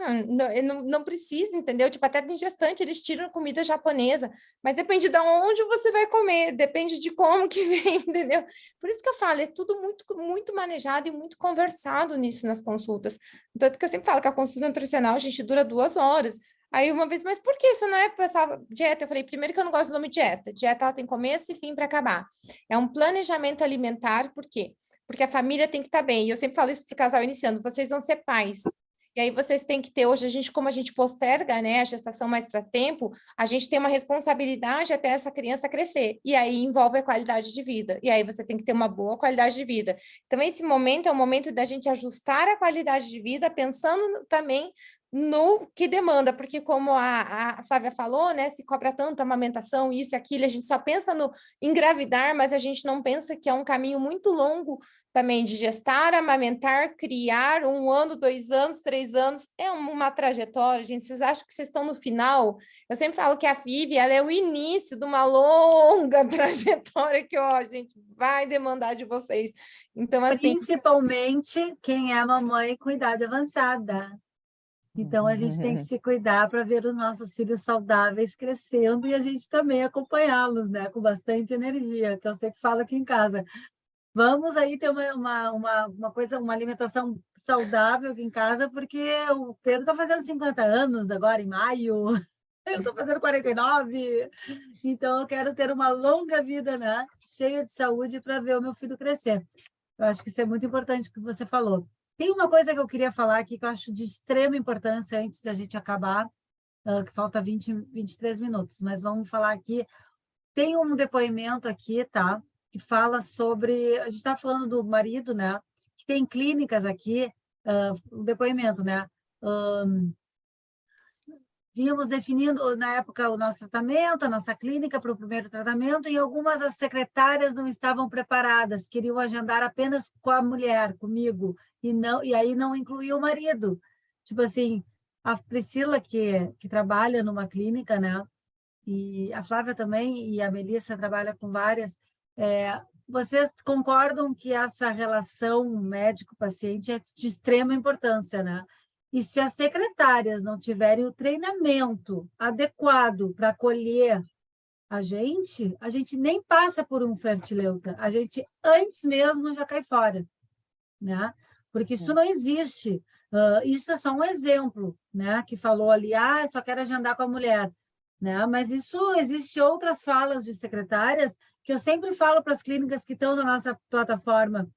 não precisa, entendeu? Tipo, até em gestante eles tiram comida japonesa, mas depende de onde você vai comer, depende de como que vem, entendeu? Por isso que eu falo, é tudo muito, muito manejado e muito conversado nisso nas consultas. Tanto que eu sempre falo que a consulta nutricional, a gente dura 2 horas. Aí uma vez, mas por que isso não é passar dieta? Eu falei, primeiro que eu não gosto do nome dieta. Dieta, ela tem começo e fim para acabar. É um planejamento alimentar, por quê? Porque a família tem que estar bem. E eu sempre falo isso para o casal iniciando, vocês vão ser pais. E aí vocês têm que ter, hoje, como a gente posterga, né, a gestação mais para tempo, a gente tem uma responsabilidade até essa criança crescer. E aí envolve a qualidade de vida. E aí você tem que ter uma boa qualidade de vida. Então, esse momento é o momento da gente ajustar a qualidade de vida, pensando também no que demanda, porque como a Flávia falou, né, se cobra tanto a amamentação, isso e aquilo, a gente só pensa no engravidar, mas a gente não pensa que é um caminho muito longo também de gestar, amamentar, criar, 1 ano, 2 anos, 3 anos, é uma trajetória, gente, vocês acham que vocês estão no final? Eu sempre falo que a FIV, ela é o início de uma longa trajetória que, ó, gente, vai demandar de vocês. Então, assim... Principalmente quem é mamãe com idade avançada. Então, a gente tem que se cuidar para ver os nossos filhos saudáveis crescendo e a gente também acompanhá-los, né? Com bastante energia, que eu sempre falo aqui em casa. Vamos aí ter uma coisa, uma alimentação saudável aqui em casa, porque o Pedro está fazendo 50 anos agora, em maio. Eu estou fazendo 49. Então, eu quero ter uma longa vida, né? Cheia de saúde para ver o meu filho crescer. Eu acho que isso é muito importante que você falou. Tem uma coisa que eu queria falar aqui que eu acho de extrema importância antes da gente acabar, que falta 23 minutos, mas vamos falar aqui. Tem um depoimento aqui, tá? Que fala sobre... A gente está falando do marido, né? Que tem clínicas aqui, um depoimento, né? Vínhamos definindo, na época, o nosso tratamento, a nossa clínica para o primeiro tratamento, e algumas as secretárias não estavam preparadas, queriam agendar apenas com a mulher, comigo, e aí não incluía o marido. Tipo assim, a Priscila, que trabalha numa clínica, né? E a Flávia também, e a Melissa trabalha com várias. Vocês concordam que essa relação médico-paciente é de extrema importância, né? E se as secretárias não tiverem o treinamento adequado para acolher a gente nem passa por um fertileuta, a gente antes mesmo já cai fora, né? Porque isso não existe. Isso é só um exemplo, né? Que falou ali, só quero agendar com a mulher, né? Mas isso existe outras falas de secretárias que eu sempre falo para as clínicas que estão na nossa plataforma.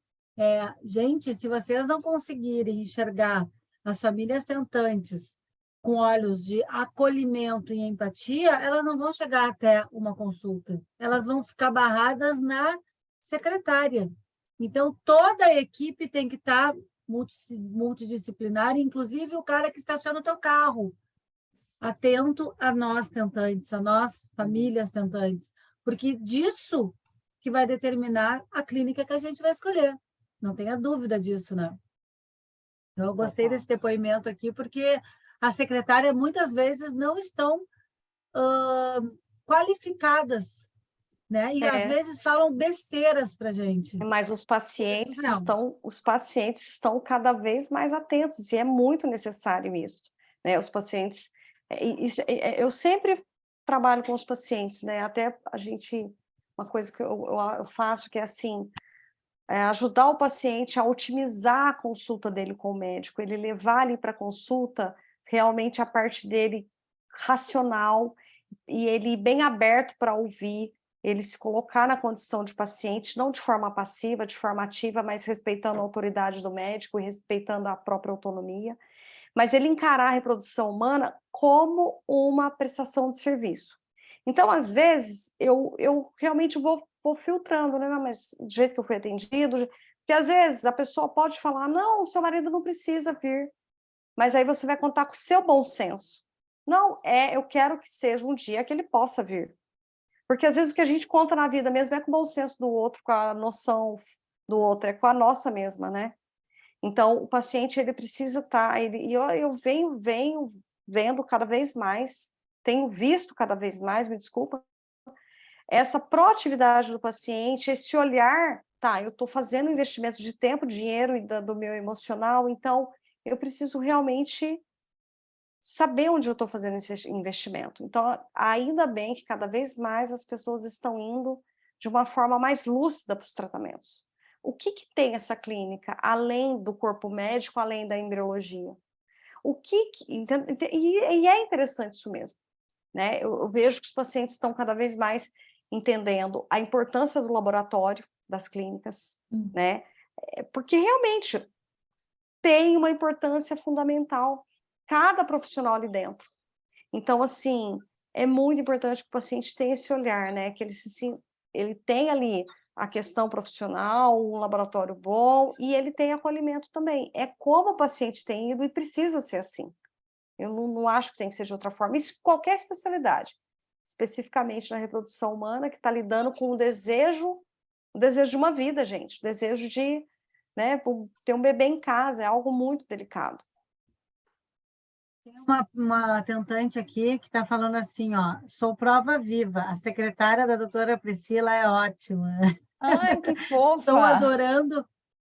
Gente, se vocês não conseguirem enxergar as famílias tentantes com olhos de acolhimento e empatia, elas não vão chegar até uma consulta. Elas vão ficar barradas na secretária. Então, toda a equipe tem que estar multidisciplinar, inclusive o cara que estaciona o teu carro, atento a nós tentantes, a nós, famílias tentantes, porque disso que vai determinar a clínica que a gente vai escolher. Não tenha dúvida disso, né? Então, eu gostei desse depoimento aqui, porque as secretárias muitas vezes não estão qualificadas, né? E às vezes falam besteiras para a gente. Mas os pacientes estão cada vez mais atentos, e é muito necessário isso, né? Os pacientes, eu sempre trabalho com os pacientes, né? Até uma coisa que eu faço que é assim, ajudar o paciente a otimizar a consulta dele com o médico, ele levar ali para a consulta realmente a parte dele racional, e ele bem aberto para ouvir, ele se colocar na condição de paciente, não de forma passiva, de forma ativa, mas respeitando a autoridade do médico e respeitando a própria autonomia, mas ele encarar a reprodução humana como uma prestação de serviço. Então, às vezes, eu realmente vou filtrando, né? Mas do jeito que eu fui atendido, porque às vezes a pessoa pode falar, não, o seu marido não precisa vir, mas aí você vai contar com o seu bom senso. Não, eu quero que seja um dia que ele possa vir. Porque às vezes o que a gente conta na vida mesmo é com o bom senso do outro, com a noção do outro, é com a nossa mesma, né? Então, o paciente, ele precisa estar... E eu venho vendo cada vez mais, tenho visto cada vez mais, me desculpa, essa proatividade do paciente, esse olhar, eu estou fazendo investimento de tempo, dinheiro e do meu emocional, então eu preciso realmente saber onde eu estou fazendo esse investimento. Então, ainda bem que cada vez mais as pessoas estão indo de uma forma mais lúcida para os tratamentos. O que tem essa clínica, além do corpo médico, além da embriologia? E é interessante isso mesmo, né? Eu vejo que os pacientes estão cada vez mais entendendo a importância do laboratório, das clínicas, né? Porque realmente tem uma importância fundamental, cada profissional ali dentro. Então, assim, é muito importante que o paciente tenha esse olhar, né? Que ele tem ali a questão profissional, um laboratório bom, e ele tem acolhimento também. É como o paciente tem ido e precisa ser assim. Eu não acho que tem que ser de outra forma. Isso em qualquer especialidade, especificamente na reprodução humana, que está lidando com o desejo de uma vida, gente, o desejo de, né, ter um bebê em casa, é algo muito delicado. Tem uma tentante aqui que está falando assim, sou prova viva, a secretária da doutora Priscila é ótima. Ai, que fofa! Estou adorando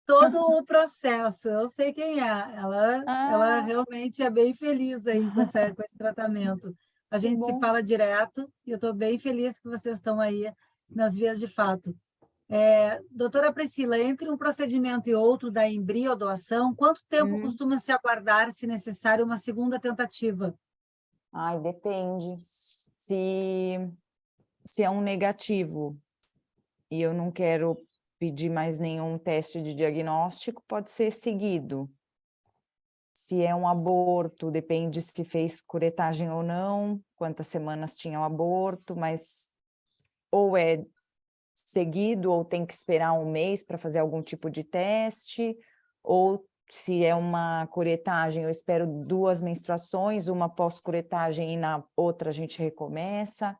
todo o processo, eu sei quem é, ela realmente é bem feliz aí com esse tratamento. A gente se fala direto e eu estou bem feliz que vocês estão aí nas vias de fato. Doutora Priscila, entre um procedimento e outro da embriodoação, quanto tempo costuma se aguardar, se necessário, uma segunda tentativa? Ai, depende. Se é um negativo e eu não quero pedir mais nenhum teste de diagnóstico, pode ser seguido. Se é um aborto, depende se fez curetagem ou não, quantas semanas tinha o aborto, mas ou é seguido ou tem que esperar um mês para fazer algum tipo de teste, ou se é uma curetagem, eu espero 2 menstruações, uma pós-curetagem e na outra a gente recomeça.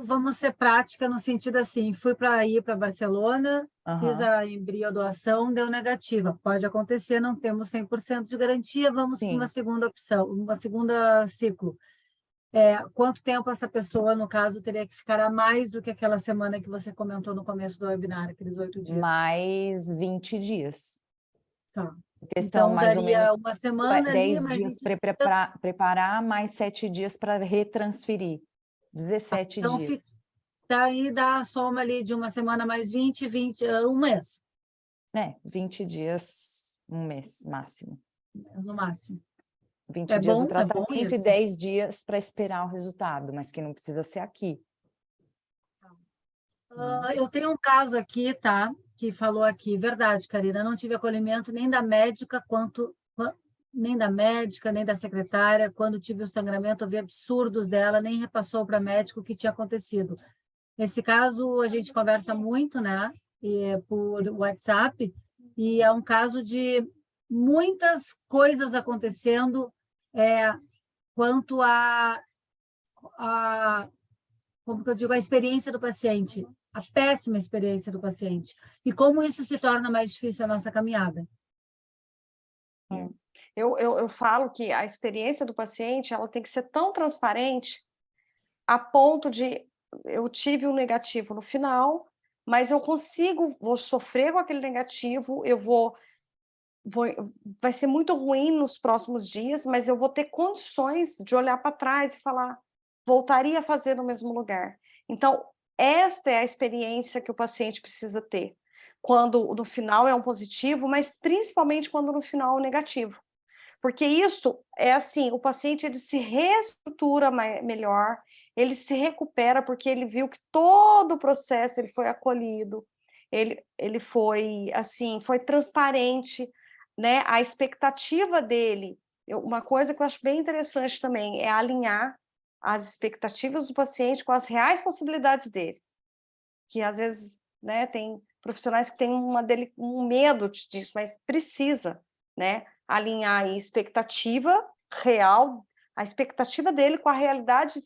Vamos ser prática no sentido assim, fui para ir para Barcelona, fiz Aham, a embriodoação, deu negativa. Pode acontecer, não temos 100% de garantia, vamos para uma sim. segunda opção, uma segunda ciclo. Quanto tempo essa pessoa, no caso, teria que ficar a mais do que aquela semana que você comentou no começo do webinar, aqueles 8 dias? Mais 20 dias. Tá. Porque são Então, mais ou daria menos uma semana ali, 10 mais dias 20 para preparar, mais 7 dias para retransferir. 17 Então, dias. daí dá a soma ali de uma semana mais 20, um mês, 20 dias, um mês máximo. no máximo. 20 dias do É bom tratamento e isso. 10 dias para esperar o resultado, mas que não precisa ser aqui. Eu tenho um caso aqui, tá? Que falou aqui, verdade, Karina, não tive acolhimento nem da médica nem da médica, nem da secretária. Quando tive o sangramento, ouvi absurdos dela, nem repassou para médico o que tinha acontecido. Nesse caso, a gente conversa muito, né? Por WhatsApp, e é um caso de muitas coisas acontecendo quanto como que eu digo, a experiência do paciente, a péssima experiência do paciente, e como isso se torna mais difícil a nossa caminhada. Eu falo que a experiência do paciente ela tem que ser tão transparente a ponto de eu tive um negativo no final, mas eu vou sofrer com aquele negativo, vai ser muito ruim nos próximos dias, mas eu vou ter condições de olhar para trás e falar, voltaria a fazer no mesmo lugar. Então, esta é a experiência que o paciente precisa ter, quando no final é um positivo, mas principalmente quando no final é um negativo. Porque isso é assim, o paciente ele se reestrutura melhor, ele se recupera porque ele viu que todo o processo ele foi acolhido, ele foi assim, foi transparente, né? A expectativa dele, uma coisa que eu acho bem interessante também é alinhar as expectativas do paciente com as reais possibilidades dele, que às vezes, né, tem profissionais que têm um medo disso, mas precisa, né, alinhar a expectativa real, a expectativa dele com a realidade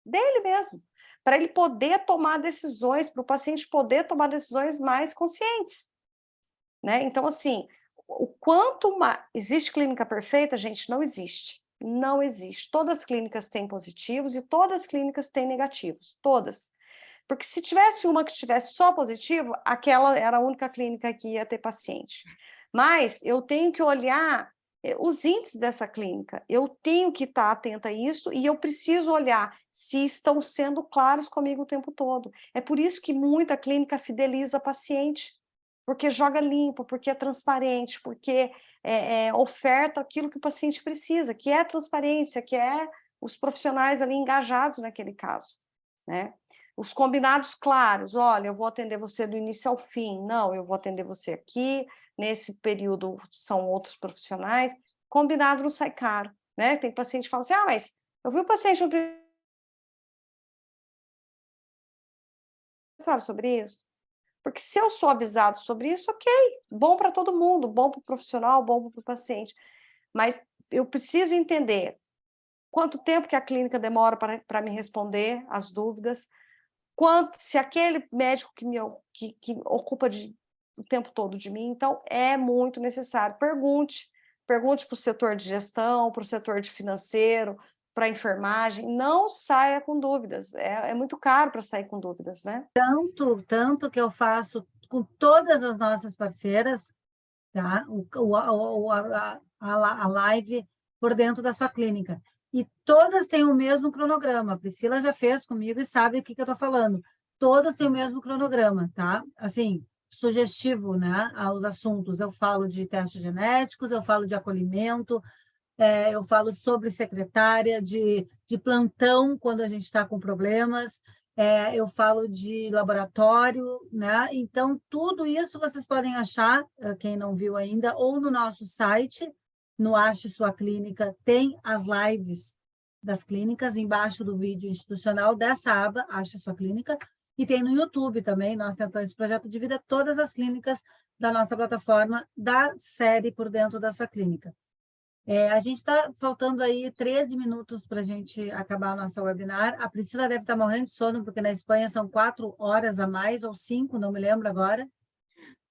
dele mesmo, para ele poder tomar decisões, para o paciente poder tomar decisões mais conscientes, né? Então, assim, o quanto existe clínica perfeita, gente, não existe. Não existe. Todas as clínicas têm positivos e todas as clínicas têm negativos. Todas. Porque se tivesse uma que tivesse só positivo, aquela era a única clínica que ia ter paciente. Mas eu tenho que olhar os índices dessa clínica, eu tenho que estar atenta a isso e eu preciso olhar se estão sendo claros comigo o tempo todo. É por isso que muita clínica fideliza paciente, porque joga limpo, porque é transparente, porque oferta aquilo que o paciente precisa, que é transparência, que é os profissionais ali engajados naquele caso, né? Os combinados claros, olha, eu vou atender você do início ao fim, não, eu vou atender você aqui, nesse período são outros profissionais, combinado não sai caro, né? Tem paciente que fala assim, mas eu vi o paciente no primeiro... Sabe sobre isso? Porque se eu sou avisado sobre isso, ok, bom para todo mundo, bom para o profissional, bom para o paciente, mas eu preciso entender quanto tempo que a clínica demora para me responder as dúvidas, se aquele médico que ocupa o tempo todo de mim, então é muito necessário. Pergunte para o setor de gestão, para o setor de financeiro, para a enfermagem, não saia com dúvidas, é muito caro para sair com dúvidas, né? Tanto que eu faço com todas as nossas parceiras, tá? A live por dentro da sua clínica. E todas têm o mesmo cronograma. A Priscila já fez comigo e sabe o que eu estou falando. todos têm o mesmo cronograma, tá? Assim, sugestivo, né, aos assuntos. Eu falo de testes genéticos, eu falo de acolhimento, eu falo sobre secretária, de plantão, quando a gente está com problemas, eu falo de laboratório, né? Então, tudo isso vocês podem achar, quem não viu ainda, ou no nosso site, no Ache Sua Clínica, tem as lives das clínicas, embaixo do vídeo institucional dessa aba, Ache Sua Clínica, e tem no YouTube também, nós tentamos esse projeto de vida, todas as clínicas da nossa plataforma, da série Por Dentro da Sua Clínica. A gente está faltando aí 13 minutos para a gente acabar a nossa webinar. A Priscila deve estar morrendo de sono, porque na Espanha são 4 horas a mais, ou 5, não me lembro agora.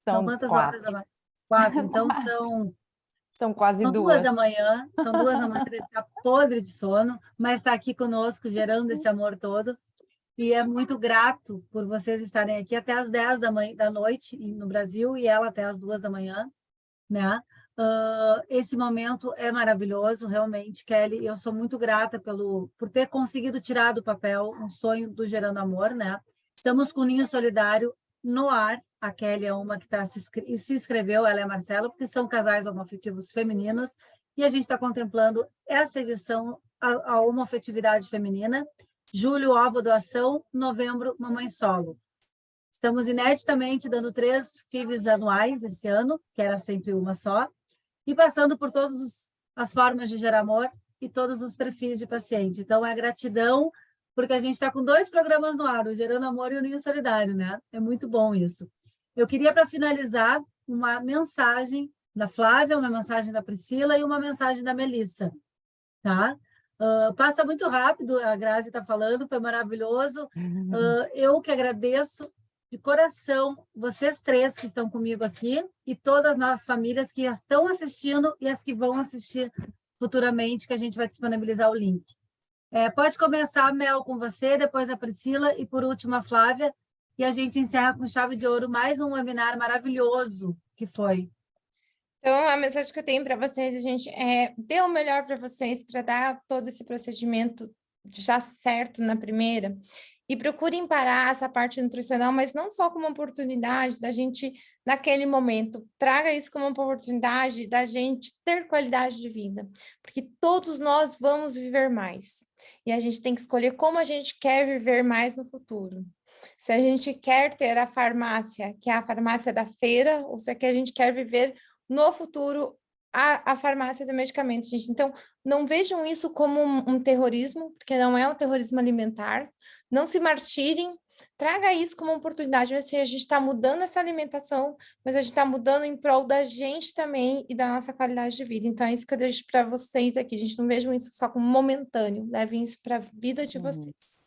São quantas horas a mais? 4, então São quase são 2 da manhã, deve estar podre de sono, mas está aqui conosco, gerando esse amor todo. E é muito grato por vocês estarem aqui até as 10 da noite no Brasil, e ela até as 2 da manhã, né? Esse momento é maravilhoso, realmente, Kelly. Eu sou muito grata por ter conseguido tirar do papel um sonho do Gerando Amor, né? Estamos com o Ninho Solidário no ar. A Kelly é uma que se inscreveu, ela é a Marcela, porque são casais homoafetivos femininos, e a gente está contemplando essa edição, a homoafetividade feminina. Julho, Ovo Doação, novembro, Mamãe Solo. Estamos ineditamente dando 3 FIVs anuais esse ano, que era sempre uma só, e passando por todas as formas de gerar amor e todos os perfis de paciente. Então, é gratidão, porque a gente está com 2 programas no ar, o Gerando Amor e o Ninho Solidário, né? É muito bom isso. Eu queria, para finalizar, uma mensagem da Flávia, uma mensagem da Priscila e uma mensagem da Melissa, tá? Passa muito rápido, a Grazi está falando, foi maravilhoso. Eu que agradeço de coração vocês 3 que estão comigo aqui e todas as nossas famílias que estão assistindo e as que vão assistir futuramente, que a gente vai disponibilizar o link. Pode começar, Mel, com você, depois a Priscila e, por último, a Flávia, e a gente encerra com chave de ouro mais um webinar maravilhoso que foi. Então, a mensagem que eu tenho para vocês, gente, dê o melhor para vocês, para dar todo esse procedimento já certo na primeira, e procurem parar essa parte nutricional, mas não só como uma oportunidade da gente, naquele momento, traga isso como uma oportunidade da gente ter qualidade de vida, porque todos nós vamos viver mais, e a gente tem que escolher como a gente quer viver mais no futuro. Se a gente quer ter a farmácia, que é a farmácia da feira, ou se é que a gente quer viver no futuro a farmácia de medicamentos, gente. Então, não vejam isso como um terrorismo, porque não é um terrorismo alimentar. Não se martirem, traga isso como uma oportunidade. Mas, assim, a gente está mudando essa alimentação, mas a gente está mudando em prol da gente também e da nossa qualidade de vida. Então, é isso que eu deixo para vocês aqui. A gente não vejam isso só como momentâneo, levem isso para a vida de vocês.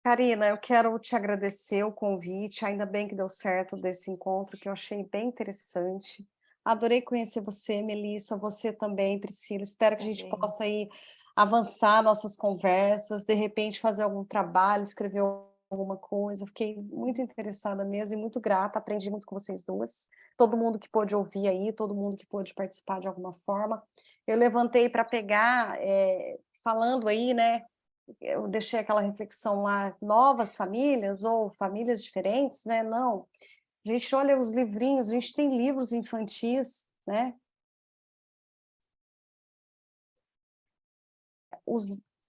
Karina, eu quero te agradecer o convite, ainda bem que deu certo desse encontro, que eu achei bem interessante. Adorei conhecer você, Melissa, você também, Priscila. Espero que a gente possa aí avançar nossas conversas, de repente fazer algum trabalho, escrever alguma coisa. Fiquei muito interessada mesmo e muito grata, aprendi muito com vocês duas. Todo mundo que pôde ouvir aí, todo mundo que pôde participar de alguma forma. Eu levantei para pegar, falando aí, né? Eu deixei aquela reflexão lá, novas famílias ou famílias diferentes, né? Não. A gente olha os livrinhos, a gente tem livros infantis, né?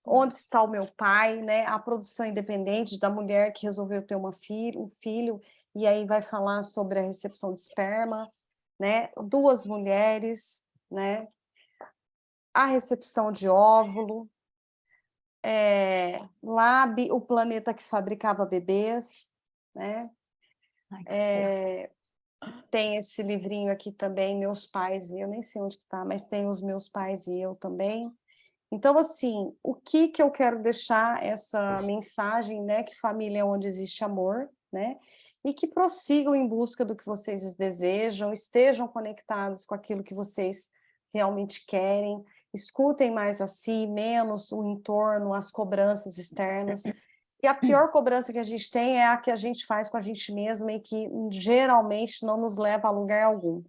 Onde está o meu pai, né? A produção independente da mulher que resolveu ter um filho, e aí vai falar sobre a recepção de esperma, né? 2 mulheres, né? A recepção de óvulo, Lab, o planeta que fabricava bebês, né? Tem esse livrinho aqui também, Meus Pais e Eu, nem sei onde está, mas tem os Meus Pais e Eu também. Então, assim, o que eu quero deixar essa mensagem, né? Que família é onde existe amor, né? E que prossigam em busca do que vocês desejam, estejam conectados com aquilo que vocês realmente querem, escutem mais a si, menos o entorno, as cobranças externas. E a pior cobrança que a gente tem é a que a gente faz com a gente mesma e que geralmente não nos leva a lugar algum.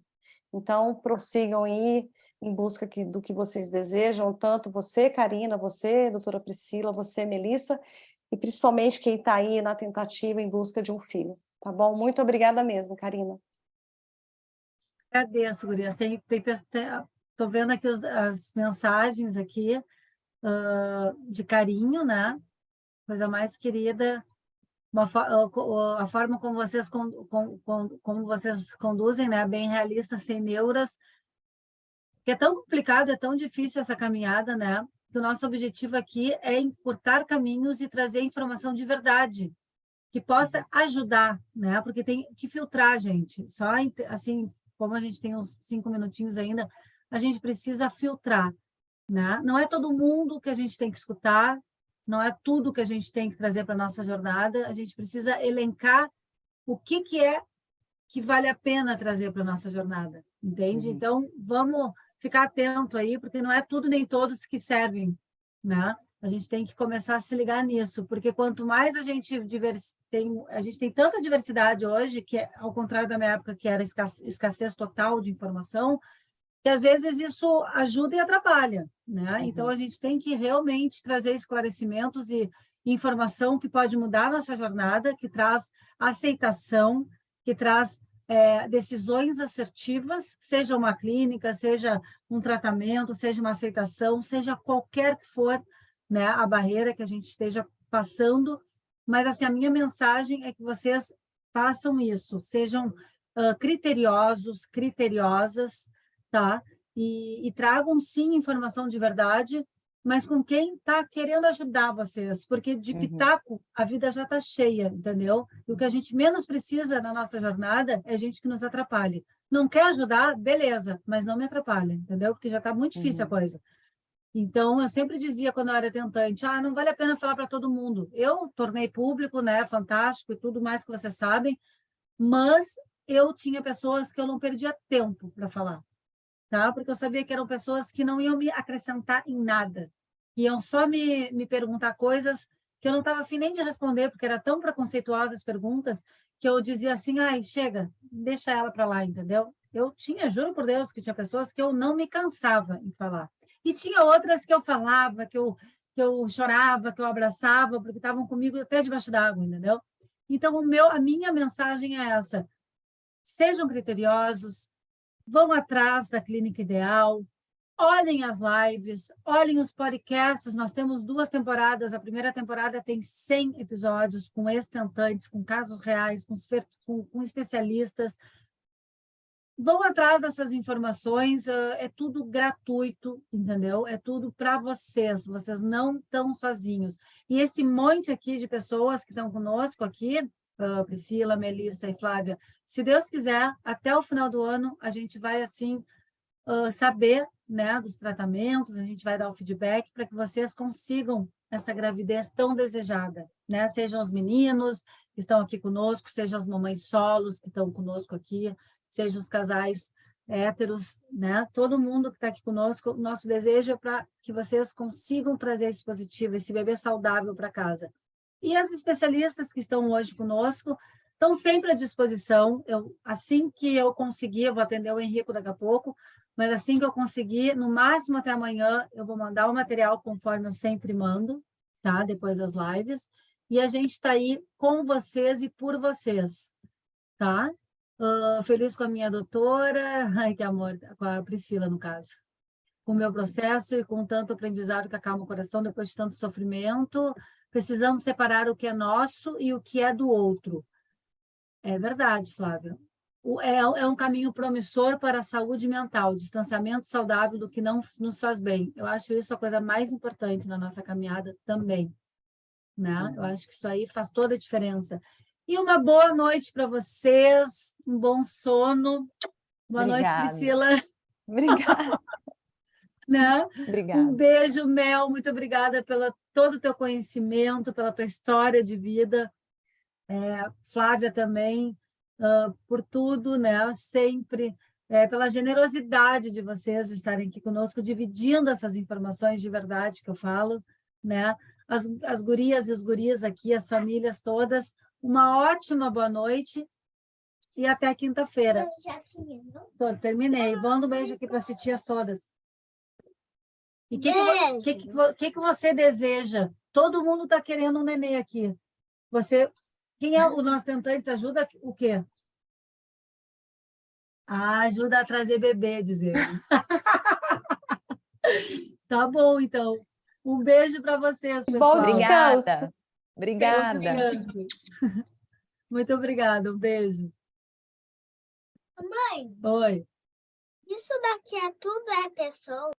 Então, prossigam aí em busca do que vocês desejam, tanto você, Karina, você, doutora Priscila, você, Melissa, e principalmente quem está aí na tentativa em busca de um filho, tá bom? Muito obrigada mesmo, Karina. Agradeço, gurias. Estou vendo aqui as mensagens aqui de carinho, né? Coisa mais querida. A forma como vocês, como vocês conduzem, né? Bem realista, sem neuras. Que é tão complicado, é tão difícil essa caminhada, né? Que o nosso objetivo aqui é encurtar caminhos e trazer informação de verdade, que possa ajudar, né? Porque tem que filtrar, gente. Só assim, como a gente tem uns 5 minutinhos ainda, a gente precisa filtrar, né? Não é todo mundo que a gente tem que escutar, não é tudo que a gente tem que trazer para a nossa jornada, a gente precisa elencar o que é que vale a pena trazer para a nossa jornada, entende? Então, vamos ficar atento aí, porque não é tudo nem todos que servem, né? A gente tem que começar a se ligar nisso, porque quanto mais a gente tem tanta diversidade hoje, que ao contrário da minha época, que era escassez total de informação, que às vezes isso ajuda e atrapalha, né? Então, a gente tem que realmente trazer esclarecimentos e informação que pode mudar a nossa jornada, que traz aceitação, que traz decisões assertivas, seja uma clínica, seja um tratamento, seja uma aceitação, seja qualquer que for, né, a barreira que a gente esteja passando. Mas, assim, a minha mensagem é que vocês façam isso, sejam criteriosos, criteriosas, tá? E tragam, sim, informação de verdade, mas com quem está querendo ajudar vocês, porque de pitaco a vida já está cheia, entendeu? E o que a gente menos precisa na nossa jornada é gente que nos atrapalhe. Não quer ajudar? Beleza, mas não me atrapalha, entendeu? Porque já está muito difícil a coisa. Então, eu sempre dizia quando eu era tentante, não vale a pena falar para todo mundo. Eu tornei público, né, fantástico e tudo mais que vocês sabem, mas eu tinha pessoas que eu não perdia tempo para falar. Tá? Porque eu sabia que eram pessoas que não iam me acrescentar em nada, que iam só me perguntar coisas que eu não estava afim nem de responder, porque era tão preconceituosas as perguntas, que eu dizia assim, chega, deixa ela para lá, entendeu? Eu tinha, juro por Deus, que tinha pessoas que eu não me cansava em falar. E tinha outras que eu falava, que eu chorava, que eu abraçava, porque estavam comigo até debaixo d'água, entendeu? Então, a minha mensagem é essa, sejam criteriosos, vão atrás da clínica ideal, olhem as lives, olhem os podcasts. Nós temos 2 temporadas. A primeira temporada tem 100 episódios com ex-tentantes, com casos reais, com especialistas. Vão atrás dessas informações, é tudo gratuito, entendeu? É tudo para vocês não estão sozinhos. E esse monte aqui de pessoas que estão conosco aqui, Priscila, Melissa e Flávia, se Deus quiser, até o final do ano, a gente vai, assim, saber, né, dos tratamentos, a gente vai dar o feedback para que vocês consigam essa gravidez tão desejada, né? Sejam os meninos que estão aqui conosco, sejam as mamães solos que estão conosco aqui, sejam os casais héteros, né? Todo mundo que está aqui conosco, nosso desejo é para que vocês consigam trazer esse positivo, esse bebê saudável para casa. E as especialistas que estão hoje conosco estão sempre à disposição. Assim que eu conseguir, eu vou atender o Henrico daqui a pouco, mas assim que eu conseguir, no máximo até amanhã, eu vou mandar o material conforme eu sempre mando, tá? Depois das lives. E a gente está aí com vocês e por vocês, tá? Feliz com a minha doutora, ai que amor, com a Priscila, no caso. Com o meu processo e com tanto aprendizado que acalma o coração depois de tanto sofrimento. Precisamos separar o que é nosso e o que é do outro. É verdade, Flávia. É um caminho promissor para a saúde mental, distanciamento saudável do que não nos faz bem. Eu acho isso a coisa mais importante na nossa caminhada também, né? Eu acho que isso aí faz toda a diferença. E uma boa noite para vocês, um bom sono. Boa noite, Priscila. Obrigada. Né? Obrigada. Um beijo, Mel. Muito obrigada pelo todo o teu conhecimento, pela tua história de vida. Flávia também, por tudo, né? Sempre, pela generosidade de vocês de estarem aqui conosco, dividindo essas informações de verdade que eu falo, né? As gurias e os guris aqui, as famílias todas, uma ótima boa noite e até quinta-feira. Já terminou? Terminei. Manda um beijo aqui para as titias todas. E o que você deseja Todo mundo está querendo um nenê aqui. Quem é o nosso tentante? Ajuda o quê? Ajuda a trazer bebê, dizer. Tá bom, então. Um beijo para vocês, pessoal. Bom descanso. Obrigada. Bom descanso. Muito obrigada. Um beijo. Mãe, Oi. isso daqui é tudo é pessoa?